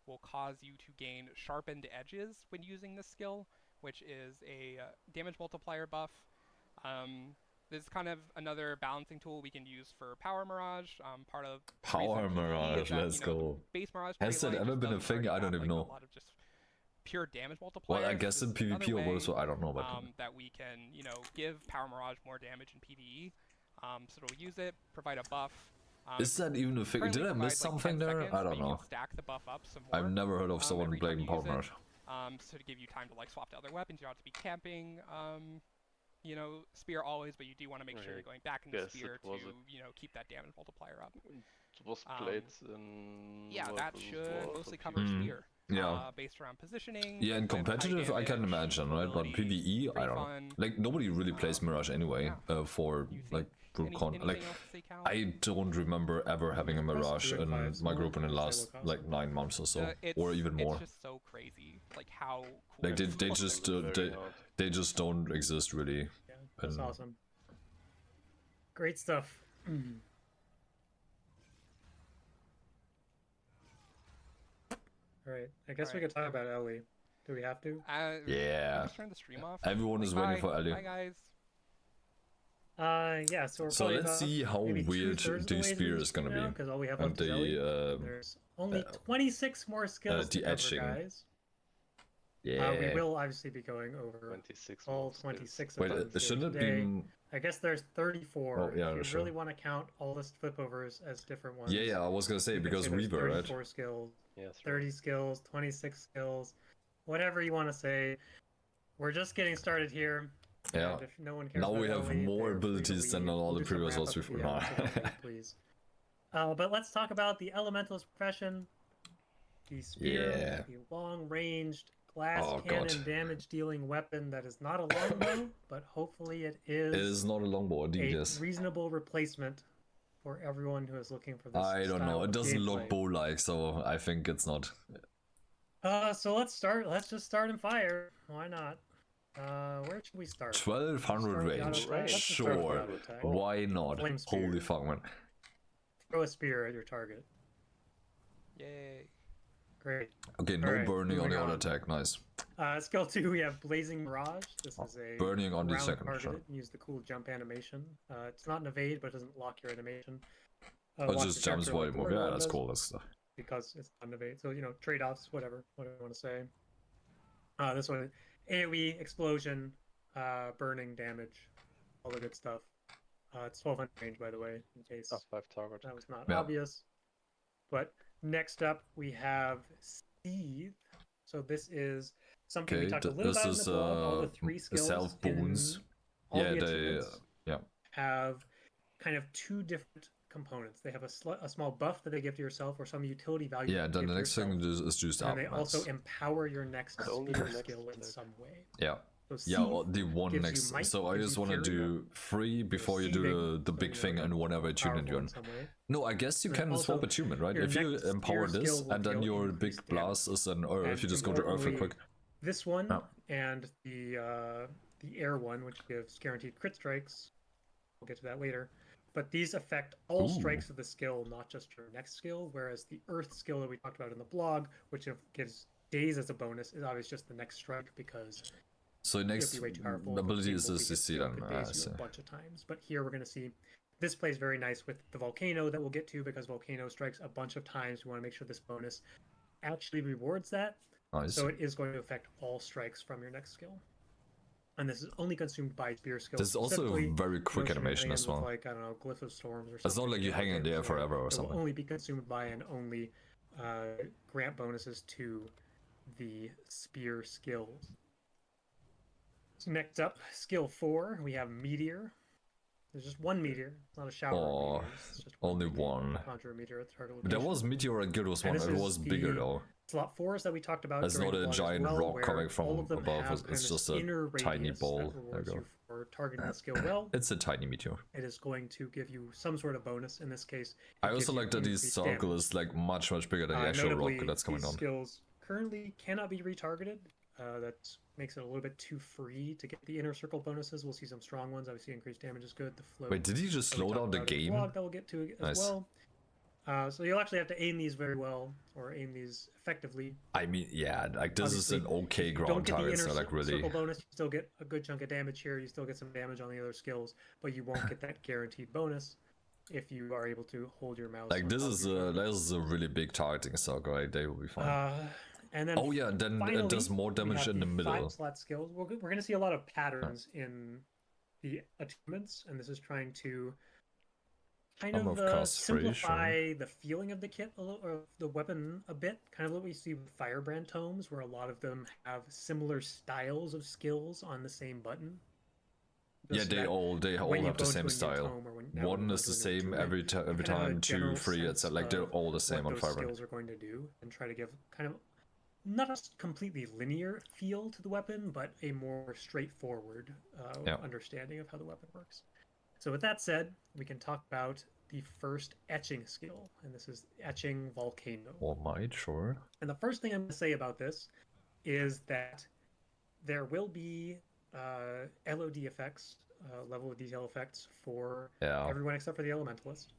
[SPEAKER 3] will cause you to gain sharpened edges when using this skill, which is a damage multiplier buff. This is kind of another balancing tool we can use for Power Mirage. Part of the reason
[SPEAKER 1] Power
[SPEAKER 3] PvE is
[SPEAKER 1] Mirage,
[SPEAKER 3] that,
[SPEAKER 1] let's
[SPEAKER 3] you know,
[SPEAKER 1] go.
[SPEAKER 3] Base Mirage
[SPEAKER 1] Has that
[SPEAKER 3] Great Light
[SPEAKER 1] ever
[SPEAKER 3] just
[SPEAKER 1] been a
[SPEAKER 3] doesn't
[SPEAKER 1] thing?
[SPEAKER 3] already
[SPEAKER 1] I don't
[SPEAKER 3] have,
[SPEAKER 1] even
[SPEAKER 3] like,
[SPEAKER 1] know.
[SPEAKER 3] a lot of just pure damage multipliers.
[SPEAKER 1] Well, I guess
[SPEAKER 3] This
[SPEAKER 1] in
[SPEAKER 3] is another
[SPEAKER 1] PvP or
[SPEAKER 3] way,
[SPEAKER 1] what, so I don't know, but
[SPEAKER 3] that we can, you know, give Power Mirage more damage in PvE. So it'll use it, provide a buff.
[SPEAKER 1] is that even a thing?
[SPEAKER 3] currently
[SPEAKER 1] Did I miss
[SPEAKER 3] provides, like,
[SPEAKER 1] something
[SPEAKER 3] 10
[SPEAKER 1] there?
[SPEAKER 3] seconds,
[SPEAKER 1] I
[SPEAKER 3] but
[SPEAKER 1] don't
[SPEAKER 3] you
[SPEAKER 1] know.
[SPEAKER 3] can stack the buff up some more.
[SPEAKER 1] I've never heard of someone
[SPEAKER 3] every time
[SPEAKER 1] playing
[SPEAKER 3] you
[SPEAKER 1] Power
[SPEAKER 3] use it.
[SPEAKER 1] Mirage.
[SPEAKER 3] So to give you time to like swap to other weapons, you don't have to be camping, you know, spear always, but you do want to make sure
[SPEAKER 2] Right.
[SPEAKER 3] you're going back into
[SPEAKER 2] Yes,
[SPEAKER 3] spear
[SPEAKER 2] it
[SPEAKER 3] to,
[SPEAKER 2] was
[SPEAKER 3] you know, keep that damage multiplier up.
[SPEAKER 2] It was
[SPEAKER 3] Um,
[SPEAKER 2] played in
[SPEAKER 3] Yeah,
[SPEAKER 2] World
[SPEAKER 3] that
[SPEAKER 2] versus
[SPEAKER 3] should
[SPEAKER 2] World
[SPEAKER 3] mostly
[SPEAKER 2] for
[SPEAKER 3] cover
[SPEAKER 2] PvP.
[SPEAKER 3] spear.
[SPEAKER 1] Yeah.
[SPEAKER 3] Based around positioning.
[SPEAKER 1] Yeah, in
[SPEAKER 3] with high
[SPEAKER 1] competitive, I can
[SPEAKER 3] damage,
[SPEAKER 1] imagine, right? But
[SPEAKER 3] mobility,
[SPEAKER 1] PvE, I
[SPEAKER 3] pretty
[SPEAKER 1] don't know.
[SPEAKER 3] fun.
[SPEAKER 1] Like, nobody really plays Mirage anyway,
[SPEAKER 3] yeah.
[SPEAKER 1] for,
[SPEAKER 3] You
[SPEAKER 1] like,
[SPEAKER 3] think
[SPEAKER 1] group con.
[SPEAKER 3] anything
[SPEAKER 1] Like,
[SPEAKER 3] else to say, Cal?
[SPEAKER 1] I don't remember ever having a
[SPEAKER 4] Plus
[SPEAKER 1] Mirage
[SPEAKER 4] 2 and
[SPEAKER 1] in
[SPEAKER 4] 5, so
[SPEAKER 1] my
[SPEAKER 4] we'll
[SPEAKER 1] group in the
[SPEAKER 4] say
[SPEAKER 1] last,
[SPEAKER 4] we'll
[SPEAKER 1] like, 9 months or so. Or even more.
[SPEAKER 3] It's just so crazy, like how cool.
[SPEAKER 1] Like, they
[SPEAKER 3] this
[SPEAKER 1] just,
[SPEAKER 3] was.
[SPEAKER 2] Very hard.
[SPEAKER 1] they just don't exist, really.
[SPEAKER 4] Yeah, that's
[SPEAKER 1] And-
[SPEAKER 4] awesome. Great stuff. All right, I guess we
[SPEAKER 3] Alright.
[SPEAKER 4] could talk about Ele. Do we have to?
[SPEAKER 1] Yeah.
[SPEAKER 3] Just turn the stream off.
[SPEAKER 1] Everyone is
[SPEAKER 3] Like,
[SPEAKER 1] waiting for Ele.
[SPEAKER 3] Hi guys.
[SPEAKER 4] Yeah. So we're
[SPEAKER 1] So
[SPEAKER 4] probably
[SPEAKER 1] let's
[SPEAKER 4] about
[SPEAKER 1] see how
[SPEAKER 4] maybe
[SPEAKER 1] weird
[SPEAKER 4] 2/3 of
[SPEAKER 1] the
[SPEAKER 4] way through
[SPEAKER 1] spear
[SPEAKER 4] the
[SPEAKER 1] is gonna
[SPEAKER 4] stream now,
[SPEAKER 1] be.
[SPEAKER 4] because all we have
[SPEAKER 1] And
[SPEAKER 4] left is Ele.
[SPEAKER 1] the,
[SPEAKER 4] There's only 26 more skills to
[SPEAKER 1] the
[SPEAKER 4] cover,
[SPEAKER 1] etching.
[SPEAKER 4] guys.
[SPEAKER 1] yeah.
[SPEAKER 4] We will obviously be going over
[SPEAKER 2] 26
[SPEAKER 4] all
[SPEAKER 2] more skills.
[SPEAKER 4] 26
[SPEAKER 1] Wait,
[SPEAKER 4] of them
[SPEAKER 1] shouldn't it
[SPEAKER 4] today.
[SPEAKER 1] be...
[SPEAKER 4] I guess there's 34.
[SPEAKER 1] Oh, yeah,
[SPEAKER 4] if you
[SPEAKER 1] sure.
[SPEAKER 4] really want to count all the flipovers as different ones.
[SPEAKER 1] Yeah, I was gonna say,
[SPEAKER 4] you can
[SPEAKER 1] because
[SPEAKER 4] say there's
[SPEAKER 1] Reaver, right?
[SPEAKER 4] 34 skills,
[SPEAKER 2] Yes,
[SPEAKER 4] 30 skills, 26 skills, whatever you want to say. We're just getting started here.
[SPEAKER 1] Yeah.
[SPEAKER 4] And if no one cares
[SPEAKER 1] Now we
[SPEAKER 4] about
[SPEAKER 1] have
[SPEAKER 4] Ele,
[SPEAKER 1] more
[SPEAKER 4] they're free to
[SPEAKER 1] abilities than
[SPEAKER 4] leave.
[SPEAKER 1] on all
[SPEAKER 4] We'll
[SPEAKER 1] the
[SPEAKER 4] do some
[SPEAKER 1] previous ones
[SPEAKER 4] wrap-up at the
[SPEAKER 1] before.
[SPEAKER 4] end, so don't leave, please. But let's talk about the Elementalist profession. The spear,
[SPEAKER 1] Yeah.
[SPEAKER 4] the long-ranged glass
[SPEAKER 1] Oh,
[SPEAKER 4] cannon
[SPEAKER 1] God.
[SPEAKER 4] damage-dealing weapon that is not a longbow, but hopefully it is,
[SPEAKER 1] It is not a longbow, indeed,
[SPEAKER 4] a
[SPEAKER 1] yes.
[SPEAKER 4] reasonable replacement for everyone who is looking for this.
[SPEAKER 1] I don't know,
[SPEAKER 4] style
[SPEAKER 1] it
[SPEAKER 4] of
[SPEAKER 1] doesn't
[SPEAKER 4] gameplay.
[SPEAKER 1] look bow-like, so I think it's not.
[SPEAKER 4] So let's start. Let's just start and fire. Why not? Where should we start?
[SPEAKER 1] 1200
[SPEAKER 4] Start with
[SPEAKER 1] range,
[SPEAKER 4] auto attack. Let's just start with
[SPEAKER 1] sure.
[SPEAKER 4] auto attack.
[SPEAKER 1] Why not?
[SPEAKER 4] Flame spear.
[SPEAKER 1] Holy fuck, man.
[SPEAKER 4] Throw a spear at your target.
[SPEAKER 3] Yay.
[SPEAKER 4] Great.
[SPEAKER 1] Okay, no
[SPEAKER 4] Alright,
[SPEAKER 1] burning on the
[SPEAKER 4] moving
[SPEAKER 1] auto
[SPEAKER 4] on.
[SPEAKER 1] attack, nice.
[SPEAKER 4] Skill 2, we have Blazing Mirage. This is a
[SPEAKER 1] Burning on the
[SPEAKER 4] round
[SPEAKER 1] second,
[SPEAKER 4] targeted.
[SPEAKER 1] sure.
[SPEAKER 4] Use the cool jump animation. It's not an evade, but it doesn't lock your animation.
[SPEAKER 1] Oh, it
[SPEAKER 4] Lock
[SPEAKER 1] just
[SPEAKER 4] your
[SPEAKER 1] jumps
[SPEAKER 4] character
[SPEAKER 1] while
[SPEAKER 4] like
[SPEAKER 1] you
[SPEAKER 4] the
[SPEAKER 1] move.
[SPEAKER 4] other
[SPEAKER 1] Yeah,
[SPEAKER 4] one
[SPEAKER 1] that's
[SPEAKER 4] does,
[SPEAKER 1] cool, that's stuff.
[SPEAKER 4] because it's not an evade. So, trade-offs, whatever you want to say. This one, AoE, explosion, burning damage, all the good stuff. It's 1200 range, by the way, in case
[SPEAKER 2] Ah, 5 target.
[SPEAKER 4] that was not
[SPEAKER 1] Yeah.
[SPEAKER 4] obvious. But next up, we have Seethe. So this is something we
[SPEAKER 1] Okay,
[SPEAKER 4] talked a little
[SPEAKER 1] this
[SPEAKER 4] about in the
[SPEAKER 1] is
[SPEAKER 4] blog. All the 3 skills
[SPEAKER 1] self
[SPEAKER 4] in
[SPEAKER 1] boons.
[SPEAKER 4] all
[SPEAKER 1] Yeah,
[SPEAKER 4] the
[SPEAKER 1] they
[SPEAKER 4] achievements
[SPEAKER 1] yeah.
[SPEAKER 4] have kind of 2 different components. They have a small buff that they give to yourself, or some utility value.
[SPEAKER 1] Yeah, then the next thing is just
[SPEAKER 4] and they also
[SPEAKER 1] outmats.
[SPEAKER 4] empower your next
[SPEAKER 2] Only
[SPEAKER 4] spear
[SPEAKER 2] the next
[SPEAKER 4] skill in
[SPEAKER 2] attack.
[SPEAKER 4] some way.
[SPEAKER 1] Yeah.
[SPEAKER 4] So
[SPEAKER 1] Yeah, or the one
[SPEAKER 4] gives you
[SPEAKER 1] next.
[SPEAKER 4] might,
[SPEAKER 1] So I
[SPEAKER 4] gives
[SPEAKER 1] just
[SPEAKER 4] you
[SPEAKER 1] want to
[SPEAKER 4] fury,
[SPEAKER 1] do 3 before you do
[SPEAKER 4] seething,
[SPEAKER 1] the
[SPEAKER 4] so,
[SPEAKER 1] big thing and whatever attunement you're
[SPEAKER 4] in
[SPEAKER 1] in.
[SPEAKER 4] some way.
[SPEAKER 1] No, I guess you
[SPEAKER 4] And then
[SPEAKER 1] can swap
[SPEAKER 4] also,
[SPEAKER 1] attunement, right?
[SPEAKER 4] your
[SPEAKER 1] If you
[SPEAKER 4] next
[SPEAKER 1] empower
[SPEAKER 4] spear
[SPEAKER 1] this
[SPEAKER 4] skill will
[SPEAKER 1] and then
[SPEAKER 4] deal
[SPEAKER 1] your
[SPEAKER 4] increased
[SPEAKER 1] big blast is an, or if
[SPEAKER 4] And
[SPEAKER 1] you just go to Earth real
[SPEAKER 4] importantly,
[SPEAKER 1] quick.
[SPEAKER 4] this one
[SPEAKER 1] Oh.
[SPEAKER 4] and the air one, which gives guaranteed crit strikes. We'll get to that later. But these affect all strikes of the skill, not just your next skill. Whereas the Earth skill that we talked about in the blog, which gives days as a bonus, is obviously just the next strike because
[SPEAKER 1] So next
[SPEAKER 4] way too powerful.
[SPEAKER 1] ability is
[SPEAKER 4] Capable
[SPEAKER 1] this
[SPEAKER 4] to
[SPEAKER 1] CC
[SPEAKER 4] hit
[SPEAKER 1] then.
[SPEAKER 4] could
[SPEAKER 1] I
[SPEAKER 4] daze you
[SPEAKER 1] see.
[SPEAKER 4] a bunch of times. But here we're going to see this plays very nice with the volcano that we'll get to, because volcano strikes a bunch of times. We want to make sure this bonus actually rewards that.
[SPEAKER 1] Nice.
[SPEAKER 4] So it is going to affect all strikes from your next skill. And this is only consumed by spear skills.
[SPEAKER 1] This is also a very quick animation as well.
[SPEAKER 4] Like, I don't know, Glyph of Storms or something.
[SPEAKER 1] It's not like you hang in there forever or
[SPEAKER 4] It
[SPEAKER 1] something.
[SPEAKER 4] will only be consumed by and only grant bonuses to the spear skills. So next up, skill 4, we have Meteor. There's just one meteor. It's not a shower of meteors. It's just
[SPEAKER 1] only
[SPEAKER 4] meteor.
[SPEAKER 1] one.
[SPEAKER 4] Conjure a meteor at the target
[SPEAKER 1] But there
[SPEAKER 4] location.
[SPEAKER 1] was Meteor and Gyros
[SPEAKER 4] And
[SPEAKER 1] one.
[SPEAKER 4] this
[SPEAKER 1] It
[SPEAKER 4] is
[SPEAKER 1] was bigger
[SPEAKER 4] the
[SPEAKER 1] though.
[SPEAKER 4] Slot 4s that we talked about.
[SPEAKER 1] It's
[SPEAKER 4] during
[SPEAKER 1] not
[SPEAKER 4] the
[SPEAKER 1] a
[SPEAKER 4] blog as
[SPEAKER 1] giant
[SPEAKER 4] well,
[SPEAKER 1] rock
[SPEAKER 4] where
[SPEAKER 1] coming from
[SPEAKER 4] all of them
[SPEAKER 1] above.
[SPEAKER 4] have
[SPEAKER 1] It's just a
[SPEAKER 4] inner
[SPEAKER 1] tiny
[SPEAKER 4] radius
[SPEAKER 1] ball.
[SPEAKER 4] that
[SPEAKER 1] There you
[SPEAKER 4] rewards
[SPEAKER 1] go.
[SPEAKER 4] you for targeting the skill well.
[SPEAKER 1] It's a tiny meteor.
[SPEAKER 4] It is going to give you some sort of bonus. In this case,
[SPEAKER 1] I also like that the
[SPEAKER 4] increased
[SPEAKER 1] circle
[SPEAKER 4] damage.
[SPEAKER 1] is like much bigger than the actual
[SPEAKER 4] Notably,
[SPEAKER 1] rock that's coming
[SPEAKER 4] these
[SPEAKER 1] on.
[SPEAKER 4] skills currently cannot be retargeted. That makes it a little bit too free to get the inner circle bonuses. We'll see some strong ones. Obviously, increased damage is good. The float.
[SPEAKER 1] Wait, did he just
[SPEAKER 4] that we
[SPEAKER 1] slow down
[SPEAKER 4] talked
[SPEAKER 1] the
[SPEAKER 4] about in
[SPEAKER 1] game?
[SPEAKER 4] blog that we'll get to as
[SPEAKER 1] Nice.
[SPEAKER 4] well. So you'll actually have to aim these very well, or aim these effectively.
[SPEAKER 1] I mean, yeah, like this is an
[SPEAKER 4] Obviously,
[SPEAKER 1] okay
[SPEAKER 4] if you don't
[SPEAKER 1] ground
[SPEAKER 4] get the
[SPEAKER 1] target,
[SPEAKER 4] inner
[SPEAKER 1] so like really.
[SPEAKER 4] circle bonus, you still get a good chunk of damage here. You still get some damage on the other skills, but you won't get that guaranteed bonus if you are able to hold your mouse.
[SPEAKER 1] Like
[SPEAKER 4] on
[SPEAKER 1] this
[SPEAKER 4] top of
[SPEAKER 1] is
[SPEAKER 4] your
[SPEAKER 1] a really big targeting circle, right? They will be fine.
[SPEAKER 4] And then
[SPEAKER 1] Oh yeah, then it does more
[SPEAKER 4] we
[SPEAKER 1] damage
[SPEAKER 4] have
[SPEAKER 1] in the middle.
[SPEAKER 4] 5-slot skills. We're going to see a lot of patterns in the attunements, and this is trying to kind
[SPEAKER 1] Armor
[SPEAKER 4] of
[SPEAKER 1] of castration.
[SPEAKER 4] simplify the feeling of the kit a little, or the weapon a bit. Kind of what we see with Firebrand tomes, where a lot of them have similar styles of skills on the same button.
[SPEAKER 1] Yeah,
[SPEAKER 4] Just
[SPEAKER 1] they
[SPEAKER 4] that
[SPEAKER 1] all
[SPEAKER 4] when you
[SPEAKER 1] have the
[SPEAKER 4] go
[SPEAKER 1] same
[SPEAKER 4] into a new
[SPEAKER 1] style.
[SPEAKER 4] tome, or now
[SPEAKER 1] One
[SPEAKER 4] when you
[SPEAKER 1] is
[SPEAKER 4] go
[SPEAKER 1] the
[SPEAKER 4] into a new
[SPEAKER 1] same
[SPEAKER 4] attunement,
[SPEAKER 1] every
[SPEAKER 4] you kind of have a
[SPEAKER 1] time. 2,
[SPEAKER 4] general
[SPEAKER 1] 3. It's
[SPEAKER 4] sense
[SPEAKER 1] like they're
[SPEAKER 4] of
[SPEAKER 1] all the same
[SPEAKER 4] what
[SPEAKER 1] on
[SPEAKER 4] those
[SPEAKER 1] Firebrand.
[SPEAKER 4] skills are going to do, and try to give kind of not a completely linear feel to the weapon, but a more straightforward understanding of how the weapon works. So with that said, we can talk about the first etching skill, and this is etching volcano.
[SPEAKER 1] Or might, sure.
[SPEAKER 4] And the first thing I'm going to say about this is that there will be LOD effects, level of detail effects, for everyone except for the Elementalist.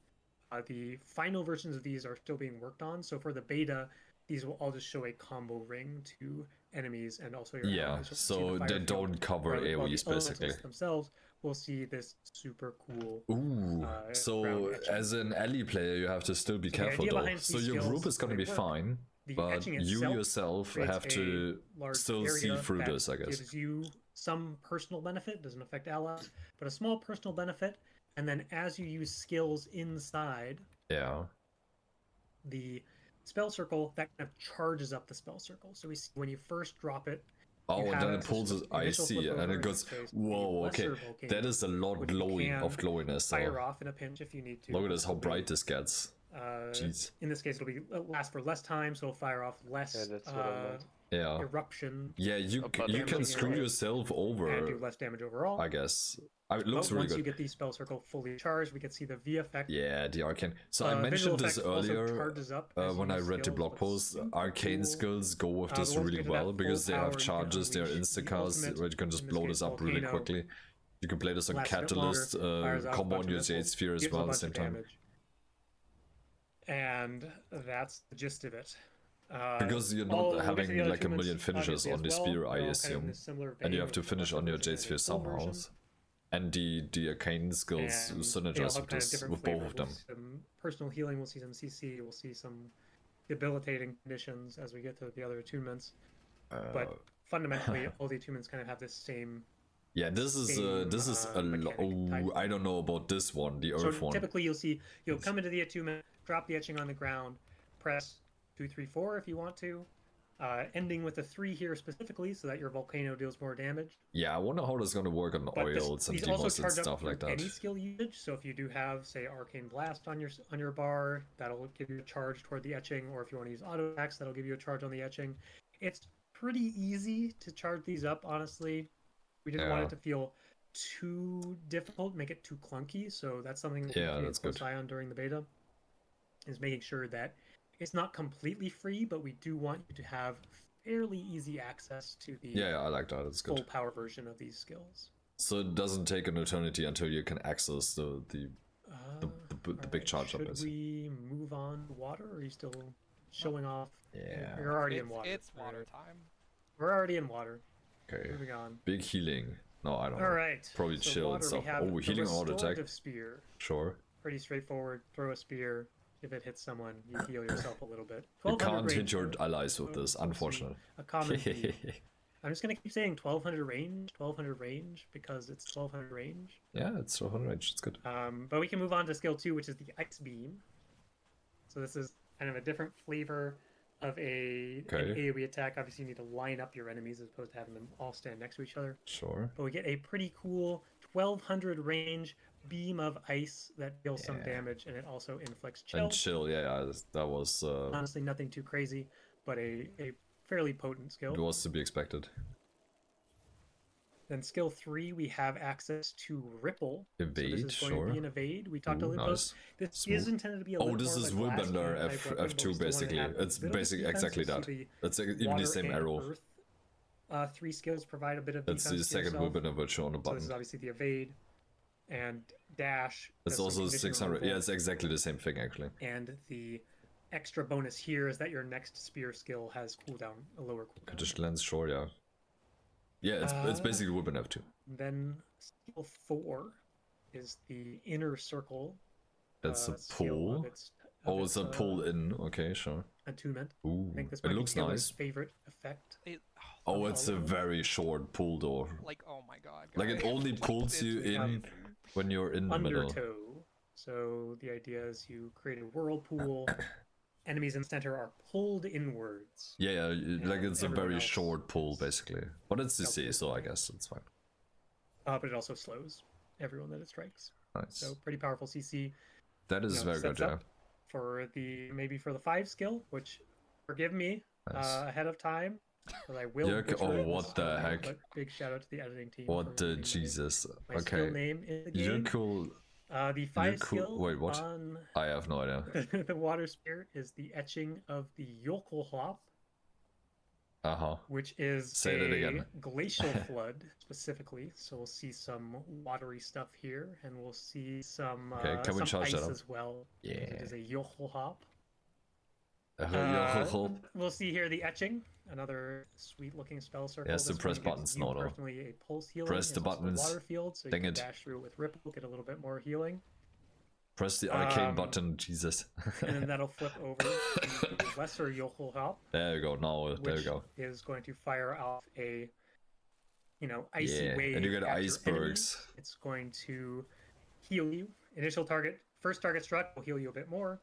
[SPEAKER 4] The final versions of these are still being worked on, so for the beta, these will all just show a combo ring to enemies and also your allies.
[SPEAKER 1] So they don't cover AoEs basically.
[SPEAKER 4] Themselves will see this super cool.
[SPEAKER 1] Ooh, so as an Ele player, you have to still be careful though. So your group is gonna be fine, but you yourself have to still see through this, I guess.
[SPEAKER 4] Gives you some personal benefit, doesn't affect allies, but a small personal benefit. And then as you use skills inside, the spell circle, that kind of charges up the spell circle. So we see when you first drop it.
[SPEAKER 1] Oh, and then it pulls it. I see, and it goes. Whoa, okay, that is a lot of glowiness.
[SPEAKER 4] Fire off in a pinch if you need to.
[SPEAKER 1] Look at this, how bright this gets. Jeez.
[SPEAKER 4] In this case, it'll last for less time, so it'll fire off less. Eruption.
[SPEAKER 1] Yeah, you can screw yourself over
[SPEAKER 4] and do less damage overall.
[SPEAKER 1] I guess. It looks really
[SPEAKER 4] once
[SPEAKER 1] good.
[SPEAKER 4] You get the spell circle fully charged, we can see the V effect.
[SPEAKER 1] Yeah, the arcane. So I mentioned this earlier when I read the blog post. Arcane skills go with this really well because they have charges, they're instacasts, where you can just blow this up really quickly. You can play this on Catalyst, combo on your Jade Spear as well at the same time.
[SPEAKER 4] And that's the gist of it.
[SPEAKER 1] Because you're not having like a million finishes on the spear, I assume, and you have to finish on your Jade Sphere somehow. And the arcane skills synergize with this, with both of them.
[SPEAKER 4] Some personal healing, we'll see some CC, we'll see some debilitating conditions as we get to the other attunements. But fundamentally, all the attunements kind of have this same.
[SPEAKER 1] Yeah, this is a lot. I don't know about this one, the Earth one.
[SPEAKER 4] Typically, you'll come into the attunement, drop the etching on the ground, press 2, 3, 4 if you want to. Ending with a 3 here specifically so that your volcano deals more damage.
[SPEAKER 1] Yeah, I wonder how that's going to work on
[SPEAKER 4] But
[SPEAKER 1] oils and
[SPEAKER 4] these also
[SPEAKER 1] demos and
[SPEAKER 4] charge up
[SPEAKER 1] stuff
[SPEAKER 4] through
[SPEAKER 1] like that.
[SPEAKER 4] any skill usage. So if you do have, say, Arcane Blast on your bar, that'll give you a charge toward the etching. Or if you want to use auto attacks, that'll give you a charge on the etching. It's pretty easy to charge these up, honestly. We didn't want it to feel too difficult, make it too clunky. So that's something that we keep a close eye on during the beta, is making sure that it's not completely free, but we do want you to have fairly easy access to the
[SPEAKER 1] I like that. It's good.
[SPEAKER 4] full power version of these skills.
[SPEAKER 1] So it doesn't take an eternity until you can access the big charge up.
[SPEAKER 4] Should we move on to water, or are you still showing off?
[SPEAKER 1] Yeah.
[SPEAKER 4] You're already in water.
[SPEAKER 3] It's water time.
[SPEAKER 4] We're already in water.
[SPEAKER 1] Okay.
[SPEAKER 4] Moving on.
[SPEAKER 1] Big healing. No, I don't know.
[SPEAKER 4] All right.
[SPEAKER 1] Probably
[SPEAKER 4] so
[SPEAKER 1] chill
[SPEAKER 4] water,
[SPEAKER 1] and stuff.
[SPEAKER 4] We have
[SPEAKER 1] Oh, healing auto attack.
[SPEAKER 4] Restorative Spear.
[SPEAKER 1] Sure.
[SPEAKER 4] Pretty straightforward. Throw a spear. If it hits someone, you heal yourself a little bit.
[SPEAKER 1] You can't hit your allies with this, unfortunately.
[SPEAKER 4] A common theme. I'm just gonna keep saying 1200 range, because it's 1200 range.
[SPEAKER 1] Yeah, it's 1200 range. It's good.
[SPEAKER 4] But we can move on to skill 2, which is the Ice Beam. So this is kind of a different flavor of an AoE attack. Obviously, you need to line up your enemies as opposed to having them all stand next to each other.
[SPEAKER 1] Sure.
[SPEAKER 4] But we get a pretty cool 1200 range beam of ice that deals some damage, and it also inflicts chill.
[SPEAKER 1] And chill, that was...
[SPEAKER 4] honestly, nothing too crazy, but a fairly potent skill.
[SPEAKER 1] It was to be expected.
[SPEAKER 4] Then skill 3, we have access to Ripple.
[SPEAKER 1] Evade,
[SPEAKER 4] so this is going to be an evade. We talked a little bit. This is intended to be a little
[SPEAKER 1] this is Willbender F2 basically. It's basically exactly that. It's even the same arrow.
[SPEAKER 4] Earth, 3 skills provide a bit of defense.
[SPEAKER 1] That's the second Willbender virtue on the button.
[SPEAKER 4] So this is obviously the evade and dash.
[SPEAKER 1] It's also 600. Yeah, it's exactly the same thing actually.
[SPEAKER 4] And the extra bonus here is that your next spear skill has cooldown, a lower cooldown.
[SPEAKER 1] Condition lens, sure, yeah. Yeah, it's basically Willbender F2.
[SPEAKER 4] Then skill 4 is the inner circle.
[SPEAKER 1] That's a pull. It's a pull in. Okay, sure.
[SPEAKER 4] Attunement.
[SPEAKER 1] Ooh,
[SPEAKER 4] I think this
[SPEAKER 1] it looks nice.
[SPEAKER 4] Favorite effect.
[SPEAKER 1] It's a very short pull door.
[SPEAKER 3] Like, oh my god.
[SPEAKER 1] Like it only pulls you in when you're in the middle.
[SPEAKER 4] Undertow. So the idea is you create a whirlpool. Enemies in center are pulled inwards.
[SPEAKER 1] Yeah, like it's a very short pull basically. But it's CC, so I guess it's fine.
[SPEAKER 4] But it also slows everyone that it strikes.
[SPEAKER 1] Nice.
[SPEAKER 4] So pretty powerful CC.
[SPEAKER 1] That is very good, yeah.
[SPEAKER 4] For the 5 skill, which forgive me ahead of time, but I will.
[SPEAKER 1] What the heck?
[SPEAKER 4] But big shout out to the editing team.
[SPEAKER 1] What the Jesus?
[SPEAKER 4] My skill name in the game.
[SPEAKER 1] You're cool.
[SPEAKER 4] The 5 skill.
[SPEAKER 1] Wait, what?
[SPEAKER 4] On
[SPEAKER 1] I have no idea.
[SPEAKER 4] the water spear is the etching of the Yokelhop. Which is
[SPEAKER 1] Say that again.
[SPEAKER 4] Glacial flood specifically. So we'll see some watery stuff here, and we'll see some
[SPEAKER 1] can we charge
[SPEAKER 4] ice
[SPEAKER 1] that up?
[SPEAKER 4] as well.
[SPEAKER 1] Yeah.
[SPEAKER 4] It is a Yokelhop.
[SPEAKER 1] Yokelhop.
[SPEAKER 4] We'll see here the etching, another sweet-looking spell circle.
[SPEAKER 1] Yes, the press buttons, not
[SPEAKER 4] personally a pulse healing.
[SPEAKER 1] Press the buttons.
[SPEAKER 4] Water field, so you can dash through it with Ripple, get a little bit more healing.
[SPEAKER 1] Press the arcane button, Jesus.
[SPEAKER 4] And then that'll flip over to the lesser Yokelhop.
[SPEAKER 1] There you go. Now, there you go.
[SPEAKER 4] Is going to fire off a, icy wave.
[SPEAKER 1] And you get icebergs.
[SPEAKER 4] It's going to heal you. First target struck will heal you a bit more,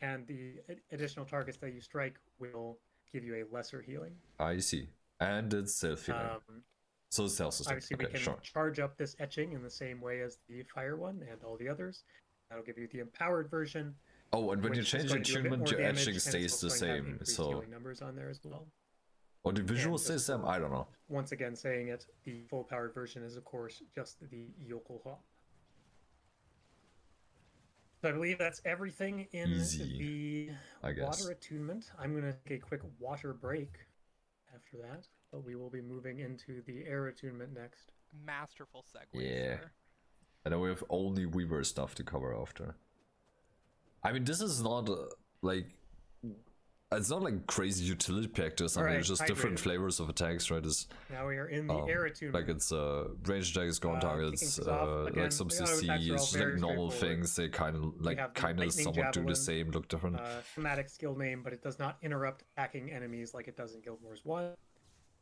[SPEAKER 4] and the additional targets that you strike will give you a lesser healing.
[SPEAKER 1] I see. And it's self-healing. So it's self-sustain.
[SPEAKER 4] Obviously, we can charge up this etching in the same way as the fire one and all the others. That'll give you the empowered version.
[SPEAKER 1] Oh, and when you change attunement, your etching stays the same. So
[SPEAKER 4] numbers on there as well.
[SPEAKER 1] Or the visual stays the same? I don't know.
[SPEAKER 4] Once again, saying it, the full powered version is of course just the Yokelhop. So I believe that's everything in the water attunement. I'm going to take a quick water break after that, but we will be moving into the air attunement next.
[SPEAKER 3] Masterful segue.
[SPEAKER 1] Yeah.
[SPEAKER 3] Sir.
[SPEAKER 1] And then we have only Weaver stuff to cover after. I mean, this is not it's not like crazy utility pack or something. It's just different flavors of attacks, right?
[SPEAKER 4] Now we are in the air attunement.
[SPEAKER 1] Like it's range attacks, ground targets, like some CC, it's like normal things. They kind of somewhat do the same, look different.
[SPEAKER 4] Thematic skill name, but it does not interrupt attacking enemies like it does in Guild Wars 1.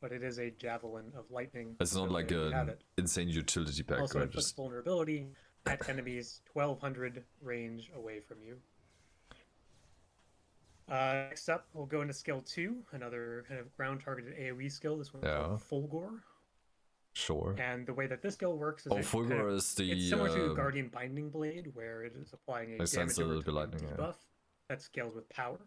[SPEAKER 4] But it is a javelin of lightning.
[SPEAKER 1] It's not like an insane utility pack.
[SPEAKER 4] Also,
[SPEAKER 1] right?
[SPEAKER 4] inflicts vulnerability at enemies 1200 range away from you. Next up, we'll go into skill 2, another kind of ground-targeted AoE skill. This one's called Fulgor.
[SPEAKER 1] Sure.
[SPEAKER 4] And the way that this skill works is
[SPEAKER 1] Fulgor is the...
[SPEAKER 4] it's similar to Guardian Binding Blade, where it is applying a damage over debuff that scales with power.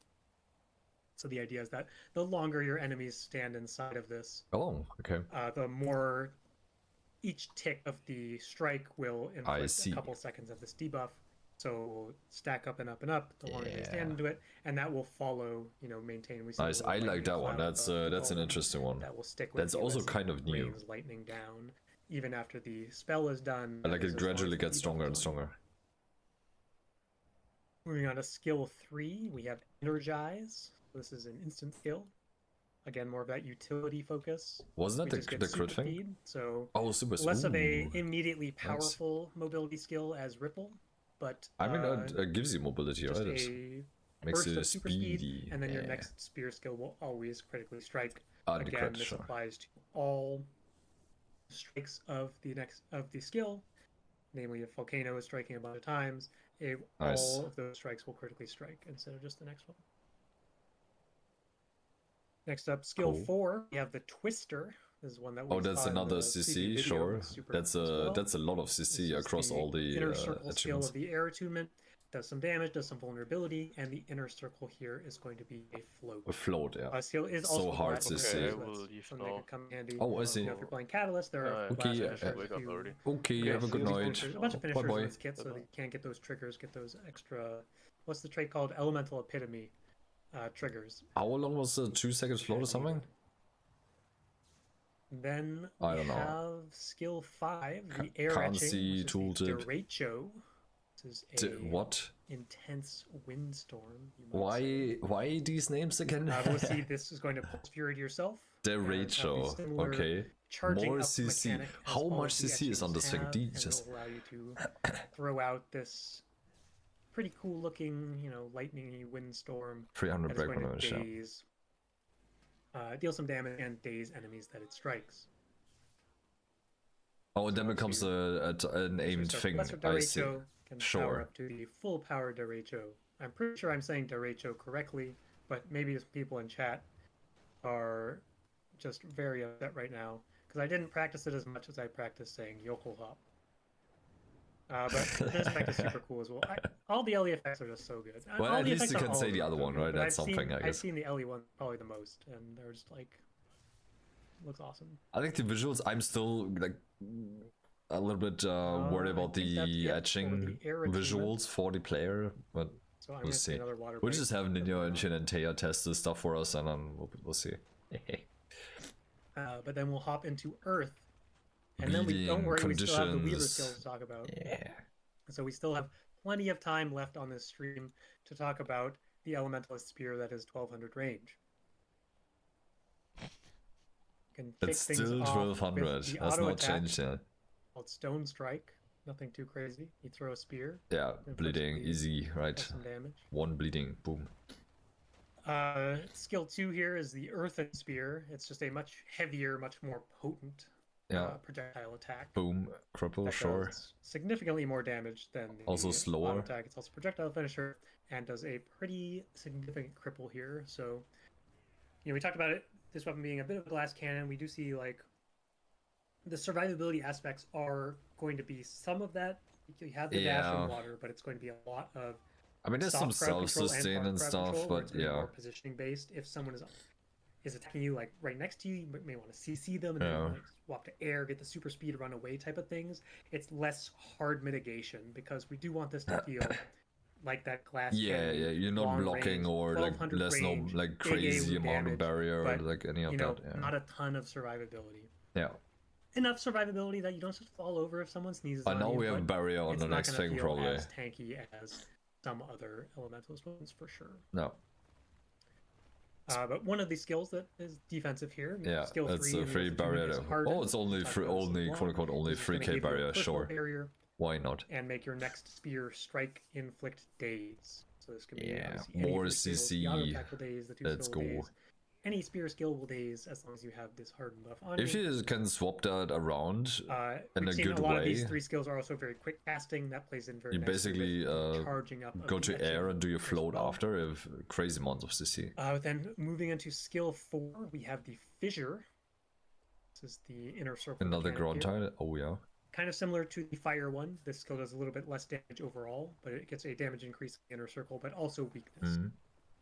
[SPEAKER 4] So the idea is that the longer your enemies stand inside of this, the more each tick of the strike will inflict a couple seconds of this debuff. So stack up and up and up the longer they stand into it, and that will follow, maintain.
[SPEAKER 1] Nice, I like that one. That's an interesting one.
[SPEAKER 4] That will stick with
[SPEAKER 1] That's also kind of new.
[SPEAKER 4] Rains lightning down even after the spell is done.
[SPEAKER 1] I like it gradually gets stronger and stronger.
[SPEAKER 4] Moving on to skill 3, we have Energize. This is an instant skill. Again, more of that utility focus.
[SPEAKER 1] Wasn't that the crit thing?
[SPEAKER 4] Speed, so
[SPEAKER 1] super
[SPEAKER 4] less of a immediately powerful mobility skill as Ripple, but
[SPEAKER 1] I mean, it gives you mobility, right? It makes it speedy.
[SPEAKER 4] And then your next spear skill will always critically strike.
[SPEAKER 1] Again,
[SPEAKER 4] crit, this applies to all strikes of the skill. Namely, if Volcano is striking a bunch of times, all of those strikes will critically strike instead of just the next one. Next up, skill 4, we have the Twister. This is one that
[SPEAKER 1] that's another CC, sure. That's a lot of CC across all the
[SPEAKER 4] inner circle skill of the air attunement. Does some damage, does some vulnerability, and the inner circle here is going to be a float.
[SPEAKER 1] A float, yeah.
[SPEAKER 4] Skill is also
[SPEAKER 1] hard to see.
[SPEAKER 4] Something that can come in handy.
[SPEAKER 1] I see.
[SPEAKER 4] If you're playing Catalyst, there are
[SPEAKER 1] have a good night.
[SPEAKER 4] There's a bunch of finishers in this kit, so they can't get those triggers, get those extra. What's the trait called? Elemental Epitome triggers.
[SPEAKER 1] How long was the 2 seconds float or something?
[SPEAKER 4] Then we have skill 5, the air etching, Derecho. This is a intense windstorm.
[SPEAKER 1] Why these names again?
[SPEAKER 4] We'll see. This is going to pulse fury to yourself.
[SPEAKER 1] Derecho. Okay. More CC. How much CC is on this thing?
[SPEAKER 4] Just allow you to throw out this pretty cool looking, lightning-y windstorm.
[SPEAKER 1] 300 break damage.
[SPEAKER 4] Deal some damage and daze enemies that it strikes.
[SPEAKER 1] And then becomes an aimed thing. I see.
[SPEAKER 4] Can power up to the full power Derecho. I'm pretty sure I'm saying Derecho correctly, but maybe people in chat are just very upset right now because I didn't practice it as much as I practiced saying Yokel Hop. But this effect is super cool as well. All the Ele effects are just so good.
[SPEAKER 1] Well, at least you can say the other one, right? That's something, I guess.
[SPEAKER 4] I've seen the Ele one probably the most, and they're just looks awesome.
[SPEAKER 1] I think the visuals, I'm still a little bit worried about the etching visuals for the player, but we'll see. We'll just have Ninja and Shenantea test this stuff for us, and then we'll see.
[SPEAKER 4] But then we'll hop into Earth. And then don't worry, we still have the Weaver skills to talk about.
[SPEAKER 1] Yeah.
[SPEAKER 4] So we still have plenty of time left on this stream to talk about the Elementalist Spear that is 1200 range.
[SPEAKER 1] It's still 1200. That's not changed yet.
[SPEAKER 4] Called Stone Strike. Nothing too crazy. You throw a spear.
[SPEAKER 1] Yeah, bleeding, easy, right?
[SPEAKER 4] Some damage.
[SPEAKER 1] 1 bleeding, boom.
[SPEAKER 4] Skill 2 here is the Earthen Spear. It's just a much heavier, much more potent projectile attack.
[SPEAKER 1] Boom, cripple, sure.
[SPEAKER 4] Significantly more damage than the
[SPEAKER 1] also slower
[SPEAKER 4] attack. It's also projectile finisher and does a pretty significant cripple here. So, we talked about it. This weapon being a bit of a glass cannon. We do see the survivability aspects are going to be some of that. You have the dash in water, but it's going to be a lot of.
[SPEAKER 1] I mean, there's some self-sustain and stuff, but
[SPEAKER 4] more positioning based. If someone is attacking you right next to you, you may want to CC them and then swap to air, get the super speed, run away type of things. It's less hard mitigation because we do want this to feel like that glass.
[SPEAKER 1] You're not blocking or there's no crazy amount of barrier or any of that. Yeah.
[SPEAKER 4] Not a ton of survivability.
[SPEAKER 1] Yeah.
[SPEAKER 4] Enough survivability that you don't just fall over if someone sneezes.
[SPEAKER 1] I know we have a barrier on the next thing probably.
[SPEAKER 4] It's not going to feel as tanky as some other Elementalist weapons for sure.
[SPEAKER 1] No.
[SPEAKER 4] But one of these skills that is defensive here. Skill
[SPEAKER 1] it's
[SPEAKER 4] 3
[SPEAKER 1] a free barrier. It's only quote unquote only 3k barrier. Sure. Why not?
[SPEAKER 4] And make your next spear strike, inflict daze. So this could be
[SPEAKER 1] more CC.
[SPEAKER 4] Let's go. any spear skill will daze as long as you have this hardened buff on
[SPEAKER 1] If you can swap that around in
[SPEAKER 4] we've
[SPEAKER 1] a
[SPEAKER 4] seen
[SPEAKER 1] good
[SPEAKER 4] a lot
[SPEAKER 1] way,
[SPEAKER 4] of these 3 skills are also very quick casting. That plays in very
[SPEAKER 1] you
[SPEAKER 4] nicely
[SPEAKER 1] basically
[SPEAKER 4] with charging up.
[SPEAKER 1] go
[SPEAKER 4] of the
[SPEAKER 1] to air
[SPEAKER 4] etching
[SPEAKER 1] and do your
[SPEAKER 4] as
[SPEAKER 1] float
[SPEAKER 4] well.
[SPEAKER 1] after if crazy amounts of CC.
[SPEAKER 4] Then moving into skill 4, we have the fissure. This is the inner circle.
[SPEAKER 1] Another
[SPEAKER 4] mechanic
[SPEAKER 1] ground
[SPEAKER 4] here.
[SPEAKER 1] tile. Oh yeah.
[SPEAKER 4] Kind of similar to the fire one. This skill does a little bit less damage overall, but it gets a damage increase in the inner circle, but also weakness.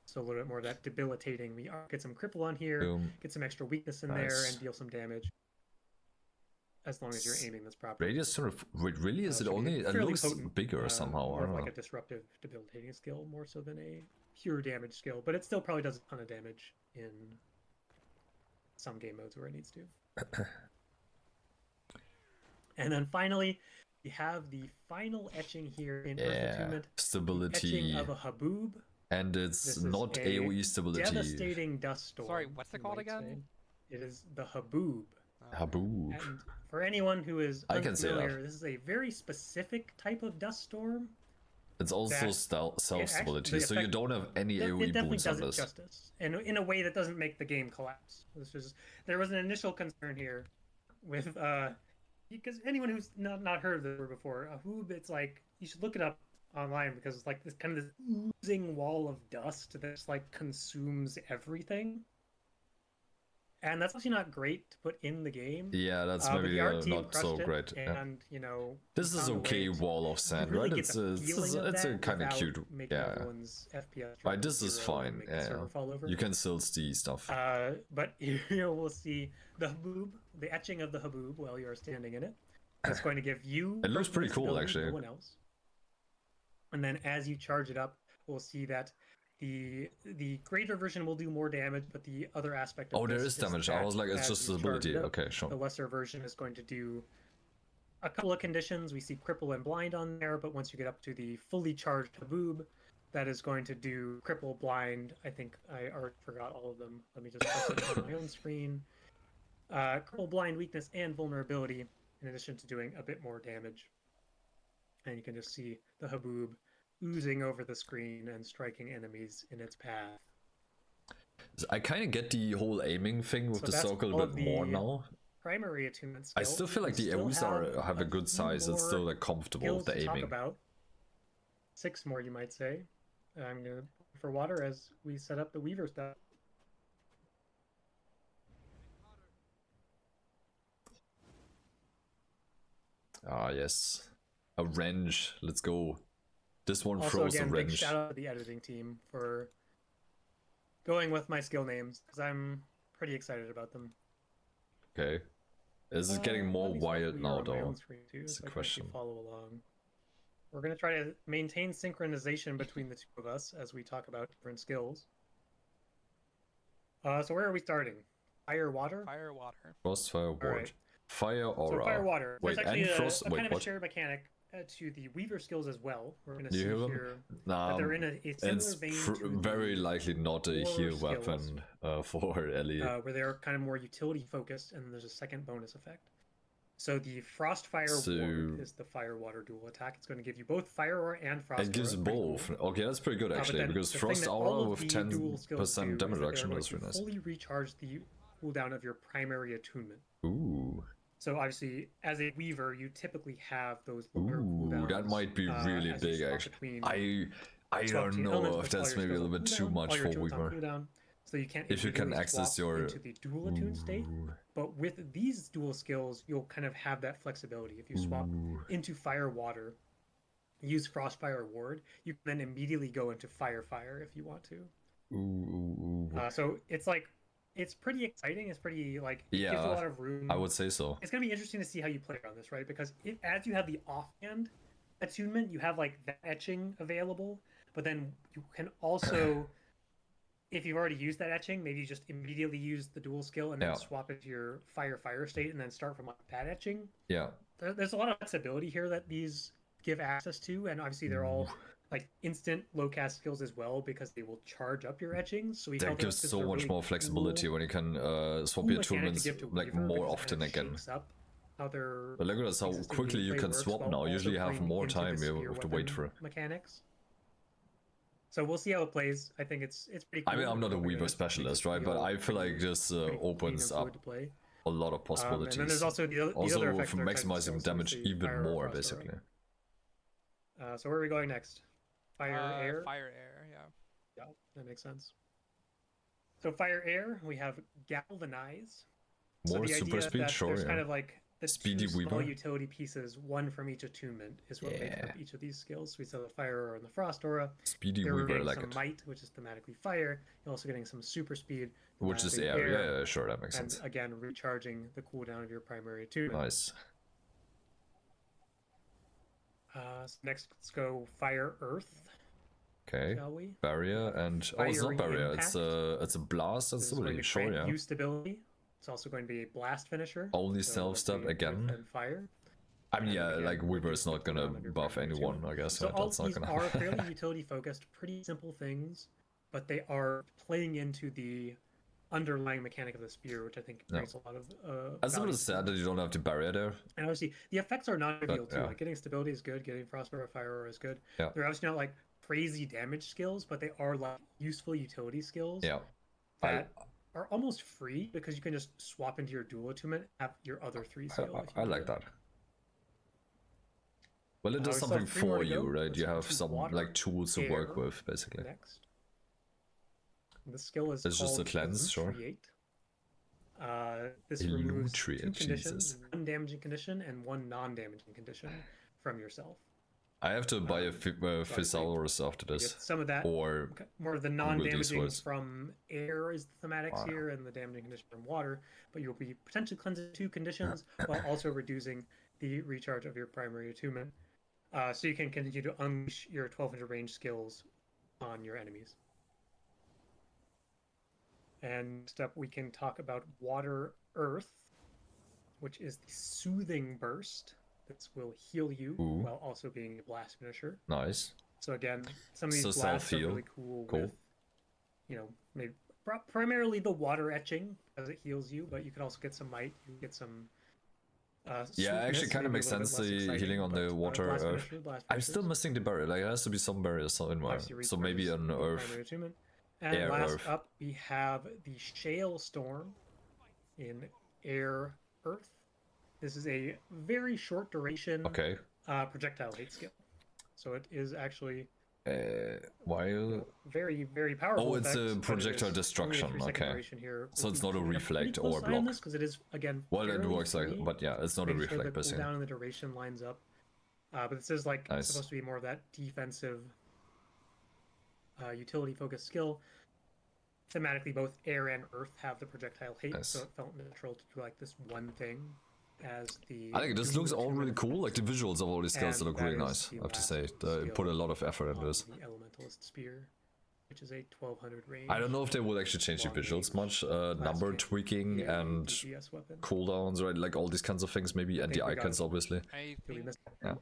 [SPEAKER 4] So a little bit more of that debilitating. We get some cripple on here,
[SPEAKER 1] Boom.
[SPEAKER 4] get some extra weakness in
[SPEAKER 1] Nice.
[SPEAKER 4] there, and deal some damage. As long as you're aiming this properly.
[SPEAKER 1] Radius sort of really is it
[SPEAKER 4] should be
[SPEAKER 1] only? It
[SPEAKER 4] fairly
[SPEAKER 1] looks
[SPEAKER 4] potent,
[SPEAKER 1] bigger somehow.
[SPEAKER 4] More
[SPEAKER 1] I
[SPEAKER 4] of
[SPEAKER 1] don't
[SPEAKER 4] like
[SPEAKER 1] know.
[SPEAKER 4] a disruptive, debilitating skill, more so than a pure damage skill. But it still probably does a ton of damage in some game modes where it needs to. And then finally, we have the final etching here in Earth Attunement.
[SPEAKER 1] Stability.
[SPEAKER 4] Etching of a Haboob.
[SPEAKER 1] And it's
[SPEAKER 4] This is
[SPEAKER 1] not
[SPEAKER 4] a
[SPEAKER 1] AoE stability.
[SPEAKER 4] Devastating dust storm.
[SPEAKER 3] Sorry, what's it
[SPEAKER 4] you
[SPEAKER 3] called
[SPEAKER 4] might
[SPEAKER 3] again?
[SPEAKER 4] say. It is the Haboob.
[SPEAKER 1] Haboob.
[SPEAKER 4] And for anyone who is
[SPEAKER 1] I can say
[SPEAKER 4] unfamiliar,
[SPEAKER 1] that.
[SPEAKER 4] this is a very specific type of dust storm.
[SPEAKER 1] It's also
[SPEAKER 4] that
[SPEAKER 1] self-stability,
[SPEAKER 4] the
[SPEAKER 1] so you
[SPEAKER 4] effect-
[SPEAKER 1] don't have any
[SPEAKER 4] It
[SPEAKER 1] AoE
[SPEAKER 4] definitely
[SPEAKER 1] boosts on
[SPEAKER 4] does it
[SPEAKER 1] this.
[SPEAKER 4] justice, and in a way that doesn't make the game collapse. There was an initial concern here with because anyone who's not heard of the word before, a hoob, it's like you should look it up online because it's like this kind of this oozing wall of dust that just like consumes everything, and that's actually not great to put in the game.
[SPEAKER 1] Yeah, that's
[SPEAKER 4] But
[SPEAKER 1] maybe
[SPEAKER 4] the art team
[SPEAKER 1] not so
[SPEAKER 4] crushed it,
[SPEAKER 1] great.
[SPEAKER 4] and you know,
[SPEAKER 1] This
[SPEAKER 4] we
[SPEAKER 1] is
[SPEAKER 4] found a
[SPEAKER 1] okay
[SPEAKER 4] way to
[SPEAKER 1] wall of sand,
[SPEAKER 4] really
[SPEAKER 1] right?
[SPEAKER 4] get
[SPEAKER 1] It's
[SPEAKER 4] the feeling of
[SPEAKER 1] it's a
[SPEAKER 4] that
[SPEAKER 1] kind of
[SPEAKER 4] without
[SPEAKER 1] cute.
[SPEAKER 4] making
[SPEAKER 1] Yeah.
[SPEAKER 4] everyone's FPS drop
[SPEAKER 1] Right,
[SPEAKER 4] to
[SPEAKER 1] this is
[SPEAKER 4] 0 and
[SPEAKER 1] fine.
[SPEAKER 4] make the
[SPEAKER 1] Yeah,
[SPEAKER 4] server fall over.
[SPEAKER 1] you can still see stuff.
[SPEAKER 4] But here we'll see the haboob, the etching of the haboob while you're standing in it. It's going to give you.
[SPEAKER 1] It looks pretty cool,
[SPEAKER 4] visibility,
[SPEAKER 1] actually.
[SPEAKER 4] No one else. And then as you charge it up, we'll see that the greater version will do more damage, but the other aspect of
[SPEAKER 1] Oh, there
[SPEAKER 4] this
[SPEAKER 1] is damage. I
[SPEAKER 4] that
[SPEAKER 1] was like, it's
[SPEAKER 4] as
[SPEAKER 1] just
[SPEAKER 4] you charge
[SPEAKER 1] stability.
[SPEAKER 4] it up,
[SPEAKER 1] Okay,
[SPEAKER 4] the
[SPEAKER 1] sure.
[SPEAKER 4] lesser version is going to do a couple of conditions. We see cripple and blind on there, but once you get up to the fully charged haboob, that is going to do cripple, blind. I think I already forgot all of them. Let me just press it on my own screen. Cripple, blind, weakness, and vulnerability, in addition to doing a bit more damage. And you can just see the haboob oozing over the screen and striking enemies in its path.
[SPEAKER 1] I kind of get the whole aiming thing with
[SPEAKER 4] So
[SPEAKER 1] the
[SPEAKER 4] that's
[SPEAKER 1] circle
[SPEAKER 4] all
[SPEAKER 1] a bit more
[SPEAKER 4] the
[SPEAKER 1] now.
[SPEAKER 4] Primary attunement
[SPEAKER 1] I
[SPEAKER 4] skills.
[SPEAKER 1] still feel like
[SPEAKER 4] We
[SPEAKER 1] the
[SPEAKER 4] still
[SPEAKER 1] AoEs have a good
[SPEAKER 4] few
[SPEAKER 1] size. It's
[SPEAKER 4] more
[SPEAKER 1] still like comfortable
[SPEAKER 4] skills
[SPEAKER 1] with the
[SPEAKER 4] to talk
[SPEAKER 1] aiming.
[SPEAKER 4] about. 6 more, you might say. I'm gonna for water as we set up the Weaver stuff.
[SPEAKER 1] Ah, yes. A wrench. Let's go. This one
[SPEAKER 4] Also,
[SPEAKER 1] throws
[SPEAKER 4] again,
[SPEAKER 1] a
[SPEAKER 4] big
[SPEAKER 1] wrench.
[SPEAKER 4] shout out to the editing team for going with my skill names because I'm pretty excited about them.
[SPEAKER 1] Okay. This is getting more
[SPEAKER 4] Let me swap
[SPEAKER 1] wild
[SPEAKER 4] Weaver
[SPEAKER 1] now,
[SPEAKER 4] on my
[SPEAKER 1] though.
[SPEAKER 4] own screen, too,
[SPEAKER 1] It's
[SPEAKER 4] so
[SPEAKER 1] a
[SPEAKER 4] I can
[SPEAKER 1] question.
[SPEAKER 4] actually follow along. We're gonna try to maintain synchronization between the two of us as we talk about different skills. So where are we starting? Fire, water?
[SPEAKER 3] Fire, water.
[SPEAKER 1] Frostfire ward.
[SPEAKER 4] right.
[SPEAKER 1] Fire aura.
[SPEAKER 4] So fire, water.
[SPEAKER 1] Wait,
[SPEAKER 4] There's actually
[SPEAKER 1] and
[SPEAKER 4] a
[SPEAKER 1] frost.
[SPEAKER 4] kind
[SPEAKER 1] Wait,
[SPEAKER 4] of a
[SPEAKER 1] what?
[SPEAKER 4] shared mechanic to the Weaver skills as well. We're gonna
[SPEAKER 1] Do you
[SPEAKER 4] see
[SPEAKER 1] hear them?
[SPEAKER 4] here that they're in a similar
[SPEAKER 1] It's
[SPEAKER 4] vein to
[SPEAKER 1] very
[SPEAKER 4] the
[SPEAKER 1] likely not a
[SPEAKER 4] core
[SPEAKER 1] heal
[SPEAKER 4] skills.
[SPEAKER 1] weapon for Ele.
[SPEAKER 4] where they're kind of more utility focused, and there's a second bonus effect. So the Frostfire Ward is the Fire Water dual attack. It's going to give you both Fire Aura and Frost
[SPEAKER 1] It gives
[SPEAKER 4] Aura. Pretty
[SPEAKER 1] both.
[SPEAKER 4] cool.
[SPEAKER 1] Okay, that's pretty good
[SPEAKER 4] But
[SPEAKER 1] actually,
[SPEAKER 4] then
[SPEAKER 1] because
[SPEAKER 4] the thing
[SPEAKER 1] Frost
[SPEAKER 4] that all
[SPEAKER 1] Aura
[SPEAKER 4] of
[SPEAKER 1] with
[SPEAKER 4] the dual skills
[SPEAKER 1] 10%
[SPEAKER 4] do
[SPEAKER 1] damage
[SPEAKER 4] is that they're
[SPEAKER 1] reduction
[SPEAKER 4] going
[SPEAKER 1] is
[SPEAKER 4] to
[SPEAKER 1] really nice.
[SPEAKER 4] fully recharge the cooldown of your primary attunement.
[SPEAKER 1] Ooh.
[SPEAKER 4] So obviously, as a Weaver, you typically have those lower
[SPEAKER 1] Ooh,
[SPEAKER 4] cooldowns.
[SPEAKER 1] that might be really
[SPEAKER 4] as you
[SPEAKER 1] big
[SPEAKER 4] swap
[SPEAKER 1] actually.
[SPEAKER 4] between
[SPEAKER 1] I
[SPEAKER 4] swap
[SPEAKER 1] don't
[SPEAKER 4] between
[SPEAKER 1] know
[SPEAKER 4] elements
[SPEAKER 1] if
[SPEAKER 4] with all
[SPEAKER 1] that's
[SPEAKER 4] your
[SPEAKER 1] maybe a
[SPEAKER 4] skills
[SPEAKER 1] little
[SPEAKER 4] on
[SPEAKER 1] bit too
[SPEAKER 4] cooldown,
[SPEAKER 1] much
[SPEAKER 4] all your
[SPEAKER 1] for
[SPEAKER 4] attunements on
[SPEAKER 1] Weaver.
[SPEAKER 4] cooldown, so you can't
[SPEAKER 1] If you can
[SPEAKER 4] immediately
[SPEAKER 1] access
[SPEAKER 4] swap
[SPEAKER 1] your
[SPEAKER 4] into the dual attune state. But with these dual skills, you'll kind of have that flexibility. If you swap into Fire Water, use Frostfire Ward, you can then immediately go into Fire if you want to. So it's like, it's pretty exciting. It's pretty like, it gives you a lot of room.
[SPEAKER 1] I would say so.
[SPEAKER 4] It's gonna be interesting to see how you play around this, right? Because as you have the offhand attunement, you have like that etching available, but then you can also, if you've already used that etching, maybe you just immediately use the dual skill and then swap it to your fire state and then start from like that etching.
[SPEAKER 1] Yeah.
[SPEAKER 4] There's a lot of flexibility here that these give access to, and obviously they're all like instant low cast skills as well because they will charge up your etchings. So
[SPEAKER 1] that gives so much more flexibility when you can swap your attunements like more often again. But look at us how quickly you can swap now. Usually you have more time, you have to wait for it.
[SPEAKER 4] Mechanics. So we'll see how it plays. I think it's pretty cool.
[SPEAKER 1] I mean, I'm not a
[SPEAKER 4] We're
[SPEAKER 1] Weaver
[SPEAKER 4] gonna
[SPEAKER 1] specialist,
[SPEAKER 4] make it
[SPEAKER 1] right? But
[SPEAKER 4] feel
[SPEAKER 1] I feel like this
[SPEAKER 4] pretty clean and
[SPEAKER 1] opens up
[SPEAKER 4] fluid to play.
[SPEAKER 1] a lot of possibilities.
[SPEAKER 4] And then there's also the other
[SPEAKER 1] also
[SPEAKER 4] effects
[SPEAKER 1] for
[SPEAKER 4] that are type
[SPEAKER 1] maximizing
[SPEAKER 4] skills,
[SPEAKER 1] damage
[SPEAKER 4] obviously,
[SPEAKER 1] even
[SPEAKER 4] fire,
[SPEAKER 1] more,
[SPEAKER 4] frost,
[SPEAKER 1] basically.
[SPEAKER 4] So where are we going next? Fire, air?
[SPEAKER 3] Fire, air, yeah.
[SPEAKER 4] Yeah, that makes sense. So fire, air, we have galvanize.
[SPEAKER 1] More
[SPEAKER 4] so the
[SPEAKER 1] super
[SPEAKER 4] idea
[SPEAKER 1] speed,
[SPEAKER 4] that
[SPEAKER 1] sure,
[SPEAKER 4] there's
[SPEAKER 1] yeah.
[SPEAKER 4] kind of like the
[SPEAKER 1] Speedy
[SPEAKER 4] two small
[SPEAKER 1] Weaver.
[SPEAKER 4] utility pieces, one from each attunement, is what makes
[SPEAKER 1] Yeah.
[SPEAKER 4] up each of these skills. So we saw the fire aura and the frost aura.
[SPEAKER 1] Speedy
[SPEAKER 4] There we're
[SPEAKER 1] Weaver, I
[SPEAKER 4] getting
[SPEAKER 1] like
[SPEAKER 4] some
[SPEAKER 1] it.
[SPEAKER 4] might, which is thematically fire. You're also getting some super speed,
[SPEAKER 1] Which is
[SPEAKER 4] thematically
[SPEAKER 1] air, yeah, sure, that makes
[SPEAKER 4] and
[SPEAKER 1] sense.
[SPEAKER 4] again, recharging the cooldown of your primary attunement.
[SPEAKER 1] Nice.
[SPEAKER 4] So next, let's go fire, earth,
[SPEAKER 1] Okay.
[SPEAKER 4] shall we?
[SPEAKER 1] Barrier and oh, it's not
[SPEAKER 4] Fiery
[SPEAKER 1] barrier.
[SPEAKER 4] impact.
[SPEAKER 1] It's a blast and
[SPEAKER 4] This is going
[SPEAKER 1] stability.
[SPEAKER 4] to
[SPEAKER 1] Sure,
[SPEAKER 4] grant
[SPEAKER 1] yeah.
[SPEAKER 4] you stability. It's also going to be a blast finisher.
[SPEAKER 1] Only
[SPEAKER 4] so
[SPEAKER 1] self-step
[SPEAKER 4] it'll be
[SPEAKER 1] again.
[SPEAKER 4] earth and fire.
[SPEAKER 1] I mean,
[SPEAKER 4] and
[SPEAKER 1] yeah,
[SPEAKER 4] again,
[SPEAKER 1] like Weaver
[SPEAKER 4] reduce
[SPEAKER 1] is
[SPEAKER 4] the
[SPEAKER 1] not gonna
[SPEAKER 4] cooldown of your
[SPEAKER 1] buff
[SPEAKER 4] primary
[SPEAKER 1] anyone,
[SPEAKER 4] attunement.
[SPEAKER 1] I guess.
[SPEAKER 4] So
[SPEAKER 1] Right?
[SPEAKER 4] all
[SPEAKER 1] That's not
[SPEAKER 4] these
[SPEAKER 1] gonna.
[SPEAKER 4] are fairly utility focused, pretty simple things, but they are playing into the underlying mechanic of the spear, which I think brings a lot of.
[SPEAKER 1] It's a
[SPEAKER 4] value
[SPEAKER 1] little
[SPEAKER 4] to
[SPEAKER 1] sad that you don't have the barrier there.
[SPEAKER 4] And obviously, the effects are non-trivial too.
[SPEAKER 1] yeah.
[SPEAKER 4] Like getting stability is good, getting frostbite or fire aura is good.
[SPEAKER 1] Yeah.
[SPEAKER 4] They're obviously not like crazy damage skills, but they are like useful utility skills.
[SPEAKER 1] Yeah.
[SPEAKER 4] That are almost free because you can just swap into your dual attunement, have your other three skill.
[SPEAKER 1] I like that. Well, it does
[SPEAKER 4] we still
[SPEAKER 1] something
[SPEAKER 4] have 3 more
[SPEAKER 1] for
[SPEAKER 4] to
[SPEAKER 1] you,
[SPEAKER 4] go.
[SPEAKER 1] right?
[SPEAKER 4] Let's
[SPEAKER 1] You
[SPEAKER 4] go
[SPEAKER 1] have
[SPEAKER 4] to
[SPEAKER 1] some
[SPEAKER 4] water,
[SPEAKER 1] like tools to work
[SPEAKER 4] air,
[SPEAKER 1] with, basically.
[SPEAKER 4] Next. The skill is
[SPEAKER 1] It's just a
[SPEAKER 4] called
[SPEAKER 1] cleanse, sure.
[SPEAKER 4] Nutriate. This removes 2
[SPEAKER 1] Nutrient,
[SPEAKER 4] conditions,
[SPEAKER 1] Jesus.
[SPEAKER 4] 1 damaging condition and 1 non-damaging condition from yourself.
[SPEAKER 1] I have to buy a Thesaurus after
[SPEAKER 4] You
[SPEAKER 1] this.
[SPEAKER 4] get some of that,
[SPEAKER 1] Or
[SPEAKER 4] more of the
[SPEAKER 1] these
[SPEAKER 4] non-damaging
[SPEAKER 1] words.
[SPEAKER 4] from air is the thematics
[SPEAKER 1] Wow.
[SPEAKER 4] here, and the damaging condition from water, but you'll be potentially cleansing 2 conditions while also reducing the recharge of your primary attunement. So you can continue to unleash your 1200 range skills on your enemies. And next up, we can talk about Water Earth, which is the Soothing Burst. This will heal you
[SPEAKER 1] Ooh.
[SPEAKER 4] while also being a blast finisher.
[SPEAKER 1] nice.
[SPEAKER 4] So again, some of these
[SPEAKER 1] So
[SPEAKER 4] blasts are
[SPEAKER 1] self-heal.
[SPEAKER 4] really cool,
[SPEAKER 1] Cool.
[SPEAKER 4] with, you know, maybe primarily the water etching as it heals you, but you can also get some might, you can get some.
[SPEAKER 1] Yeah, actually,
[SPEAKER 4] sweetness,
[SPEAKER 1] kind of
[SPEAKER 4] maybe
[SPEAKER 1] makes
[SPEAKER 4] a little
[SPEAKER 1] sense
[SPEAKER 4] bit less
[SPEAKER 1] the
[SPEAKER 4] exciting,
[SPEAKER 1] healing on
[SPEAKER 4] but,
[SPEAKER 1] the water
[SPEAKER 4] blast
[SPEAKER 1] earth.
[SPEAKER 4] finisher, blast
[SPEAKER 1] I'm still
[SPEAKER 4] finishers.
[SPEAKER 1] missing the barrier. Like, there has to be some barriers somewhere.
[SPEAKER 4] Obviously
[SPEAKER 1] So maybe
[SPEAKER 4] recharges
[SPEAKER 1] an
[SPEAKER 4] your
[SPEAKER 1] earth.
[SPEAKER 4] primary attunement. And
[SPEAKER 1] air
[SPEAKER 4] last
[SPEAKER 1] earth.
[SPEAKER 4] up, we have the Shale Storm in Air Earth. This is a very short duration
[SPEAKER 1] Okay.
[SPEAKER 4] projectile hate skill. So it is actually
[SPEAKER 1] While.
[SPEAKER 4] very, very powerful.
[SPEAKER 1] Oh, it's a
[SPEAKER 4] effect, but it
[SPEAKER 1] projectile
[SPEAKER 4] is
[SPEAKER 1] destruction,
[SPEAKER 4] only a 3-second
[SPEAKER 1] okay.
[SPEAKER 4] duration here.
[SPEAKER 1] So
[SPEAKER 4] We'll
[SPEAKER 1] it's
[SPEAKER 4] be
[SPEAKER 1] not a
[SPEAKER 4] keeping pretty
[SPEAKER 1] reflect
[SPEAKER 4] close
[SPEAKER 1] or
[SPEAKER 4] eye on
[SPEAKER 1] block.
[SPEAKER 4] this, because it is, again,
[SPEAKER 1] Well, it
[SPEAKER 4] fairly
[SPEAKER 1] works like,
[SPEAKER 4] free.
[SPEAKER 1] but yeah, it's not a
[SPEAKER 4] Make sure
[SPEAKER 1] reflect,
[SPEAKER 4] the
[SPEAKER 1] basically.
[SPEAKER 4] cooldown and the duration lines up. But this is like
[SPEAKER 1] Nice.
[SPEAKER 4] supposed to be more of that defensive, utility-focused skill. Thematically, both air and earth have the projectile hate,
[SPEAKER 1] Nice.
[SPEAKER 4] so it felt natural to do like this one thing as the.
[SPEAKER 1] I think this looks all really cool. Like the visuals of all these skills
[SPEAKER 4] And
[SPEAKER 1] look
[SPEAKER 4] that
[SPEAKER 1] really
[SPEAKER 4] is
[SPEAKER 1] nice.
[SPEAKER 4] the
[SPEAKER 1] I have to
[SPEAKER 4] last
[SPEAKER 1] say, they
[SPEAKER 4] skill
[SPEAKER 1] put a lot of effort into
[SPEAKER 4] on
[SPEAKER 1] this.
[SPEAKER 4] the Elementalist Spear, which is a 1200 range.
[SPEAKER 1] I don't know if they will actually change the
[SPEAKER 4] long
[SPEAKER 1] visuals
[SPEAKER 4] range
[SPEAKER 1] much. Number
[SPEAKER 4] range
[SPEAKER 1] tweaking
[SPEAKER 4] Yeah,
[SPEAKER 1] and
[SPEAKER 4] DPS weapon.
[SPEAKER 1] cooldowns, right? Like all these kinds of things, maybe, and
[SPEAKER 4] think
[SPEAKER 1] the
[SPEAKER 4] we got
[SPEAKER 1] icons,
[SPEAKER 4] it.
[SPEAKER 1] obviously.
[SPEAKER 3] I
[SPEAKER 4] Did we
[SPEAKER 3] think,
[SPEAKER 4] miss?
[SPEAKER 1] Yeah.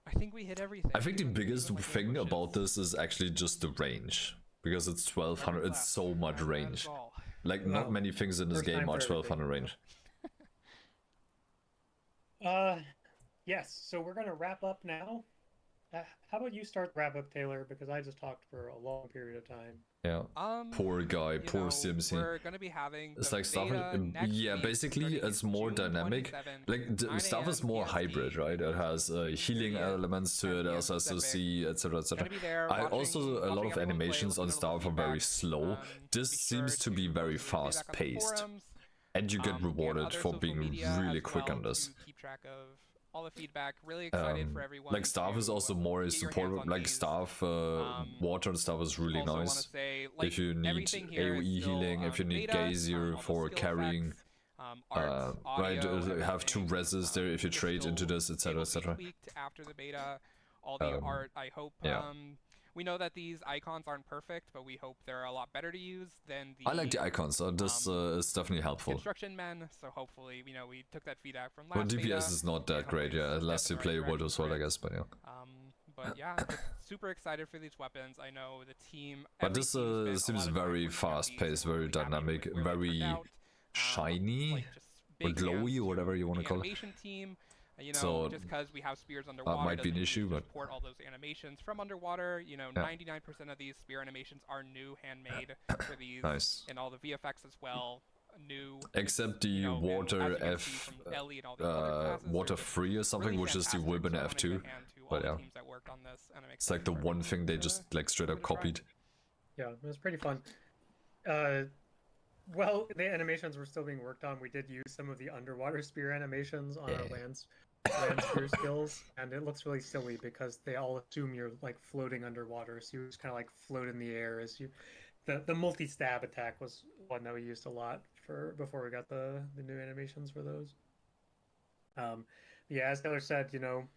[SPEAKER 3] I think we hit everything.
[SPEAKER 1] I think the
[SPEAKER 3] even-
[SPEAKER 1] biggest
[SPEAKER 3] even, like,
[SPEAKER 1] thing
[SPEAKER 3] ambushes.
[SPEAKER 1] about this is actually just the range. Because it's 1200, it's so much
[SPEAKER 3] That is
[SPEAKER 1] range.
[SPEAKER 3] all.
[SPEAKER 1] Like, not
[SPEAKER 4] Well,
[SPEAKER 1] many things in this
[SPEAKER 4] first time
[SPEAKER 1] game are
[SPEAKER 4] for everything.
[SPEAKER 1] 1200 range.
[SPEAKER 4] Yes. So we're gonna wrap up now. How about you start the wrap up, Taylor? Because I just talked for a long period of time.
[SPEAKER 1] Yeah. Poor guy,
[SPEAKER 3] You
[SPEAKER 1] poor
[SPEAKER 3] know,
[SPEAKER 1] CMC.
[SPEAKER 3] We're gonna be having
[SPEAKER 1] It's
[SPEAKER 3] the
[SPEAKER 1] like stuff.
[SPEAKER 3] beta next
[SPEAKER 1] Yeah,
[SPEAKER 3] week,
[SPEAKER 1] basically,
[SPEAKER 3] starting
[SPEAKER 1] it's
[SPEAKER 3] in
[SPEAKER 1] more
[SPEAKER 3] June
[SPEAKER 1] dynamic.
[SPEAKER 3] 27th,
[SPEAKER 1] Like the
[SPEAKER 3] 9
[SPEAKER 1] stuff is
[SPEAKER 3] a.m.
[SPEAKER 1] more
[SPEAKER 3] PST.
[SPEAKER 1] hybrid, right? It has healing
[SPEAKER 3] Yeah,
[SPEAKER 1] elements to it,
[SPEAKER 3] 10
[SPEAKER 1] also has to
[SPEAKER 3] Pacific.
[SPEAKER 1] see, etc., etc.
[SPEAKER 3] Gonna be there
[SPEAKER 1] I
[SPEAKER 3] watching-
[SPEAKER 1] also a lot
[SPEAKER 3] watching
[SPEAKER 1] of
[SPEAKER 3] everyone play,
[SPEAKER 1] animations on
[SPEAKER 3] listening to
[SPEAKER 1] stuff are
[SPEAKER 3] little
[SPEAKER 1] very
[SPEAKER 3] feedback.
[SPEAKER 1] slow. This
[SPEAKER 3] Be
[SPEAKER 1] seems
[SPEAKER 3] sure
[SPEAKER 1] to be
[SPEAKER 3] to
[SPEAKER 1] very
[SPEAKER 3] leave feedback
[SPEAKER 1] fast
[SPEAKER 3] on the
[SPEAKER 1] paced,
[SPEAKER 3] forums,
[SPEAKER 1] and you get
[SPEAKER 3] and
[SPEAKER 1] rewarded
[SPEAKER 3] other
[SPEAKER 1] for
[SPEAKER 3] social
[SPEAKER 1] being
[SPEAKER 3] media
[SPEAKER 1] really
[SPEAKER 3] as
[SPEAKER 1] quick
[SPEAKER 3] well
[SPEAKER 1] on this.
[SPEAKER 3] to keep track of all the feedback. Really excited for everyone.
[SPEAKER 1] Like staff is
[SPEAKER 3] to
[SPEAKER 1] also more
[SPEAKER 3] get your hands
[SPEAKER 1] supportive.
[SPEAKER 3] on
[SPEAKER 1] Like
[SPEAKER 3] these.
[SPEAKER 1] staff, water and stuff is really
[SPEAKER 3] Also wanna
[SPEAKER 1] nice.
[SPEAKER 3] say, like,
[SPEAKER 1] If you need
[SPEAKER 3] everything here is
[SPEAKER 1] AoE
[SPEAKER 3] still,
[SPEAKER 1] healing, if you need
[SPEAKER 3] beta,
[SPEAKER 1] Gazier
[SPEAKER 3] all the
[SPEAKER 1] for
[SPEAKER 3] skill
[SPEAKER 1] carrying,
[SPEAKER 3] effects, arts,
[SPEAKER 1] right,
[SPEAKER 3] audio,
[SPEAKER 1] have two
[SPEAKER 3] everything,
[SPEAKER 1] reses there if you
[SPEAKER 3] is
[SPEAKER 1] trade into
[SPEAKER 3] still
[SPEAKER 1] this, etc.,
[SPEAKER 3] able to be
[SPEAKER 1] etc.
[SPEAKER 3] tweaked after the beta. All the art, I hope.
[SPEAKER 1] yeah.
[SPEAKER 3] We know that these icons aren't perfect, but we hope they're a lot better to use than the.
[SPEAKER 1] I like the icons. This is definitely helpful.
[SPEAKER 3] Construction men. So hopefully, we took that feedback from last
[SPEAKER 1] Well, DPS
[SPEAKER 3] beta,
[SPEAKER 1] is not that
[SPEAKER 3] and
[SPEAKER 1] great,
[SPEAKER 3] hopefully
[SPEAKER 1] yeah,
[SPEAKER 3] it's
[SPEAKER 1] unless you
[SPEAKER 3] stepping
[SPEAKER 1] play
[SPEAKER 3] in the right
[SPEAKER 1] World as well, I
[SPEAKER 3] direction
[SPEAKER 1] guess, but yeah.
[SPEAKER 3] But yeah, just super excited for these weapons. I know the team.
[SPEAKER 1] But
[SPEAKER 3] every
[SPEAKER 1] this
[SPEAKER 3] team spent a
[SPEAKER 1] seems
[SPEAKER 3] lot of time
[SPEAKER 1] very
[SPEAKER 3] working on these,
[SPEAKER 1] fast-paced,
[SPEAKER 3] and we're
[SPEAKER 1] very
[SPEAKER 3] really happy
[SPEAKER 1] dynamic,
[SPEAKER 3] with where they turned
[SPEAKER 1] very
[SPEAKER 3] out.
[SPEAKER 1] shiny,
[SPEAKER 3] Like, just
[SPEAKER 1] or
[SPEAKER 3] big hands
[SPEAKER 1] glowy, or
[SPEAKER 3] to
[SPEAKER 1] whatever you want to
[SPEAKER 3] the call it. Animation team. You know,
[SPEAKER 1] So,
[SPEAKER 3] just because we have spears underwater
[SPEAKER 1] might be an
[SPEAKER 3] doesn't mean
[SPEAKER 1] issue,
[SPEAKER 3] we just
[SPEAKER 1] but-
[SPEAKER 3] port all those animations from underwater. You know, 99% of these spear animations are new, handmade for these,
[SPEAKER 1] Nice.
[SPEAKER 3] and all the VFX as well, new.
[SPEAKER 1] Except the
[SPEAKER 3] You know, and
[SPEAKER 1] water
[SPEAKER 3] as you can see
[SPEAKER 1] F,
[SPEAKER 3] from Ele and all the other classes, they're
[SPEAKER 1] water
[SPEAKER 3] just
[SPEAKER 1] free or something,
[SPEAKER 3] really
[SPEAKER 1] which is the
[SPEAKER 3] fantastic.
[SPEAKER 1] Wilburn
[SPEAKER 3] So I wanna give a
[SPEAKER 1] F2.
[SPEAKER 3] hand to all
[SPEAKER 1] But
[SPEAKER 3] the
[SPEAKER 1] yeah,
[SPEAKER 3] teams that worked on this, and I'm
[SPEAKER 1] it's like
[SPEAKER 3] excited
[SPEAKER 1] the
[SPEAKER 3] for
[SPEAKER 1] one
[SPEAKER 3] everyone
[SPEAKER 1] thing they
[SPEAKER 3] to
[SPEAKER 1] just like straight
[SPEAKER 3] give
[SPEAKER 1] up
[SPEAKER 3] it a try.
[SPEAKER 1] copied.
[SPEAKER 4] Yeah, it was pretty fun. Well, the animations were still being worked on. We did use some of the underwater spear animations on our land spear skills, and it looks really silly because they all assume you're like floating underwater, so you just kind of like float in the air as you. The multi-stab attack was one that we used a lot for before we got the new animations for those. Yeah, as Taylor said, you know,